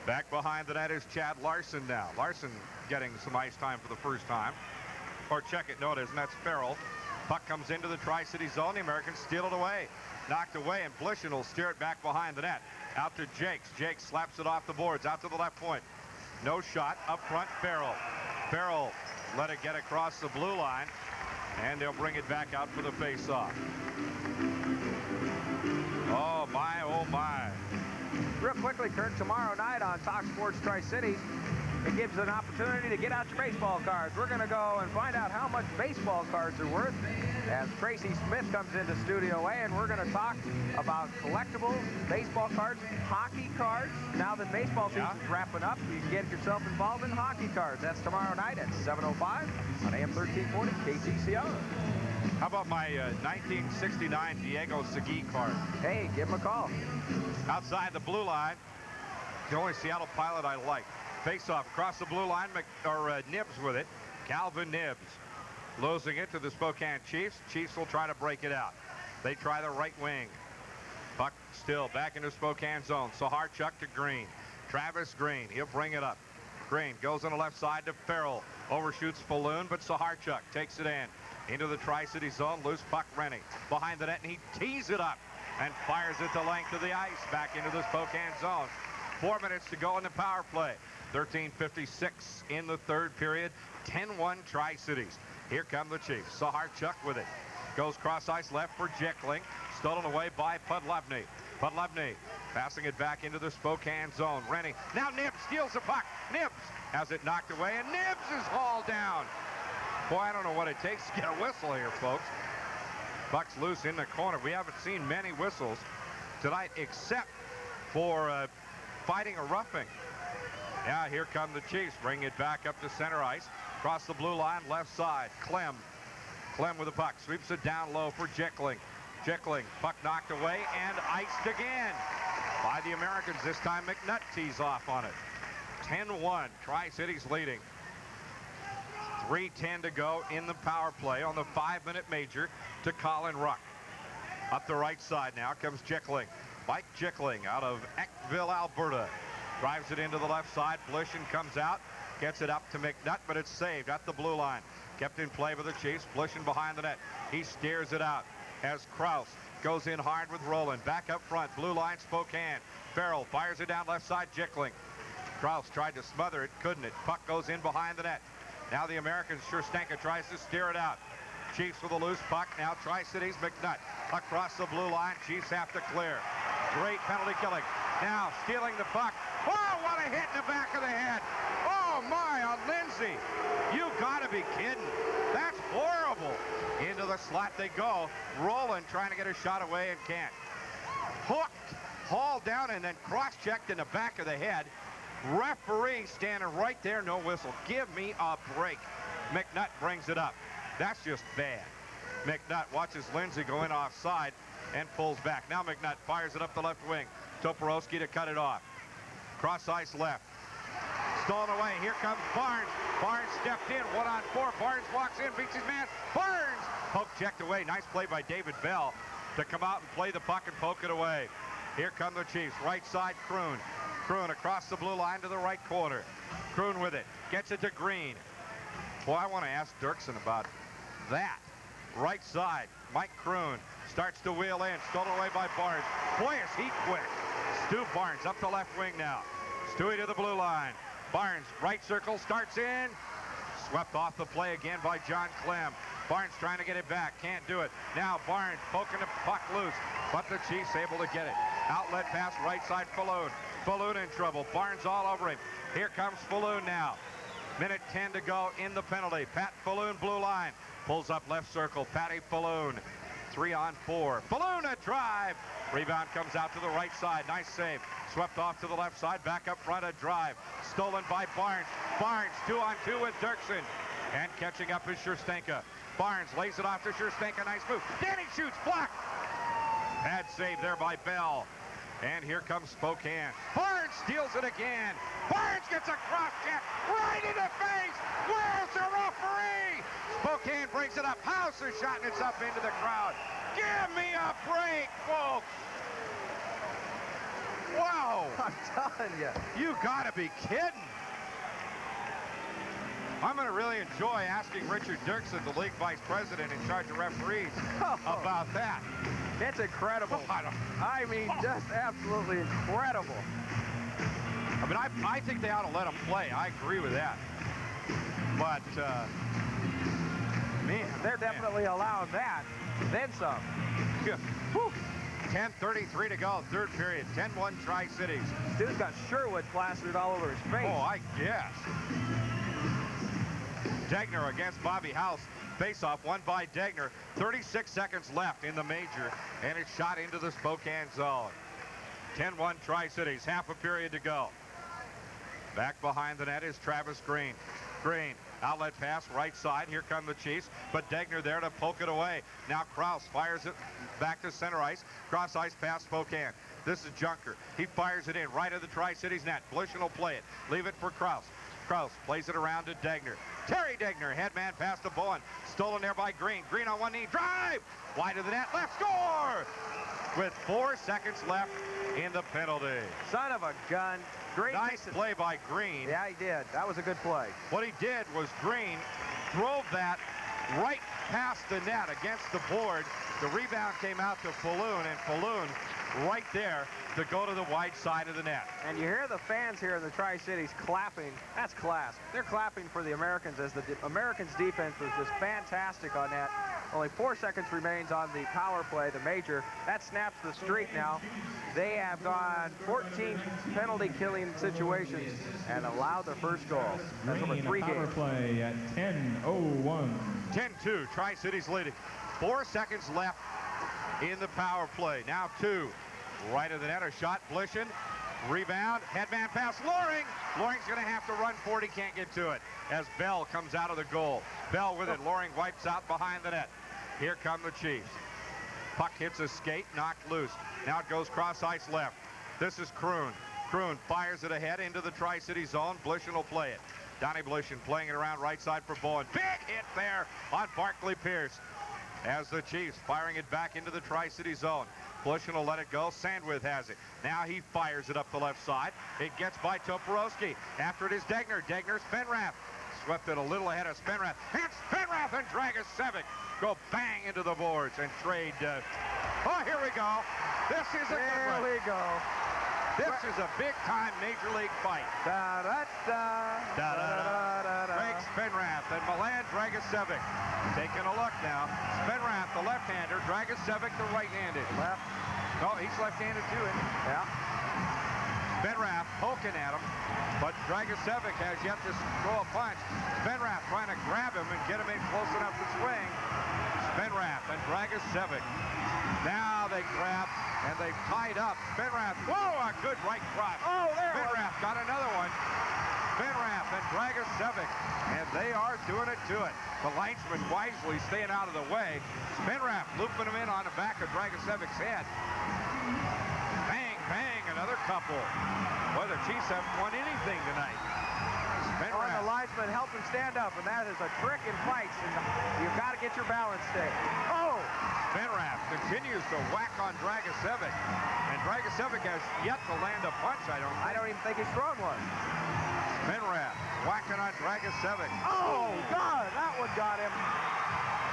Back behind the net is Chad Larson now. Larson getting some ice time for the first time. Or check it, no it isn't, that's Farrell. Puck comes into the Tri-City zone. The Americans steal it away. Knocked away, and Blishen will steer it back behind the net. Out to Jakes. Jakes slaps it off the boards. Out to the left point. No shot. Up front, Farrell. Farrell let it get across the blue line, and they'll bring it back out for the face-off. Oh, my, oh, my. Real quickly, Kirk, tomorrow night on Talk Sports Tri-Cities, it gives an opportunity to get out your baseball cards. We're going to go and find out how much baseball cards are worth as Tracy Smith comes into Studio A, and we're going to talk about collectibles, baseball cards, hockey cards. Now that baseball season's wrapping up, you can get yourself involved in hockey cards. That's tomorrow night at 7:05 on AM 1340 KTCR. How about my 1969 Diego Segui card? Hey, give him a call. Outside the blue line, the only Seattle Pilot I like. Face-off across the blue line, Nibs with it. Calvin Nibs losing it to the Spokane Chiefs. Chiefs will try to break it out. They try the right wing. Puck still back into Spokane zone. Saharchuk to Green. Travis Green, he'll bring it up. Green goes on the left side to Farrell. Overshoots Falloon, but Saharchuk takes it in. Into the Tri-City zone, loose puck Rennie. Behind the net, and he tees it up and fires it the length of the ice back into the Spokane zone. 4 minutes to go in the power play. 13:56 in the third period. 10-1 Tri-Cities. Here come the Chiefs. Saharchuk with it. Goes cross ice left for Jeckling. Stolen away by Podlevny. Podlevny passing it back into the Spokane zone. Rennie. Now Nibbs steals the puck. Nibbs has it knocked away, and Nibbs is hauled down. Boy, I don't know what it takes to get a whistle here, folks. Puck's loose in the corner. We haven't seen many whistles tonight except for fighting a roughing. Yeah, here come the Chiefs. Bring it back up to center ice. Across the blue line, left side. Clem with the puck. Sweeps it down low for Jeckling. Jeckling, puck knocked away and iced again by the Americans. This time McNutt tees off on it. 10-1, Tri-Cities leading. 3:10 to go in the power play on the 5-minute major to Colin Ruck. Up the right side now comes Jeckling. Mike Jeckling out of Eckville, Alberta. Drives it into the left side. Blishin comes out. Gets it up to McNutt, but it's saved at the blue line. Kept in play with the Chiefs. Blishin behind the net. He steers it out as Krause goes in hard with Roland. Back up front. Blue line, Spokane. Farrell fires it down left side. Jeckling. Krause tried to smother it. Couldn't it. Puck goes in behind the net. Now the Americans, Sherstenka tries to steer it out. Chiefs with a loose puck. Now Tri-Cities, McNutt across the blue line. Chiefs have to clear. Great penalty killing. Now stealing the puck. Oh, what a hit in the back of the head. Oh, my, on Lindsay. You got to be kidding. That's horrible. Into the slot they go. Roland trying to get a shot away and can't. Hooked, hauled down, and then cross-checked in the back of the head. Referee standing right there, no whistle. Give me a break. McNutt brings it up. That's just bad. McNutt watches Lindsay go in offside and pulls back. Now McNutt fires it up the left wing. Toporowski to cut it off. Cross ice left. Stolen away. Here comes Barnes. Barnes stepped in. 1-on-4. Barnes walks in, beats his man. Barnes! Poke checked away. Nice play by David Bell to come out and play the puck and poke it away. Here come the Chiefs. Right side, Kroon. Kroon across the blue line to the right corner. Kroon with it. Gets it to Green. Boy, I want to ask Doerksen about that. Right side, Mike Kroon starts to wheel in. Stolen away by Barnes. Boy, is he quick. Stu Barnes up the left wing now. Stewie to the blue line. Barnes, right circle, starts in. Swept off the play again by John Clem. Barnes trying to get it back. Can't do it. Now Barnes poking the puck loose, but the Chiefs able to get it. Outlet pass, right side, Falloon. Falloon in trouble. Barnes all over him. Here comes Falloon now. Minute 10 to go in the penalty. Pat Falloon, blue line. Pulls up left circle. Patty Falloon. 3-on-4. Falloon a drive. Rebound comes out to the right side. Nice save. Swept off to the left side. Back up front, a drive. Stolen by Barnes. Barnes 2-on-2 with Doerksen. And catching up is Sherstenka. Barnes lays it off to Sherstenka. Nice move. Danny shoots. Block. Bad save there by Bell. And here comes Spokane. Barnes steals it again. Barnes gets a cross check right in the face. Where's the referee? Spokane brings it up. House is shot, and it's up into the crowd. Give me a break, folks. Wow. I'm telling you. You got to be kidding. I'm going to really enjoy asking Richard Doerksen, the league vice president in charge of referees, about that. It's incredible. I mean, just absolutely incredible. I mean, I think they ought to let them play. I agree with that. But, man. They're definitely allowing that. Then some. 10:33 to go, third period. 10-1 Tri-Cities. Dude's got Sherwood plastered all over his face. Oh, I guess. Degner against Bobby House. Face-off won by Degner. 36 seconds left in the major, and it's shot into the Spokane zone. 10-1 Tri-Cities, half a period to go. Back behind the net is Travis Green. Green, outlet pass, right side. Here come the Chiefs, but Degner there to poke it away. Now Krause fires it back to center ice. Cross ice pass Spokane. This is Junker. He fires it in right of the Tri-Cities net. Blishin will play it. Leave it for Krause. Krause plays it around to Degner. Terry Degner, headman pass to Bowen. Stolen there by Green. Green on one knee, drive! Wide of the net, left, score! With 4 seconds left in the penalty. Son of a gun. Great. Nice play by Green. Yeah, he did. That was a good play. What he did was Green drove that right past the net against the board. The rebound came out to Falloon, and Falloon right there to go to the wide side of the net. And you hear the fans here in the Tri-Cities clapping. That's class. They're clapping for the Americans as the Americans' defense was just fantastic on that. Only 4 seconds remains on the power play, the major. That snaps the streak now. They have gone 14 penalty-killing situations and allowed their first goal. That's over 3 power games. Play at 10:01. 10-2, Tri-Cities leading. 4 seconds left in the power play. Now 2. Right of the net, a shot, Blishin. Rebound, headman pass, Loring. Loring's going to have to run for it. He can't get to it as Bell comes out of the goal. Bell with it. Loring wipes out behind the net. Here come the Chiefs. Puck hits a skate, knocked loose. Now it goes cross ice left. This is Kroon. Kroon fires it ahead into the Tri-City zone. Blishin will play it. Donnie Blishin playing it around right side for Bowen. Big hit there on Barclay Pierce as the Chiefs firing it back into the Tri-City zone. Blishin will let it go. Sandwith has it. Now he fires it up the left side. It gets by Toporowski. After it is Degner. Degner's Spenrath. Swept it a little ahead of Spenrath. And Spenrath and Dragicevic go bang into the boards and trade. Oh, here we go. This is a good one. Here we go. This is a big-time Major League fight. Craig Spenrath and Milan Dragicevic taking a look now. Spenrath, the left-hander. Dragicevic, the right-handed. Left. No, he's left-handed too, isn't he? Yeah. Spenrath poking at him, but Dragicevic has yet to throw a punch. Spenrath trying to grab him and get him in close enough to swing. Spenrath and Dragicevic. Now they grab and they've tied up. Spenrath, whoa, a good right cross. Oh, there. Spenrath got another one. Spenrath and Dragicevic, and they are doing it to it. The linesman wisely staying out of the way. Spenrath looping him in on the back of Dragicevic's head. Bang, bang, another couple. Boy, the Chiefs haven't won anything tonight. On the linesman, help him stand up, and that is a trick in fights, and you've got to get your balance straight. Oh! Spenrath continues to whack on Dragicevic, and Dragicevic has yet to land a punch, I don't even think he's thrown one. Spenrath whacking on Dragicevic. Oh, God, that one got him.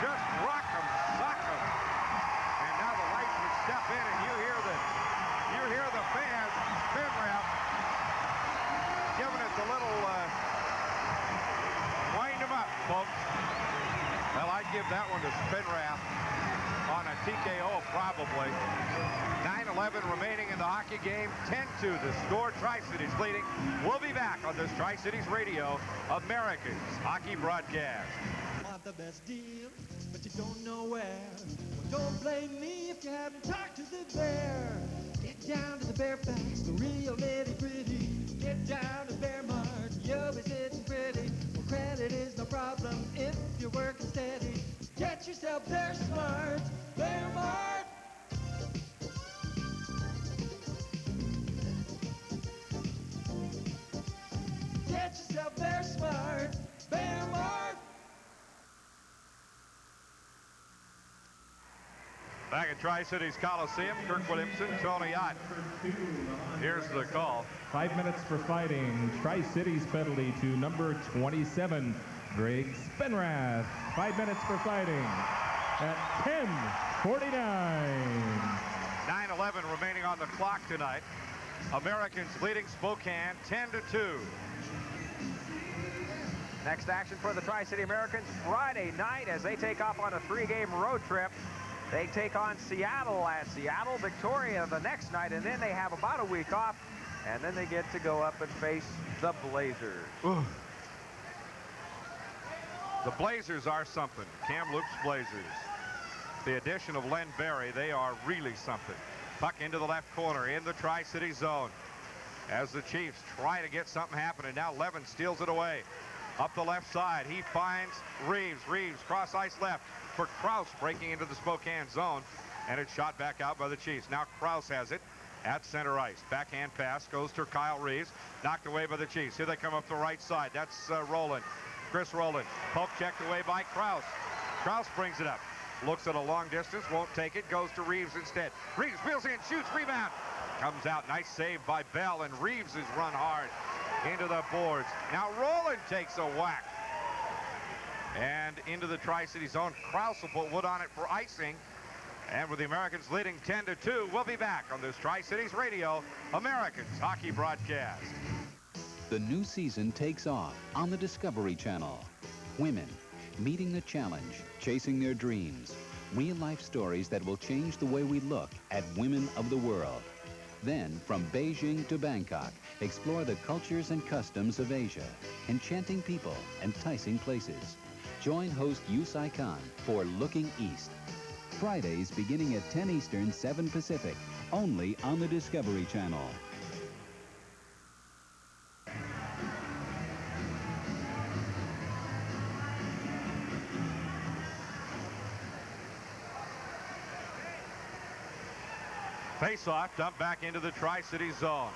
Just rock him, sock him. And now the linesmen step in, and you hear the fans, Spenrath, giving it the little wind him up, folks. Well, I'd give that one to Spenrath on a TKO, probably. 9:11 remaining in the hockey game. 10-2 the score. Tri-Cities leading. We'll be back on this Tri-Cities Radio Americans hockey broadcast. Want the best deal, but you don't know where. Well, don't blame me if you haven't talked to the bear. Get down to the Bear Facts, the real nitty-gritty. Get down to Bear Mart, you'll be sitting pretty. Well, credit is no problem if you're working steady. Get yourself there smart, Bear Mart. Get yourself there smart, Bear Mart. Back at Tri-Cities Coliseum, Kirk Williamson, Tony Ott. Here's the call. 5 minutes for fighting. Tri-Cities penalty to number 27, Greg Spenrath. 5 minutes for fighting at 10:49. 9:11 remaining on the clock tonight. Americans leading Spokane 10-2. Next action for the Tri-City Americans Friday night as they take off on a 3-game road trip. They take on Seattle at Seattle, Victoria the next night, and then they have about a week off, and then they get to go up and face the Blazers. Ooh. The Blazers are something. Kamloops Blazers. The addition of Len Barrie, they are really something. Puck into the left corner in the Tri-City zone as the Chiefs try to get something happening. Now Levin steals it away. Up the left side, he finds Reeves. Reeves cross ice left for Krause breaking into the Spokane zone, and it's shot back out by the Chiefs. Now Krause has it at center ice. Backhand pass goes to Kyle Reeves, knocked away by the Chiefs. Here they come up the right side. That's Rowland. Chris Rowland. Poke checked away by Krause. Krause brings it up. Looks at a long distance, won't take it, goes to Reeves instead. Reeves wheels in, shoots, rebound. Comes out, nice save by Bell, and Reeves has run hard into the boards. Now Rowland takes a whack. And into the Tri-City zone. Krause will put wood on it for icing. And with the Americans leading 10-2, we'll be back on this Tri-Cities Radio Americans hockey broadcast. The new season takes off on the Discovery Channel. Women meeting the challenge, chasing their dreams. Real-life stories that will change the way we look at women of the world. Then, from Beijing to Bangkok, explore the cultures and customs of Asia. Enchanting people, enticing places. Join host Yusai Khan for Looking East. Fridays beginning at 10 Eastern, 7 Pacific, only on the Discovery Channel. Face-off, dumped back into the Tri-City zone.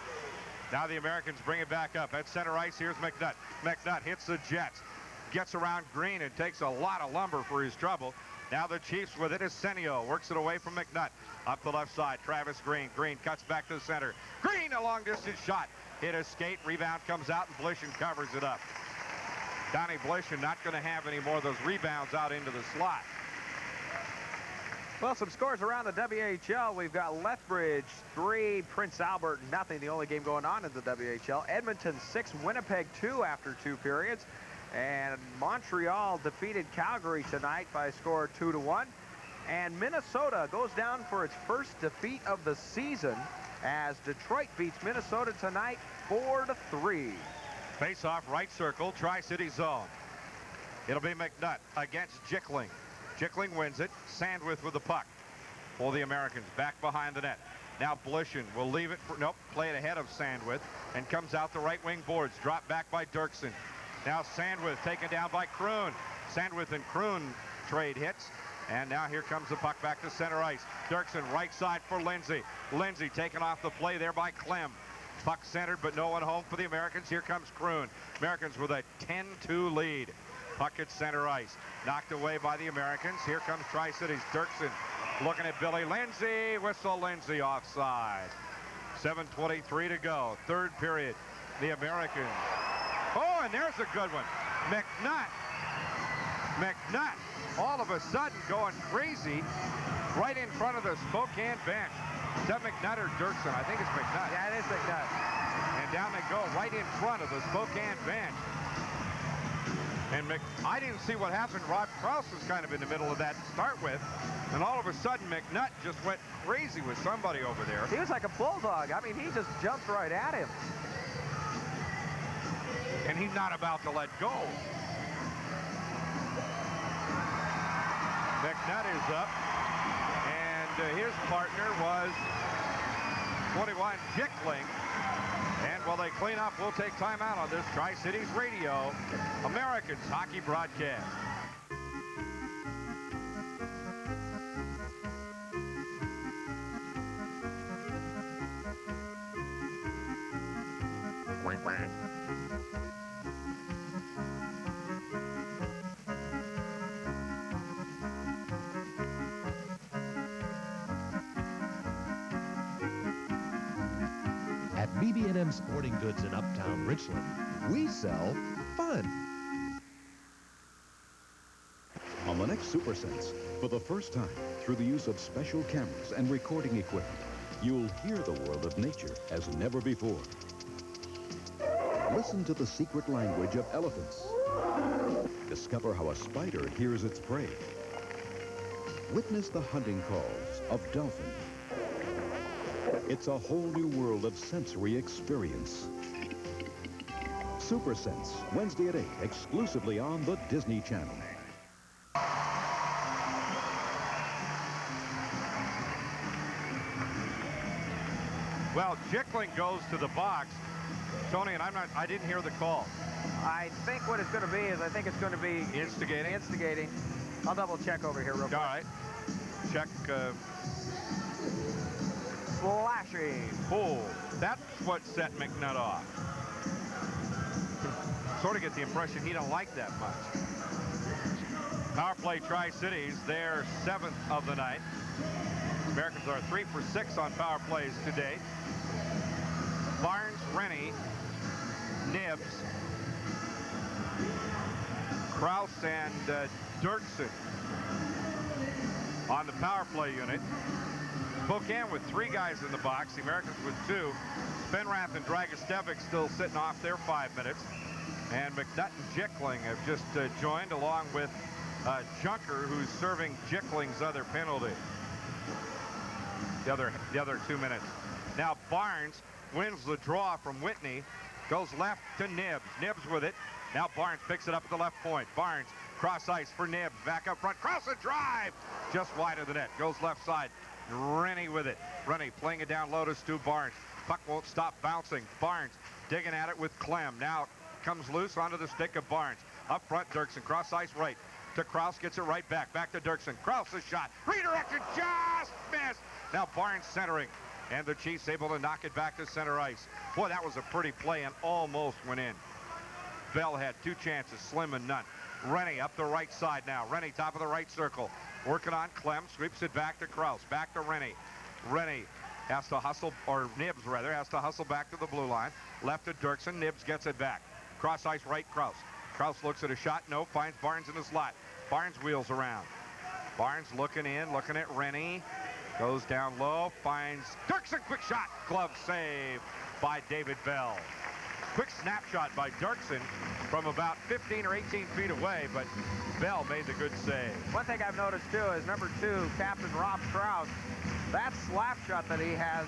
Now the Americans bring it back up. At center ice, here's McNutt. McNutt hits the Jets. Gets around Green and takes a lot of lumber for his trouble. Now the Chiefs with it. Senio works it away from McNutt. Up the left side, Travis Green. Green cuts back to the center. Green, a long-distance shot. Hit a skate. Rebound comes out, and Blishen covers it up. Donnie Blishen not going to have any more of those rebounds out into the slot. Well, some scores around the WHL. We've got Lethbridge 3, Prince Albert nothing. The only game going on in the WHL. Edmonton 6, Winnipeg 2 after 2 periods. And Montreal defeated Calgary tonight by a score of 2-1. And Minnesota goes down for its first defeat of the season as Detroit beats Minnesota tonight 4-3. Face-off, right circle, Tri-City zone. It'll be McNutt against Jickling. Jickling wins it. Sandwith with the puck for the Americans. Back behind the net. Now Blishen will leave it for, nope, play it ahead of Sandwith and comes out the right wing boards. Dropped back by Doerksen. Now Sandwith taken down by Kroon. Sandwith and Kroon trade hits. And now here comes the puck back to center ice. Doerksen right side for Lindsay. Lindsay taken off the play there by Clem. Puck centered, but no one home for the Americans. Here comes Kroon. Americans with a 10-2 lead. Puck at center ice. Knocked away by the Americans. Here comes Tri-Cities. Doerksen looking at Billy Lindsay. Whistle Lindsay offside. 7:23 to go. Third period. The Americans. Oh, and there's a good one. McNutt. McNutt all of a sudden going crazy right in front of the Spokane bench. Is that McNutt or Doerksen? I think it's McNutt. Yeah, it is McNutt. And down they go right in front of the Spokane bench. And I didn't see what happened. Rob Krause was kind of in the middle of that to start with. And all of a sudden, McNutt just went crazy with somebody over there. He was like a bulldog. I mean, he just jumped right at him. And he's not about to let go. McNutt is up. And his partner was 21, Jickling. And while they clean up, we'll take time out on this Tri-Cities Radio Americans hockey broadcast. Wink, wink. At BB&M Sporting Goods in Uptown Richland, we sell fun. On the next Super Sense, for the first time, through the use of special cameras and recording equipment, you'll hear the world of nature as never before. Listen to the secret language of elephants. Discover how a spider hears its prey. Witness the hunting calls of dolphin. It's a whole new world of sensory experience. Super Sense, Wednesday at 8, exclusively on the Disney Channel. Well, Jickling goes to the box. Tony, and I didn't hear the call. I think what it's going to be is, I think it's going to be instigating. Instigating. I'll double check over here real quick. All right. Check. Slashing. Oh, that's what set McNutt off. Sort of get the impression he don't like that much. Power play Tri-Cities, their 7th of the night. Americans are 3 for 6 on power plays today. Barnes, Rennie, Nibbs, Kruse, and Doerksen on the power play unit. Spokane with 3 guys in the box. The Americans with 2. Spenrath and Dragostevic still sitting off their 5 minutes. And McNutt and Jickling have just joined, along with Junker, who's serving Jickling's other penalty. The other 2 minutes. Now Barnes wins the draw from Whitney. Goes left to Nibbs. Nibbs with it. Now Barnes picks it up at the left point. Barnes cross ice for Nibbs. Back up front. Cross a drive. Just wide of the net. Goes left side. Rennie with it. Rennie playing it down low to Stu Barnes. Puck won't stop bouncing. Barnes digging at it with Clem. Now comes loose onto the stick of Barnes. Up front, Doerksen. Cross ice right to Krause. Gets it right back. Back to Doerksen. Krause's shot. Redirected. Just missed. Now Barnes centering. And the Chiefs able to knock it back to center ice. Boy, that was a pretty play and almost went in. Bell had 2 chances. Slim and none. Rennie up the right side now. Rennie top of the right circle. Working on Clem. Sweeps it back to Krause. Back to Rennie. Rennie has to hustle, or Nibbs rather, has to hustle back to the blue line. Left to Doerksen. Nibbs gets it back. Cross ice right, Krause. Krause looks at a shot. No, finds Barnes in the slot. Barnes wheels around. Barnes looking in, looking at Rennie. Goes down low, finds Doerksen. Quick shot. Glove save by David Bell. Quick snapshot by Doerksen from about 15 or 18 feet away, but Bell made the good save. One thing I've noticed, too, is number 2, Captain Rob Krause. That slap shot that he has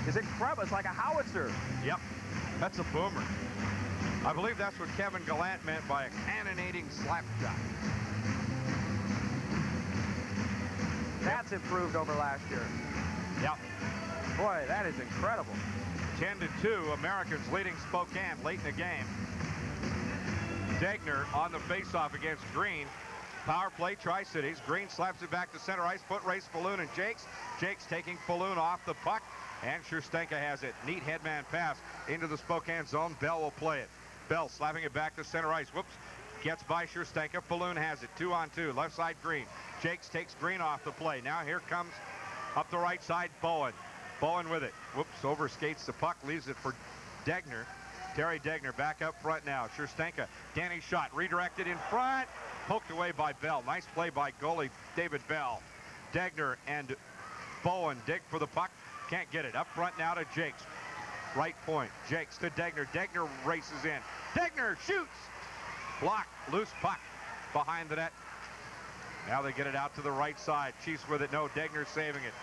is incredible. It's like a howitzer. Yep, that's a boomer. I believe that's what Kevin Gallant meant by a cannonading slap shot. That's improved over last year. Yep. Boy, that is incredible. 10-2, Americans leading Spokane late in the game. Degner on the faceoff against Green. Power play, Tri-Cities. Green slaps it back to center ice. Foot race, Falloon and Jakes. Jakes taking Falloon off the puck. And Scherstenka has it. Neat headman pass into the Spokane zone. Bell will play it. Bell slapping it back to center ice. Whoops. Gets by Scherstenka. Falloon has it. 2-on-2. Left side, Green. Jakes takes Green off the play. Now here comes up the right side, Bowen. Bowen with it. Whoops. Overskates the puck. Leaves it for Degner. Terry Degner back up front now. Scherstenka. Danny's shot. Redirected in front. Poked away by Bell. Nice play by goalie David Bell. Degner and Bowen dig for the puck. Can't get it. Up front now to Jakes. Right point. Jakes to Degner. Degner races in. Degner shoots. Block. Loose puck behind the net. Now they get it out to the right side. Chiefs with it. No. Degner saving it.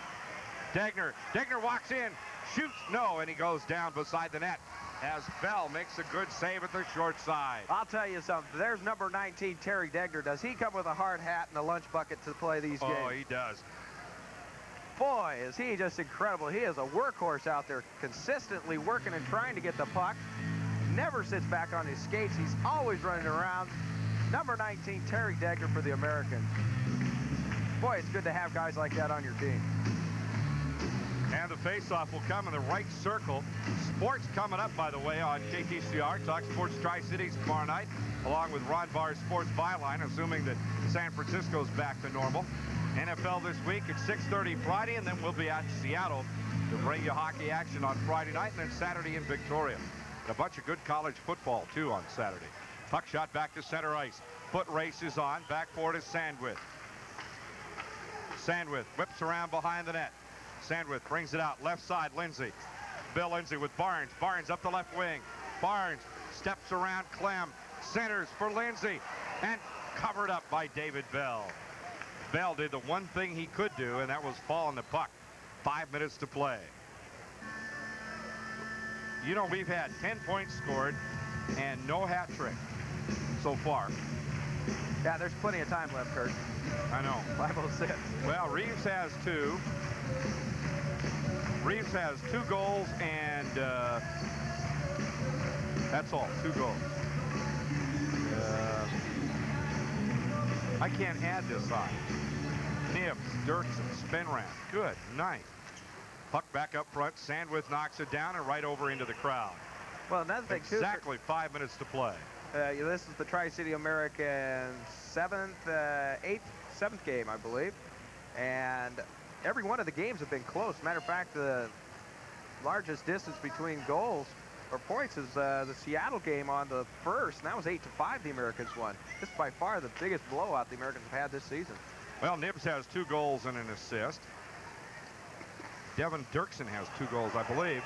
Degner walks in. Shoots. No. And he goes down beside the net as Bell makes a good save at the short side. I'll tell you something. There's number 19, Terry Degner. Does he come with a hard hat and a lunch bucket to play these games? Oh, he does. Boy, is he just incredible. He is a workhorse out there, consistently working and trying to get the puck. Never sits back on his skates. He's always running around. Number 19, Terry Degner for the Americans. Boy, it's good to have guys like that on your team. And the faceoff will come in the right circle. Sports coming up, by the way, on KTCR. Talk Sports Tri-Cities tomorrow night, along with Ron Barr's Sports Byline, assuming that San Francisco's back to normal. NFL this week at 6:30 Friday, and then we'll be at Seattle to bring you hockey action on Friday night, and then Saturday in Victoria. And a bunch of good college football, too, on Saturday. Puck shot back to center ice. Foot race is on. Back forward is Sandwith. Sandwith whips around behind the net. Sandwith brings it out. Left side, Lindsay. Bill Lindsay with Barnes. Barnes up the left wing. Barnes steps around Clem. Centers for Lindsay. And covered up by David Bell. Bell did the one thing he could do, and that was fall on the puck. 5 minutes to play. You know, we've had 10 points scored and no hat trick so far. Yeah, there's plenty of time left, Kurt. I know. 5:06. Well, Reeves has 2. Reeves has 2 goals, and that's all. 2 goals. I can't add this high. Nibbs, Doerksen, Spenrath. Good night. Puck back up front. Sandwith knocks it down and right over into the crowd. Well, another thing, too. Exactly 5 minutes to play. This is the Tri-City American 7th game, I believe. And every one of the games have been close. Matter of fact, the largest distance between goals or points is the Seattle game on the first, and that was 8-5 the Americans won. This is by far the biggest blowout the Americans have had this season. Well, Nibs has 2 goals and an assist. Devin Doerksen has 2 goals, I believe,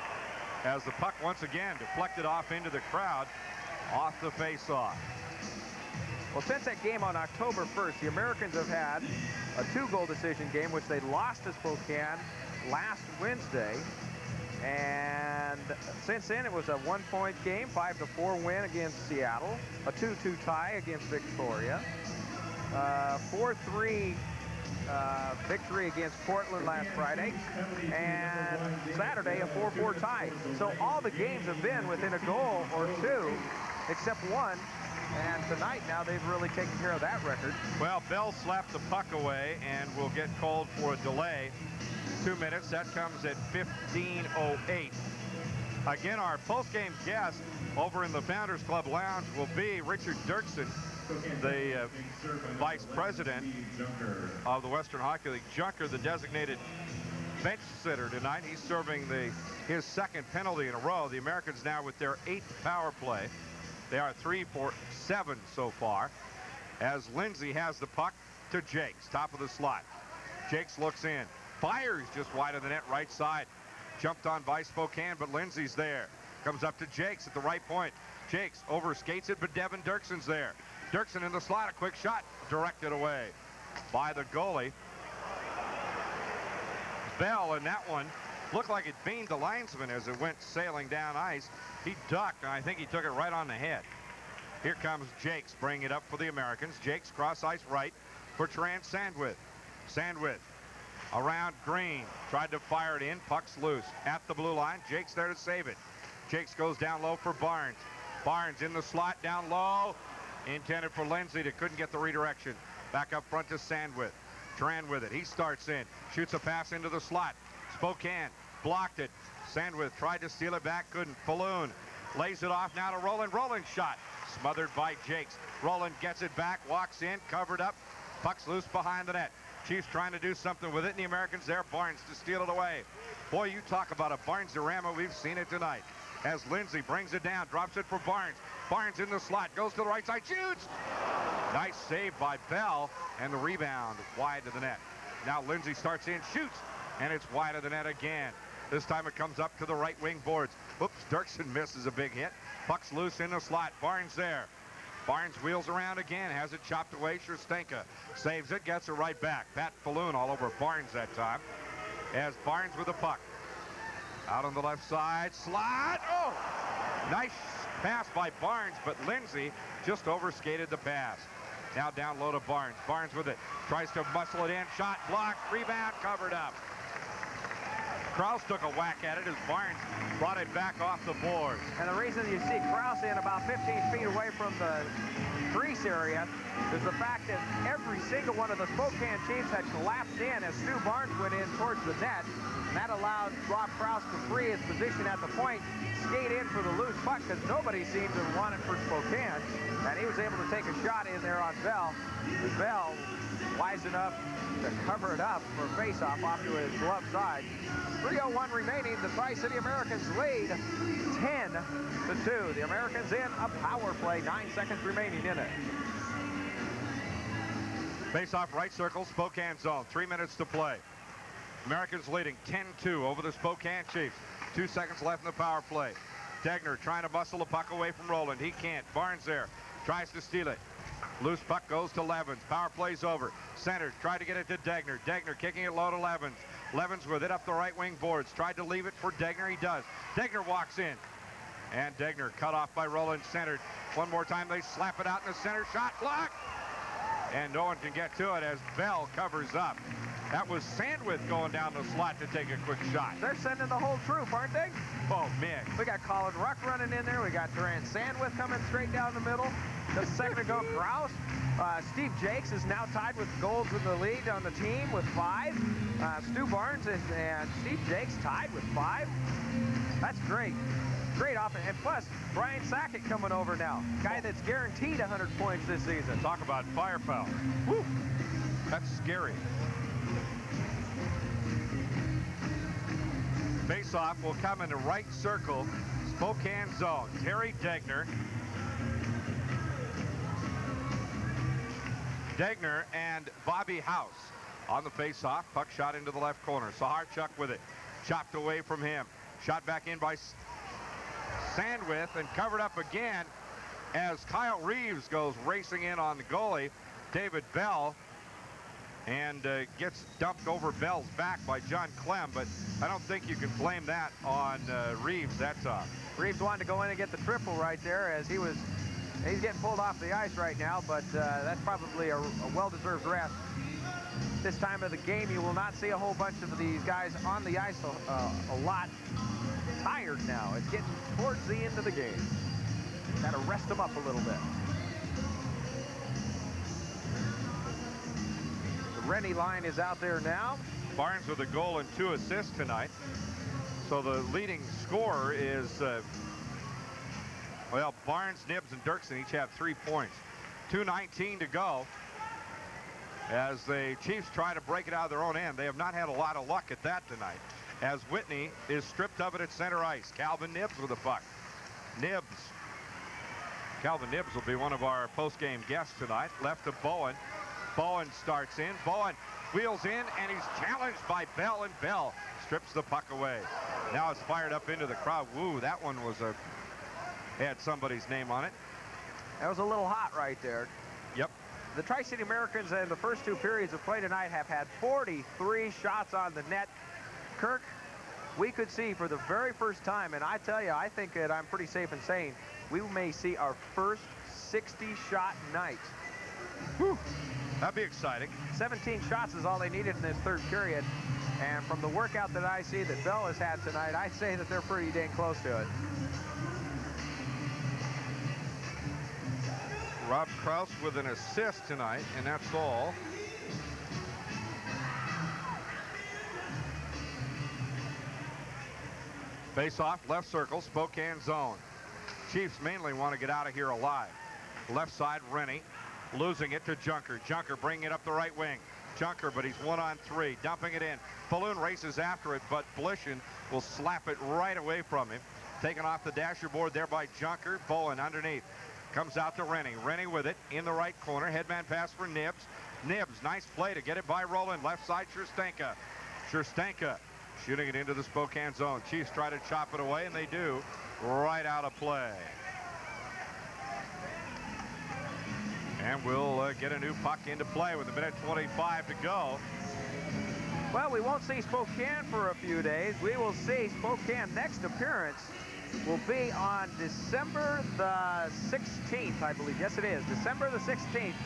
as the puck once again deflected off into the crowd off the face-off. Well, since that game on October 1st, the Americans have had a 2-goal decision game, which they lost to Spokane last Wednesday. And since then, it was a 1-point game, 5-4 win against Seattle, a 2-2 tie against Victoria, 4-3 victory against Portland last Friday, and Saturday a 4-4 tie. So all the games have been within a goal or 2, except one. And tonight, now they've really taken care of that record. Well, Bell slapped the puck away and will get called for a delay. 2 minutes. That comes at 15:08. Again, our post-game guest over in the Founders Club Lounge will be Richard Doerksen, the vice president of the Western Hockey League. Junker, the designated bench sitter tonight. He's serving his 2nd penalty in a row. The Americans now with their 8th power play. They are 3 for 7 so far, as Lindsay has the puck to Jakes, top of the slot. Jakes looks in, fires just wide of the net right side. Jumped on by Spokane, but Lindsay's there. Comes up to Jakes at the right point. Jakes overskates it, but Devin Doerksen's there. Doerksen in the slot, a quick shot, directed away by the goalie. Bell in that one looked like it beamed the linesman as it went sailing down ice. He ducked, and I think he took it right on the head. Here comes Jakes, bringing it up for the Americans. Jakes cross ice right for Tran Sandwith. Sandwith around Green, tried to fire it in, puck's loose at the blue line. Jakes there to save it. Jakes goes down low for Barnes. Barnes in the slot down low, intended for Lindsay, that couldn't get the redirection. Back up front to Sandwith. Tran with it. He starts in, shoots a pass into the slot. Spokane blocked it. Sandwith tried to steal it back, couldn't. Falloon lays it off now to Roland. Roland shot smothered by Jakes. Roland gets it back, walks in, covered up. Puck's loose behind the net. Chiefs trying to do something with it, and the Americans there. Barnes to steal it away. Boy, you talk about a Barnes-orama. We've seen it tonight. As Lindsay brings it down, drops it for Barnes. Barnes in the slot, goes to the right side, shoots! Nice save by Bell, and the rebound wide to the net. Now Lindsay starts in, shoots, and it's wide of the net again. This time it comes up to the right wing boards. Oops, Doerksen misses a big hit. Puck's loose in the slot. Barnes there. Barnes wheels around again, has it chopped away. Sherstenka saves it, gets it right back. Pat Falloon all over Barnes that time. As Barnes with the puck. Out on the left side, slide. Oh! Nice pass by Barnes, but Lindsay just overskated the pass. Now down low to Barnes. Barnes with it. Tries to muscle it in. Shot blocked. Rebound covered up. Krause took a whack at it as Barnes brought it back off the boards. And the reason you see Krause in about 15 feet away from the crease area is the fact that every single one of the Spokane Chiefs had collapsed in as Stu Barnes went in towards the net. And that allowed Rob Krause to free his position at the point, skate in for the loose puck, because nobody seemed to want it for Spokane. And he was able to take a shot in there on Bell. And Bell, wise enough to cover it up for face-off off to his glove side. 3:01 remaining. The Tri-City Americans lead 10-2. The Americans in a power play. 9 seconds remaining in it. Face-off right circle, Spokane zone. 3 minutes to play. Americans leading 10-2 over the Spokane Chiefs. 2 seconds left in the power play. Degner trying to muscle the puck away from Roland. He can't. Barnes there. Tries to steal it. Loose puck goes to Levens. Power play's over. Centered. Tried to get it to Degner. Degner kicking it low to Levens. Levens with it up the right wing boards. Tried to leave it for Degner. He does. Degner walks in. And Degner cut off by Roland. Centered. One more time. They slap it out in the center. Shot blocked. And no one can get to it as Bell covers up. That was Sandwith going down the slot to take a quick shot. They're sending the whole troop, aren't they? Oh, man. We got Colin Ruck running in there. We got Tran Sandwith coming straight down the middle. Just a second ago, Krause. Steve Jakes is now tied with goals in the lead on the team with 5. Stu Barnes and Steve Jakes tied with 5. That's great. Great offense. And plus, Brian Sakic coming over now. Guy that's guaranteed 100 points this season. Talk about firepower. Woo! That's scary. face-off will come into right circle, Spokane zone. Terry Degner. Degner and Bobby House on the face-off. Puck shot into the left corner. Sakic with it. Chopped away from him. Shot back in by Sandwith and covered up again as Kyle Reeves goes racing in on the goalie, David Bell, and gets dumped over Bell's back by John Clem, but I don't think you can blame that on Reeves. That's Reeves wanted to go in and get the triple right there as he's getting pulled off the ice right now, but that's probably a well-deserved rest. This time of the game, you will not see a whole bunch of these guys on the ice a lot. Tired now. It's getting towards the end of the game. Got to rest them up a little bit. The Rennie line is out there now. Barnes with a goal and 2 assists tonight. So the leading scorer is, well, Barnes, Nibbs, and Doerksen each have 3 points. 2:19 to go as the Chiefs try to break it out of their own end. They have not had a lot of luck at that tonight, as Whitney is stripped of it at center ice. Calvin Nibbs with the puck. Calvin Nibbs will be one of our post-game guests tonight. Left to Bowen. Bowen starts in. Bowen wheels in, and he's challenged by Bell, and Bell strips the puck away. Now it's fired up into the crowd. Woo, that one was had somebody's name on it. That was a little hot right there. Yep. The Tri-City Americans in the first 2 periods of play tonight have had 43 shots on the net. Kirk, we could see for the very first time, and I tell you, I think that I'm pretty safe in saying we may see our first 60-shot night. Whew. That'd be exciting. 17 shots is all they needed in this 3rd period. And from the workout that I see that Bell has had tonight, I'd say that they're pretty dang close to it. Rob Krause with an assist tonight, and that's all. Face-off, left circle, Spokane zone. Chiefs mainly want to get out of here alive. Left side, Rennie, losing it to Junker. Junker bringing it up the right wing. Junker, but he's 1-on-3, dumping it in. Balloon races after it, but Blishin will slap it right away from him. Taken off the dasher board there by Junker. Bowen underneath. Comes out to Rennie. Rennie with it in the right corner. Headman pass for Nibbs. Nibbs, nice play to get it by Roland. Left side, Sherstenka. Sherstenka shooting it into the Spokane zone. Chiefs try to chop it away, and they do. Right out of play. And we'll get a new puck into play with 1:25 to go. Well, we won't see Spokane for a few days. We will see Spokane next appearance will be on December the 16th, I believe. Yes, it is. December the 16th,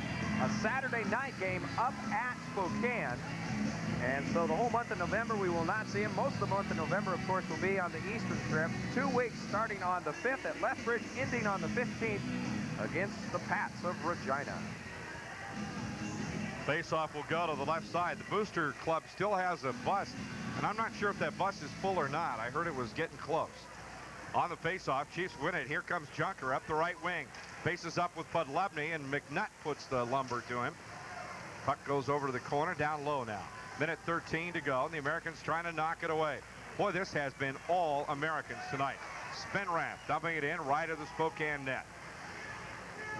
a Saturday night game up at Spokane. And so the whole month of November, we will not see him. Most of the month of November, of course, will be on the Eastern Strip. 2 weeks starting on the 5th at Lethbridge, ending on the 15th against the Pats of Regina. Face-off will go to the left side. The Booster Club still has a bus, and I'm not sure if that bus is full or not. I heard it was getting close. On the face-off, Chiefs win it. Here comes Junker up the right wing. Faces up with Podlebny, and McNutt puts the lumber to him. Puck goes over to the corner, down low now. 1:13 to go, and the Americans trying to knock it away. Boy, this has been all Americans tonight. Spinrath dumping it in right of the Spokane net.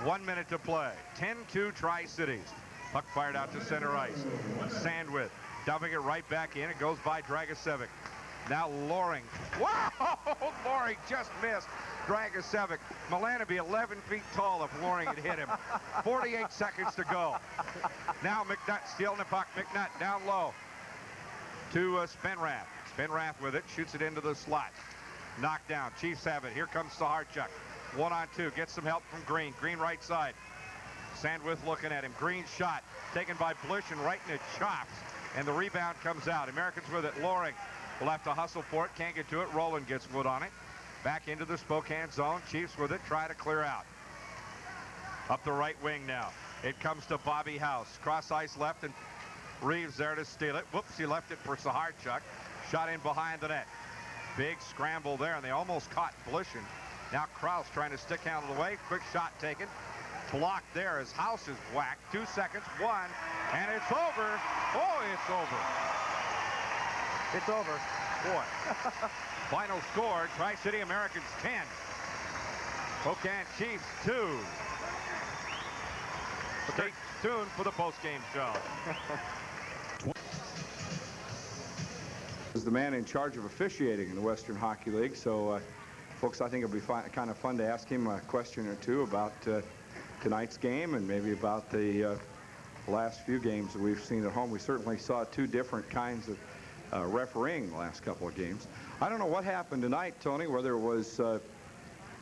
1 minute to play. 10-2 Tri-Cities. Puck fired out to center ice. Sandwith dumping it right back in. It goes by Dragicevic. Now Loring. Wow! Loring just missed Dragicevic. Milan would be 11 feet tall if Loring had hit him. 48 seconds to go. Now McNutt stealing the puck. McNutt down low to Spinrath. Spinrath with it. Shoots it into the slot. Knocked down. Chiefs have it. Here comes Sakic. 1-on-2. Gets some help from Green. Green right side. Sandwith looking at him. Green shot taken by Blishin right in the chops. And the rebound comes out. Americans with it. Loring will have to hustle for it. Can't get to it. Roland gets wood on it. Back into the Spokane zone. Chiefs with it. Try to clear out. Up the right wing now. It comes to Bobby House. Cross ice left, and Reeves there to steal it. Whoops, he left it for Sakic. Shot in behind the net. Big scramble there, and they almost caught Blishin. Now Krause trying to stick handle away. Quick shot taken. Blocked there as House is whacked. 2 seconds. 1. And it's over. Oh, it's over. It's over. point. Final score, Tri-City Americans 10. Spokane Chiefs 2. Stay tuned for the post-game show. Is the man in charge of officiating in the Western Hockey League, so folks, I think it'll be kind of fun to ask him a question or two about tonight's game and maybe about the last few games that we've seen at home. We certainly saw two different kinds of refereeing the last couple of games. I don't know what happened tonight, Tony, whether it was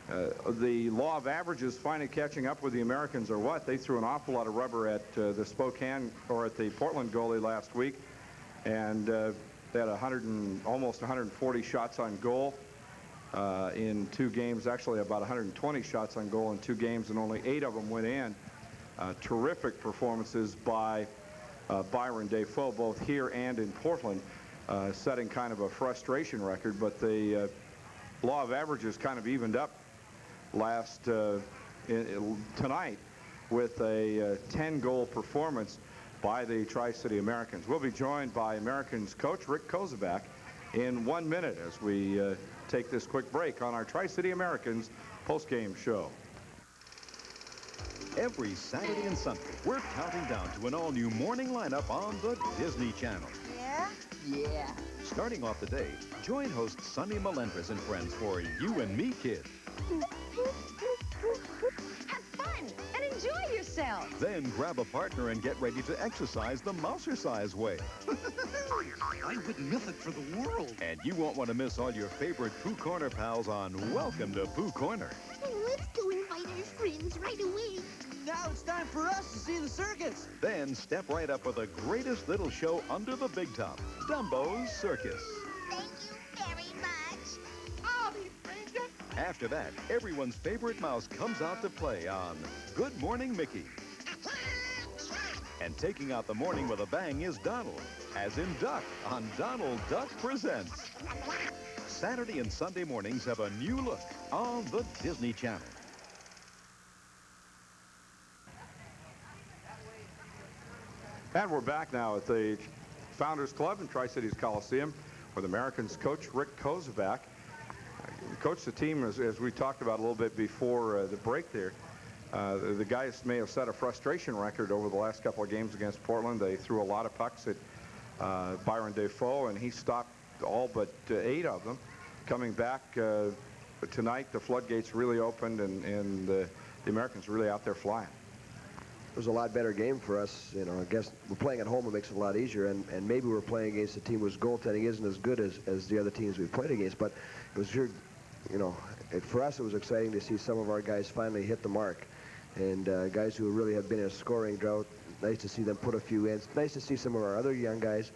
the law of averages finally catching up with the Americans or what. They threw an awful lot of rubber at the Spokane or at the Portland goalie last week, and they had almost 140 shots on goal in 2 games, actually about 120 shots on goal in 2 games, and only 8 of them went in. Terrific performances by Byron Defoe, both here and in Portland, setting kind of a frustration record, but the law of averages kind of evened up tonight with a 10-goal performance by the Tri-City Americans. We'll be joined by Americans coach Rick Kozubak in 1 minute as we take this quick break on our Tri-City Americans post-game show. Every Saturday and Sunday, we're counting down to an all-new morning lineup on the Disney Channel. Yeah? Yeah. Starting off the day, join host Sonny Melendres and friends for You and Me Kid. Have fun and enjoy yourself. Then grab a partner and get ready to exercise the Mousercise way. I would nothing for the world. And you won't want to miss all your favorite Pooh Corner pals on Welcome to Pooh Corner. Let's go invite our friends right away. Now it's time for us to see the circus. Then step right up with the greatest little show under the big top, Dumbo's Circus. Thank you very much. I'll be friends. After that, everyone's favorite mouse comes out to play on Good Morning Mickey. And taking out the morning with a bang is Donald, as in Duck, on Donald Duck Presents. Saturday and Sunday mornings have a new look on the Disney Channel. And we're back now at the Founders Club in Tri-Cities Coliseum with Americans coach Rick Kozubak. Coach, the team, as we talked about a little bit before the break there, the guys may have set a frustration record over the last couple of games against Portland. They threw a lot of pucks at Byron Defoe, and he stopped all but 8 of them. Coming back tonight, the floodgates really opened, and the Americans really out there flying. It was a lot better game for us. You know, I guess we're playing at home, it makes it a lot easier, and maybe we're playing against a team whose goaltending isn't as good as the other teams we've played against, but it was sure, you know, for us it was exciting to see some of our guys finally hit the mark, and guys who really have been in a scoring drought, nice to see them put a few in. It's nice to see some of our other young guys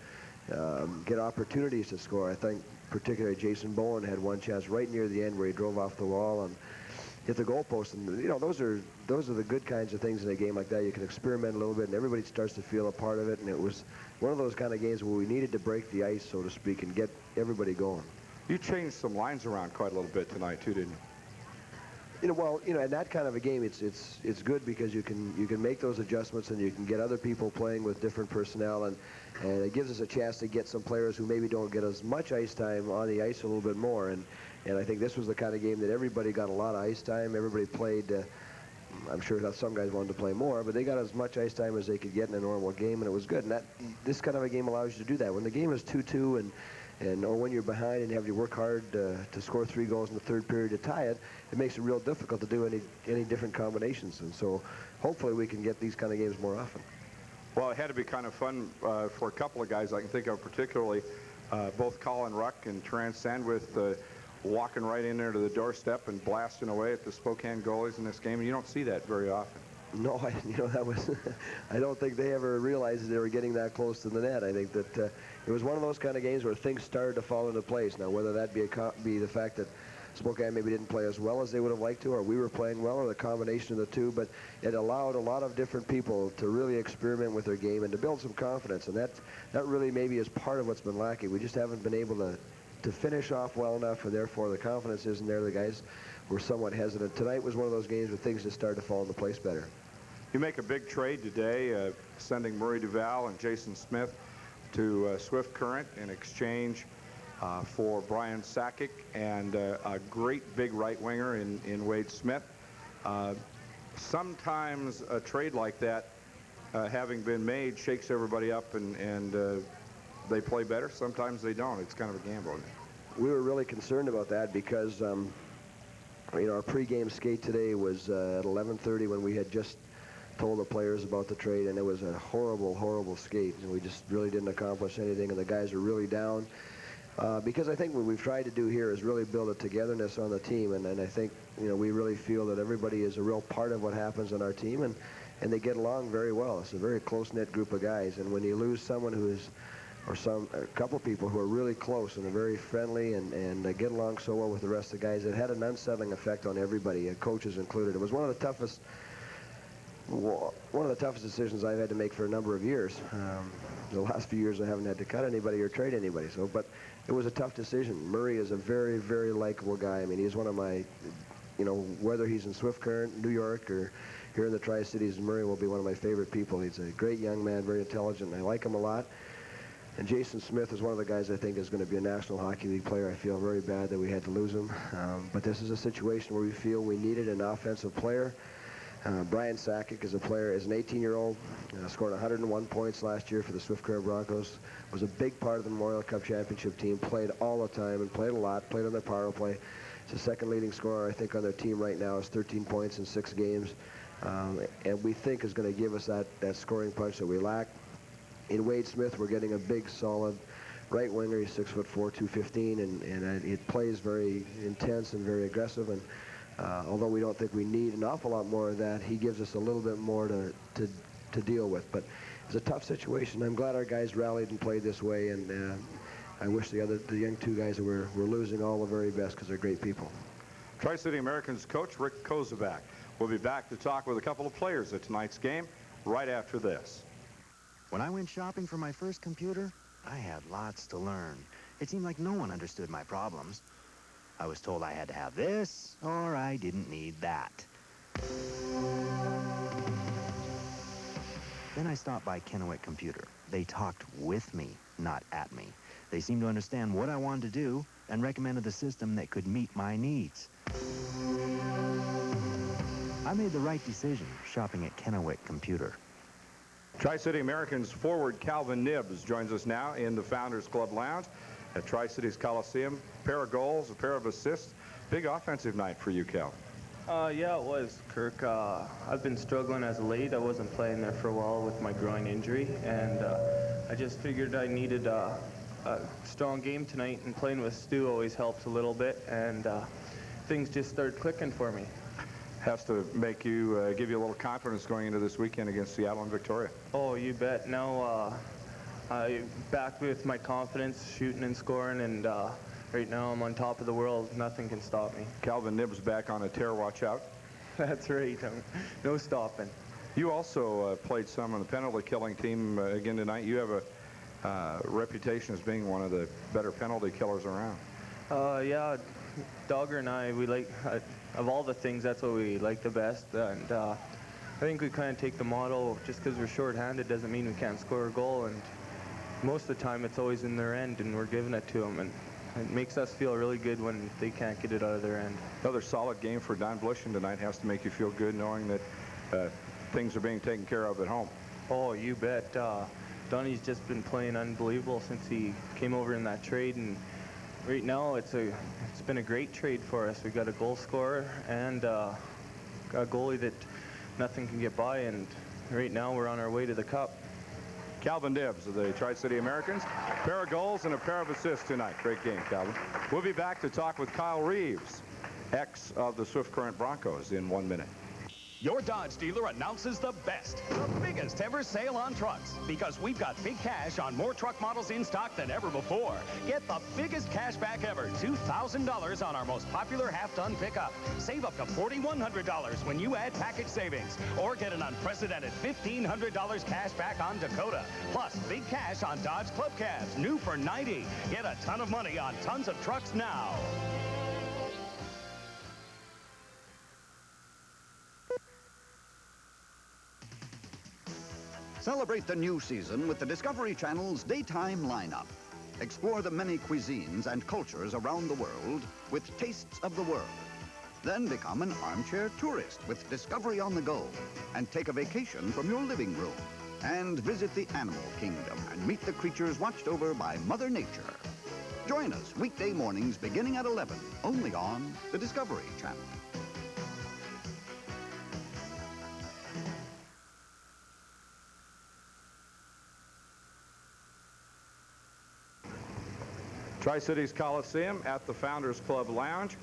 get opportunities to score. I think particularly Jason Bowen had one chance right near the end where he drove off the wall and hit the goalpost, and you know, those are the good kinds of things in a game like that. You can experiment a little bit, and everybody starts to feel a part of it. And it was one of those kind of games where we needed to break the ice, so to speak, and get everybody going. You changed some lines around quite a little bit tonight too, didn't you? You know, well, you know, in that kind of a game, it's good because you can make those adjustments, and you can get other people playing with different personnel, and it gives us a chance to get some players who maybe don't get as much ice time on the ice a little bit more. And I think this was the kind of game that everybody got a lot of ice time. Everybody played, I'm sure that some guys wanted to play more, but they got as much ice time as they could get in a normal game, and it was good. And this kind of a game allows you to do that. When the game is 2-2 or when you're behind and you have to work hard to score 3 goals in the third period to tie it, it makes it real difficult to do any different combinations. And so hopefully we can get these kind of games more often. Well, it had to be kind of fun for a couple of guys I can think of, particularly both Colin Ruck and Terrence Sandwith walking right in there to the doorstep and blasting away at the Spokane goalies in this game. And you don't see that very often. No, you know, that was, I don't think they ever realized that they were getting that close to the net. I think that it was one of those kind of games where things started to fall into place. Now, whether that be the fact that Spokane maybe didn't play as well as they would have liked to, or we were playing well, or the combination of the two, but it allowed a lot of different people to really experiment with their game and to build some confidence. And that really maybe is part of what's been lacking. We just haven't been able to finish off well enough, and therefore the confidence isn't there. The guys were somewhat hesitant. Tonight was one of those games where things just started to fall into place better. You make a big trade today, sending Murray Duval and Jason Smith to Swift Current in exchange for Brian Sakic and a great big right winger in Wade Smith. Sometimes a trade like that, having been made, shakes everybody up and they play better. Sometimes they don't. It's kind of a gamble. We were really concerned about that because, you know, our pregame skate today was at 11:30 when we had just told the players about the trade, and it was a horrible, horrible skate, and we just really didn't accomplish anything, and the guys are really down. Because I think what we've tried to do here is really build a togetherness on the team, and I think, you know, we really feel that everybody is a real part of what happens on our team, and they get along very well. It's a very close-knit group of guys, and when you lose someone who is, or a couple people who are really close and are very friendly and get along so well with the rest of the guys, it had an unsettling effect on everybody, coaches included. It was one of the toughest decisions I've had to make for a number of years. The last few years I haven't had to cut anybody or trade anybody, but it was a tough decision. Murray is a very, very likable guy. I mean, he's one of my, you know, whether he's in Swift Current, New York, or here in the Tri-Cities, Murray will be one of my favorite people. He's a great young man, very intelligent, and I like him a lot. And Jason Smith is one of the guys I think is going to be a National Hockey League player. I feel very bad that we had to lose him. But this is a situation where we feel we needed an offensive player. Brian Sakic is a player, is an 18-year-old, scored 101 points last year for the Swift Current Broncos, was a big part of the Memorial Cup championship team, played all the time and played a lot, played on their power play. He's the second leading scorer, I think, on their team right now, is 13 points in 6 games. And we think is going to give us that scoring punch that we lack. In Wade Smith, we're getting a big, solid right winger. He's 6'4", 215, and it plays very intense and very aggressive. And although we don't think we need an awful lot more of that, he gives us a little bit more to deal with. But it's a tough situation. I'm glad our guys rallied and played this way, and I wish the young two guys that we're losing all the very best because they're great people. Tri-City Americans coach Rick Kozubak. We'll be back to talk with a couple of players at tonight's game right after this. When I went shopping for my first computer, I had lots to learn. It seemed like no one understood my problems. I was told I had to have this, or I didn't need that. Then I stopped by Kennewick Computer. They talked with me, not at me. They seemed to understand what I wanted to do and recommended the system that could meet my needs. I made the right decision shopping at Kennewick Computer. Tri-City Americans forward Calvin Nibbs joins us now in the Founders Club Lounge at Tri-Cities Coliseum. A pair of goals, a pair of assists. Big offensive night for you, Cal. Yeah, it was, Kirk. I've been struggling as of late. I wasn't playing there for a while with my groin injury, and I just figured I needed a strong game tonight, and playing with Stu always helps a little bit, and things just started clicking for me. Has to make you, give you a little confidence going into this weekend against Seattle and Victoria. Oh, you bet. Now, I'm back with my confidence, shooting and scoring, and right now I'm on top of the world. Nothing can stop me. Calvin Nibbs back on a tear, watch out. That's right. No stopping. You also played some on the penalty killing team again tonight. You have a reputation as being one of the better penalty killers around. Yeah, Dogger and I, we like, of all the things, that's what we like the best. And I think we kind of take the motto, just because we're short-handed doesn't mean we can't score a goal. And most of the time it's always in their end, and we're giving it to them. And it makes us feel really good when they can't get it out of their end. Another solid game for Don Blushing tonight. Has to make you feel good knowing that things are being taken care of at home. Oh, you bet. Donnie's just been playing unbelievable since he came over in that trade, and right now it's been a great trade for us. We got a goal scorer and a goalie that nothing can get by, and right now we're on our way to the Cup. Calvin Nibbs of the Tri-City Americans. A pair of goals and a pair of assists tonight. Great game, Calvin. We'll be back to talk with Kyle Reeves, ex of the Swift Current Broncos, in 1 minute. Your Dodge dealer announces the best, the biggest ever sale on trucks, because we've got big cash on more truck models in stock than ever before. Get the biggest cash back ever, $2,000 on our most popular half-ton pickup. Save up to $4,100 when you add package savings, or get an unprecedented $1,500 cash back on Dakota. Plus, big cash on Dodge Club Cabs, new for $90. Get a ton of money on tons of trucks now. Celebrate the new season with the Discovery Channel's daytime lineup. Explore the many cuisines and cultures around the world with Tastes of the World. Then become an armchair tourist with Discovery on the Go and take a vacation from your living room. And visit the animal kingdom and meet the creatures watched over by Mother Nature. Join us weekday mornings beginning at 11, only on the Discovery Channel. Tri-Cities Coliseum at the Founders Club Lounge.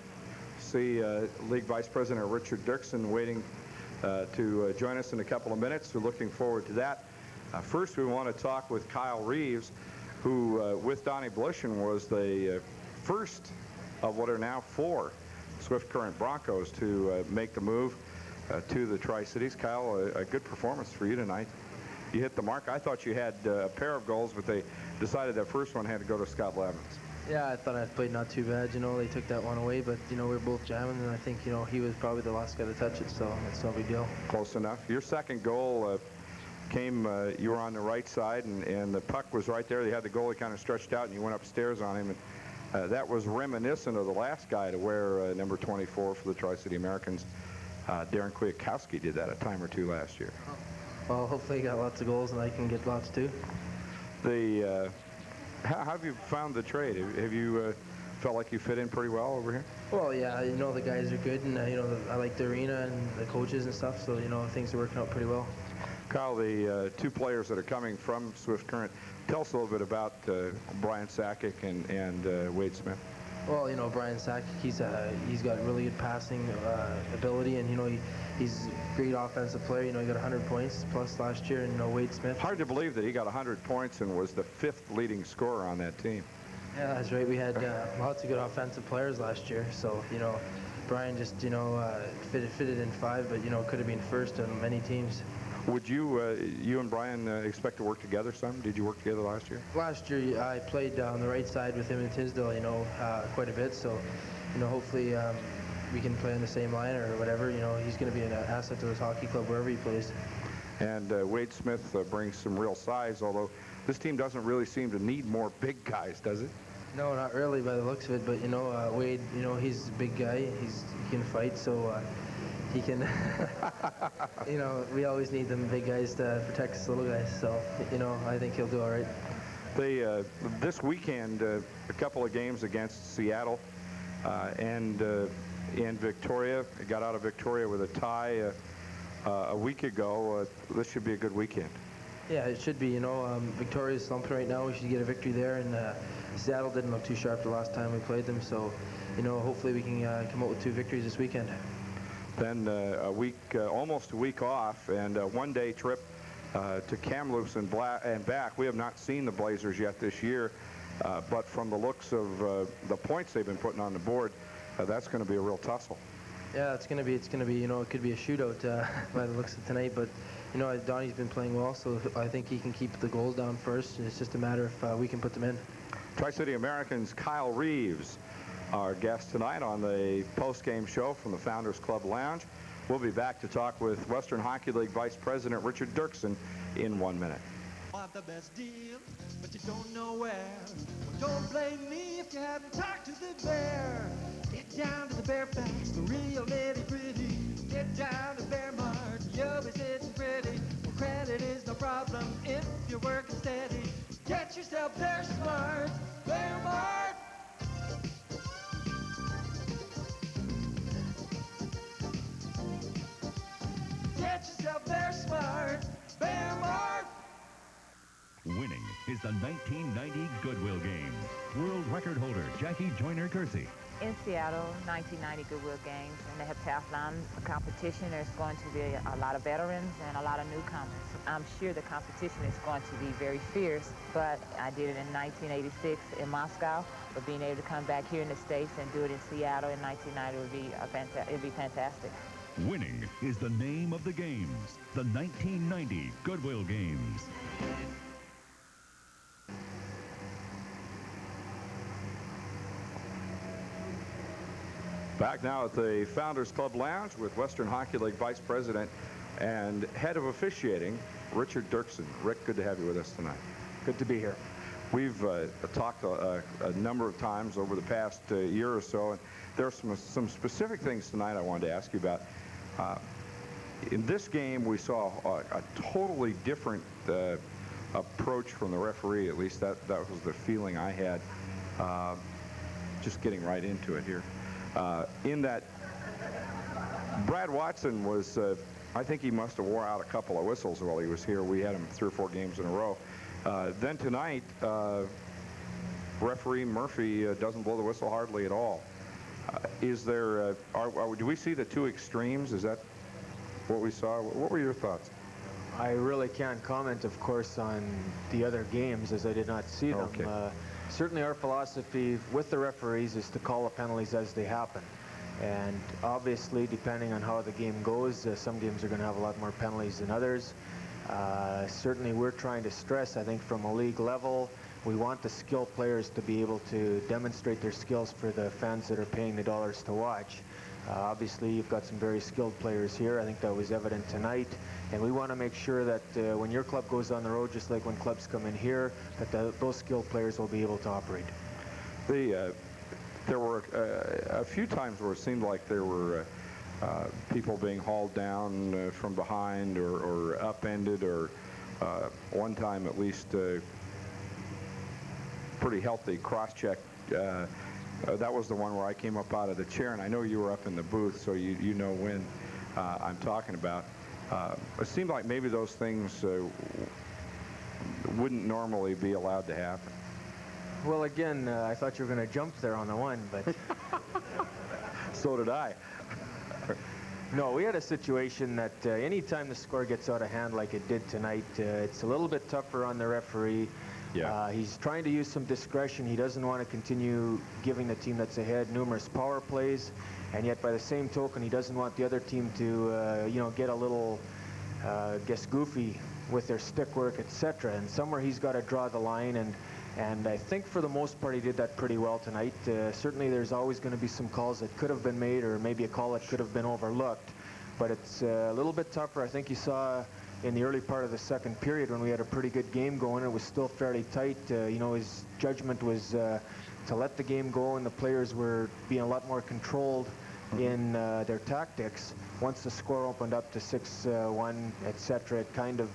See League Vice President Richard Doerksen waiting to join us in a couple of minutes. We're looking forward to that. First, we want to talk with Kyle Reeves, who, with Donnie Blushin, was the first of what are now 4 Swift Current Broncos to make the move to the Tri-Cities. Kyle, a good performance for you tonight. You hit the mark. I thought you had a pair of goals, but they decided that first one had to go to Scott Levens. Yeah, I thought I played not too bad. You know, they took that one away, but, you know, we were both jamming, and I think, you know, he was probably the last guy to touch it, so it's no big deal. Close enough. Your second goal came, you were on the right side, and the puck was right there. They had the goalie kind of stretched out, and you went upstairs on him. And that was reminiscent of the last guy to wear number 24 for the Tri-City Americans. Darren Kwiatkowski did that a time or two last year. Well, hopefully he got lots of goals, and I can get lots too. How have you found the trade? Have you felt like you fit in pretty well over here? Well, yeah, you know, the guys are good, and, you know, I like the arena and the coaches and stuff, so, you know, things are working out pretty well. Kyle, the 2 players that are coming from Swift Current, tell us a little bit about Brian Sakic and Wade Smith. Well, you know, Brian Sakic, he's got really good passing ability, and, you know, he's a great offensive player. You know, he got 100 points plus last year, and, you know, Wade Smith. Hard to believe that he got 100 points and was the 5th leading scorer on that team. Yeah, that's right. We had lots of good offensive players last year, so, you know, Brian just, you know, fitted in 5, but, you know, could have been first on many teams. Would you and Brian expect to work together some? Did you work together last year? Last year, I played on the right side with him in Tisdale, you know, quite a bit. So, you know, hopefully we can play on the same line or whatever. You know, he's going to be an asset to this hockey club wherever he plays. And Wade Smith brings some real size, although this team doesn't really seem to need more big guys, does it? No, not really by the looks of it. But, you know, Wade, you know, he's a big guy. He can fight, so... he can, you know, we always need them big guys to protect us little guys. So, you know, I think he'll do all right. This weekend, a couple of games against Seattle and in Victoria. Got out of Victoria with a tie a week ago. This should be a good weekend. Yeah, it should be. You know, Victoria's slumping right now. We should get a victory there. And Seattle didn't look too sharp the last time we played them. So, you know, hopefully we can come out with 2 victories this weekend. Then a week, almost a week off, and a one-day trip to Kamloops and back. We have not seen the Blazers yet this year, but from the looks of the points they've been putting on the board, that's going to be a real tussle. Yeah, it's going to be, you know, it could be a shootout by the looks of tonight, but, you know, Donnie's been playing well, so I think he can keep the goals down first. It's just a matter if we can put them in. Tri-City Americans Kyle Reeves, our guest tonight on the post-game show from the Founders Club Lounge. We'll be back to talk with Western Hockey League Vice President Richard Doerksen in 1 minute. Want the best deal, but you don't know where. Well, don't blame me if you haven't talked to the bear. Get down to the Bear Facts, the real nitty-gritty. Get down to Bear Mart, you'll be sitting pretty. Well, credit is no problem if you're working steady. Get yourself there smart, Bear Mart. Get yourself there smart, Bear Mart. Winning is the 1990 Goodwill Games. World record holder Jackie Joyner-Kersee. In Seattle, 1990 Goodwill Games, and they have Teflon competition. There's going to be a lot of veterans and a lot of newcomers. I'm sure the competition is going to be very fierce, but I did it in 1986 in Moscow, but being able to come back here in the States and do it in Seattle in 1990 would be fantastic. Winning is the name of the games, the 1990 Goodwill Games. Back now at the Founders Club Lounge with Western Hockey League Vice President and Head of Officiating, Richard Doerksen. Rick, good to have you with us tonight. Good to be here. We've talked a number of times over the past year or so, and there are some specific things tonight I wanted to ask you about. In this game, we saw a totally different approach from the referee. At least that was the feeling I had. Just getting right into it here. In that, Brad Watson was, I think he must have wore out a couple of whistles while he was here. We had him 3 or 4 games in a row. Then tonight, referee Murphy doesn't blow the whistle hardly at all. Is there, do we see the 2 extremes? Is that what we saw? What were your thoughts? I really can't comment, of course, on the other games as I did not see them. Okay. Certainly our philosophy with the referees is to call the penalties as they happen. And obviously, depending on how the game goes, some games are going to have a lot more penalties than others. Certainly we're trying to stress, I think, from a league level, we want the skilled players to be able to demonstrate their skills for the fans that are paying the dollars to watch. Obviously, you've got some very skilled players here. I think that was evident tonight. And we want to make sure that when your club goes on the road, just like when clubs come in here, that those skilled players will be able to operate. There were a few times where it seemed like there were people being hauled down from behind or upended, or one time at least pretty healthy cross-check. That was the one where I came up out of the chair, and I know you were up in the booth, so you know when I'm talking about. It seemed like maybe those things wouldn't normally be allowed to happen. Well, again, I thought you were going to jump there on the one, but... So did I. No, we had a situation that anytime the score gets out of hand like it did tonight, it's a little bit tougher on the referee. Yeah. He's trying to use some discretion. He doesn't want to continue giving the team that's ahead numerous power plays, and yet by the same token, he doesn't want the other team to, you know, get a little, guess, goofy with their stick work, etc. And somewhere he's got to draw the line, and I think for the most part he did that pretty well tonight. Certainly there's always going to be some calls that could have been made, or maybe a call that could have been overlooked, but it's a little bit tougher. I think you saw in the early part of the second period when we had a pretty good game going, it was still fairly tight. You know, his judgment was to let the game go, and the players were being a lot more controlled in their tactics. Once the score opened up to 6-1, etc., it kind of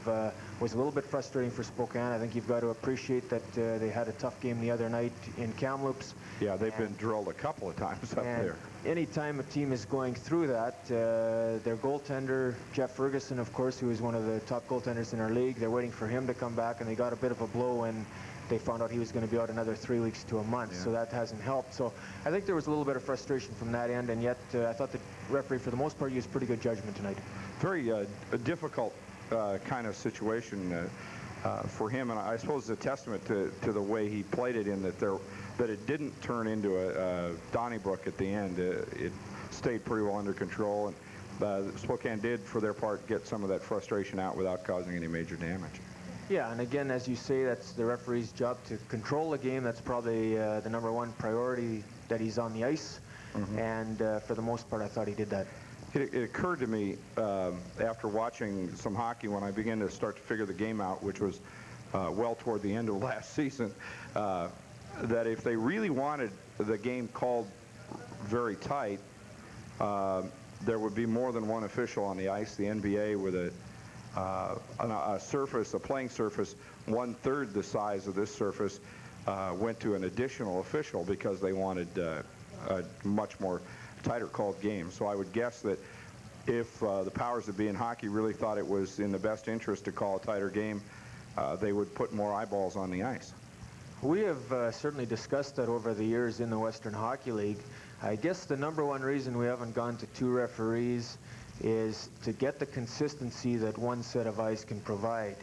was a little bit frustrating for Spokane. I think you've got to appreciate that they had a tough game the other night in Kamloops. Yeah, they've been drilled a couple of times up there. Anytime a team is going through that, their goaltender, Jeff Ferguson, of course, who is one of the top goaltenders in our league, they're waiting for him to come back, and they got a bit of a blow when they found out he was going to be out another 3 weeks to a month, so that hasn't helped. So I think there was a little bit of frustration from that end, and yet I thought the referee, for the most part, used pretty good judgment tonight. Very difficult kind of situation for him, and I suppose it's a testament to the way he played it, in that it didn't turn into a Donnybrook at the end. It stayed pretty well under control, and Spokane did, for their part, get some of that frustration out without causing any major damage. Yeah, and again, as you say, that's the referee's job to control the game. That's probably the #1 priority, that he's on the ice. And for the most part, I thought he did that. It occurred to me after watching some hockey, when I began to start to figure the game out, which was well toward the end of last season, that if they really wanted the game called very tight, there would be more than one official on the ice. The NBA, with a surface, a playing surface 1/3 the size of this surface, went to an additional official because they wanted a much more tighter called game. So I would guess that if the powers that be in hockey really thought it was in the best interest to call a tighter game, they would put more eyeballs on the ice. We have certainly discussed that over the years in the Western Hockey League. I guess the #1 reason we haven't gone to 2 referees is to get the consistency that one set of ice can provide.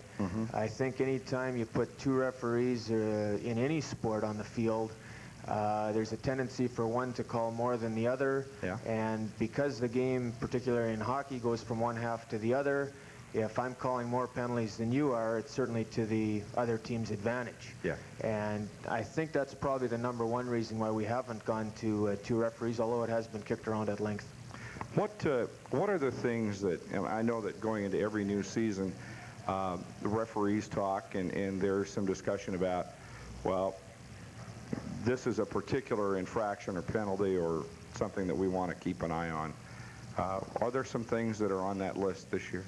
I think anytime you put 2 referees in any sport on the field, there's a tendency for one to call more than the other. And because the game, particularly in hockey, goes from one half to the other, if I'm calling more penalties than you are, it's certainly to the other team's advantage. And I think that's probably the #1 reason why we haven't gone to 2 referees, although it has been kicked around at length. What are the things that, and I know that going into every new season, the referees talk, and there's some discussion about well, this is a particular infraction or penalty or something that we want to keep an eye on. Are there some things that are on that list this year?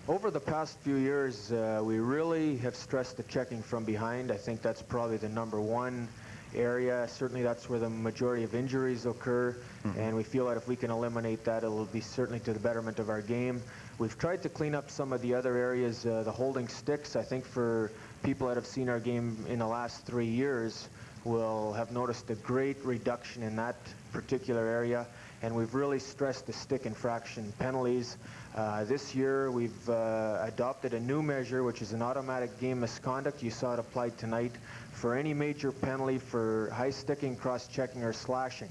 Over the past few years, we really have stressed the checking from behind. I think that's probably the #1 area. Certainly that's where the majority of injuries occur, and we feel that if we can eliminate that, it'll be certainly to the betterment of our game. We've tried to clean up some of the other areas, the holding sticks. I think for people that have seen our game in the last 3 years will have noticed a great reduction in that particular area, and we've really stressed the stick infraction penalties. This year we've adopted a new measure, which is an automatic game misconduct. You saw it applied tonight for any major penalty for high sticking, cross-checking, or slashing.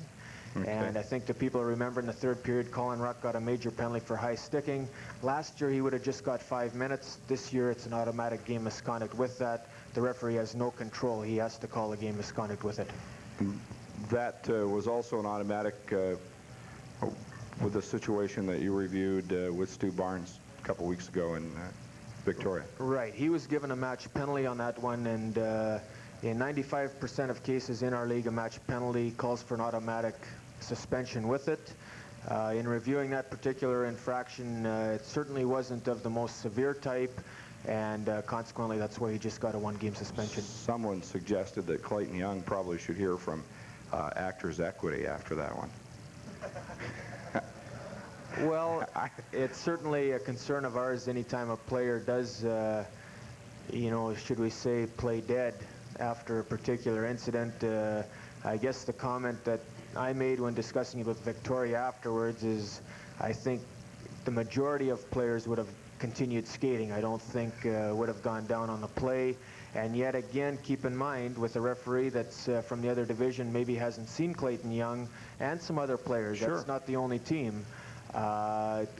Okay. And I think the people remember in the 3rd period, Colin Ruck got a major penalty for high sticking. Last year he would have just got 5 minutes. This year it's an automatic game misconduct. With that, the referee has no control. He has to call a game misconduct with it. That was also an automatic with the situation that you reviewed with Stu Barnes a couple weeks ago in Victoria. Right. He was given a match penalty on that one, and in 95% of cases in our league, a match penalty calls for an automatic suspension with it. In reviewing that particular infraction, it certainly wasn't of the most severe type, and consequently that's why he just got a 1-game suspension. Someone suggested that Clayton Young probably should hear from Actors Equity after that one. Well, it's certainly a concern of ours anytime a player does, you know, should we say, play dead after a particular incident. I guess the comment that I made when discussing it with Victoria afterwards is I think the majority of players would have continued skating. I don't think would have gone down on the play. And yet again, keep in mind with a referee that's from the other division, maybe hasn't seen Clayton Young and some other players. Sure. That's not the only team.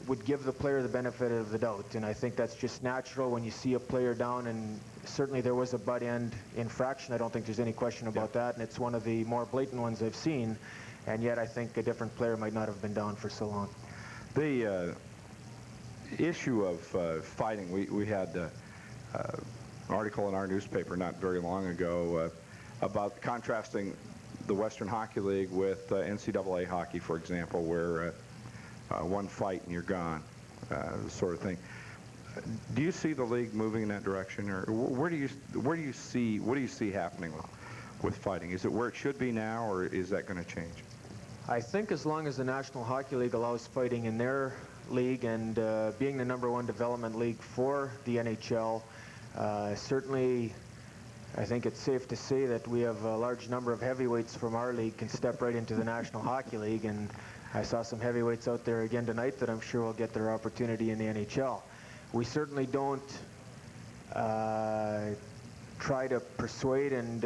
Would give the player the benefit of the doubt, and I think that's just natural when you see a player down, and certainly there was a butt end infraction. I don't think there's any question about that, and it's one of the more blatant ones I've seen, and yet I think a different player might not have been down for so long. The issue of fighting, we had an article in our newspaper not very long ago about contrasting the Western Hockey League with NCAA hockey, for example, where one fight and you're gone, sort of thing. Do you see the league moving in that direction, or what do you see happening with fighting? Is it where it should be now, or is that going to change? I think as long as the National Hockey League allows fighting in their league, and being the #1 development league for the NHL, certainly I think it's safe to say that we have a large number of heavyweights from our league can step right into the National Hockey League, and I saw some heavyweights out there again tonight that I'm sure will get their opportunity in the NHL. We certainly don't try to persuade and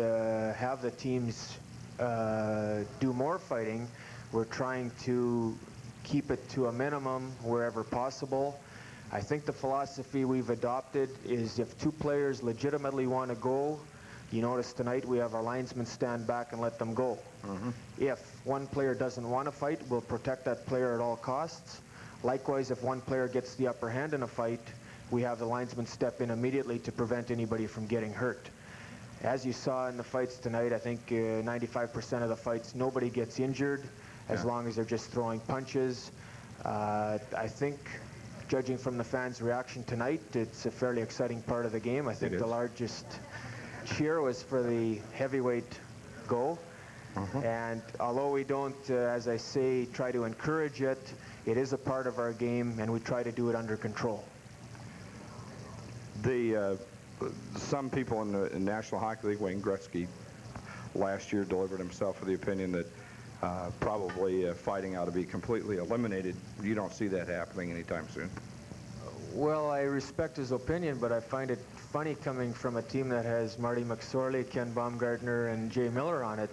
have the teams do more fighting. We're trying to keep it to a minimum wherever possible. I think the philosophy we've adopted is if 2 players legitimately want to go, you notice tonight we have our linesmen stand back and let them go. If one player doesn't want to fight, we'll protect that player at all costs. Likewise, if one player gets the upper hand in a fight, we have the linesmen step in immediately to prevent anybody from getting hurt. As you saw in the fights tonight, I think 95% of the fights, nobody gets injured as long as they're just throwing punches. I think, judging from the fans' reaction tonight, it's a fairly exciting part of the game. I think the largest cheer was for the heavyweight goal. And although we don't, as I say, try to encourage it, it is a part of our game, and we try to do it under control. Some people in the National Hockey League, Wayne Gretzky last year delivered himself with the opinion that probably fighting ought to be completely eliminated. You don't see that happening anytime soon? Well, I respect his opinion, but I find it funny coming from a team that has Marty McSorley, Ken Baumgartner, and Jay Miller on it.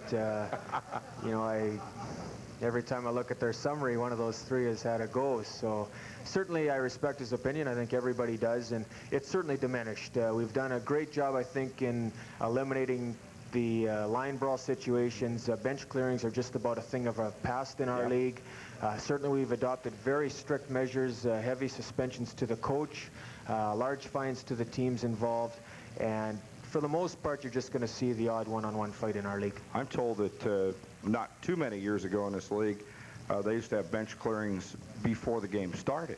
You know, every time I look at their summary, one of those 3 has had a go. So certainly I respect his opinion. I think everybody does, and it's certainly diminished. We've done a great job, I think, in eliminating the line brawl situations. Bench clearings are just about a thing of a past in our league. Certainly we've adopted very strict measures, heavy suspensions to the coach, large fines to the teams involved, and for the most part, you're just going to see the odd one-on-one fight in our league. I'm told that not too many years ago in this league, they used to have bench clearings before the game started.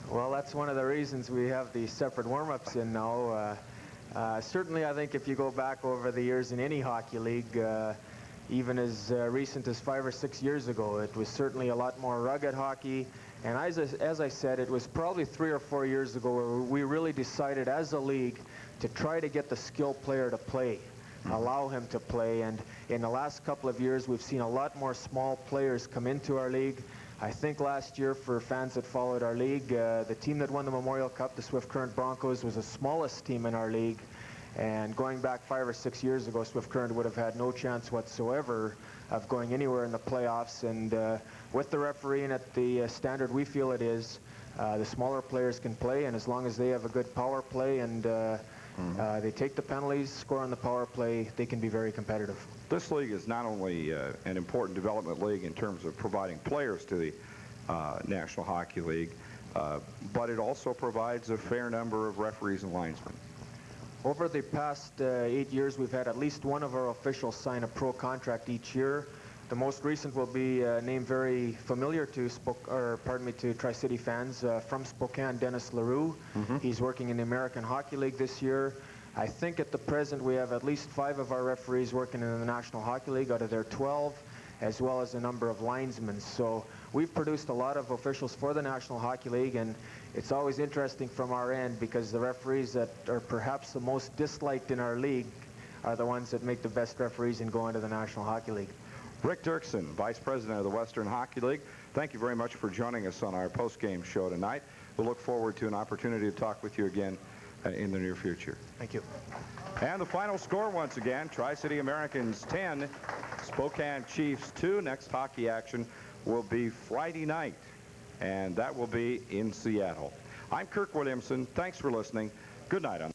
Well, that's one of the reasons we have these separate warm-ups in now. Certainly, I think if you go back over the years in any hockey league, even as recent as 5 or 6 years ago, it was certainly a lot more rugged hockey. And as I said, it was probably 3 or 4 years ago where we really decided as a league to try to get the skilled player to play, allow him to play. And in the last couple of years, we've seen a lot more small players come into our league. I think last year, for fans that followed our league, the team that won the Memorial Cup, the Swift Current Broncos, was the smallest team in our league. And going back 5 or 6 years ago, Swift Current would have had no chance whatsoever of going anywhere in the playoffs. And with the refereeing at the standard we feel it is, the smaller players can play, and as long as they have a good power play and they take the penalties, score on the power play, they can be very competitive. This league is not only an important development league in terms of providing players to the National Hockey League, but it also provides a fair number of referees and linesmen. Over the past 8 years, we've had at least one of our officials sign a pro contract each year. The most recent will be a name very familiar to Tri-City fans from Spokane, Dennis LaRue. He's working in the American Hockey League this year. I think at the present we have at least 5 of our referees working in the National Hockey League out of their 12, as well as a number of linesmen. So we've produced a lot of officials for the National Hockey League, and it's always interesting from our end because the referees that are perhaps the most disliked in our league are the ones that make the best referees and go into the National Hockey League. Rick Doerksen, Vice President of the Western Hockey League, thank you very much for joining us on our post-game show tonight. We'll look forward to an opportunity to talk with you again in the near future. Thank you. And the final score once again, Tri-City Americans 10, Spokane Chiefs 2. Next hockey action will be Friday night, and that will be in Seattle. I'm Kirk Williamson. Thanks for listening. Good night.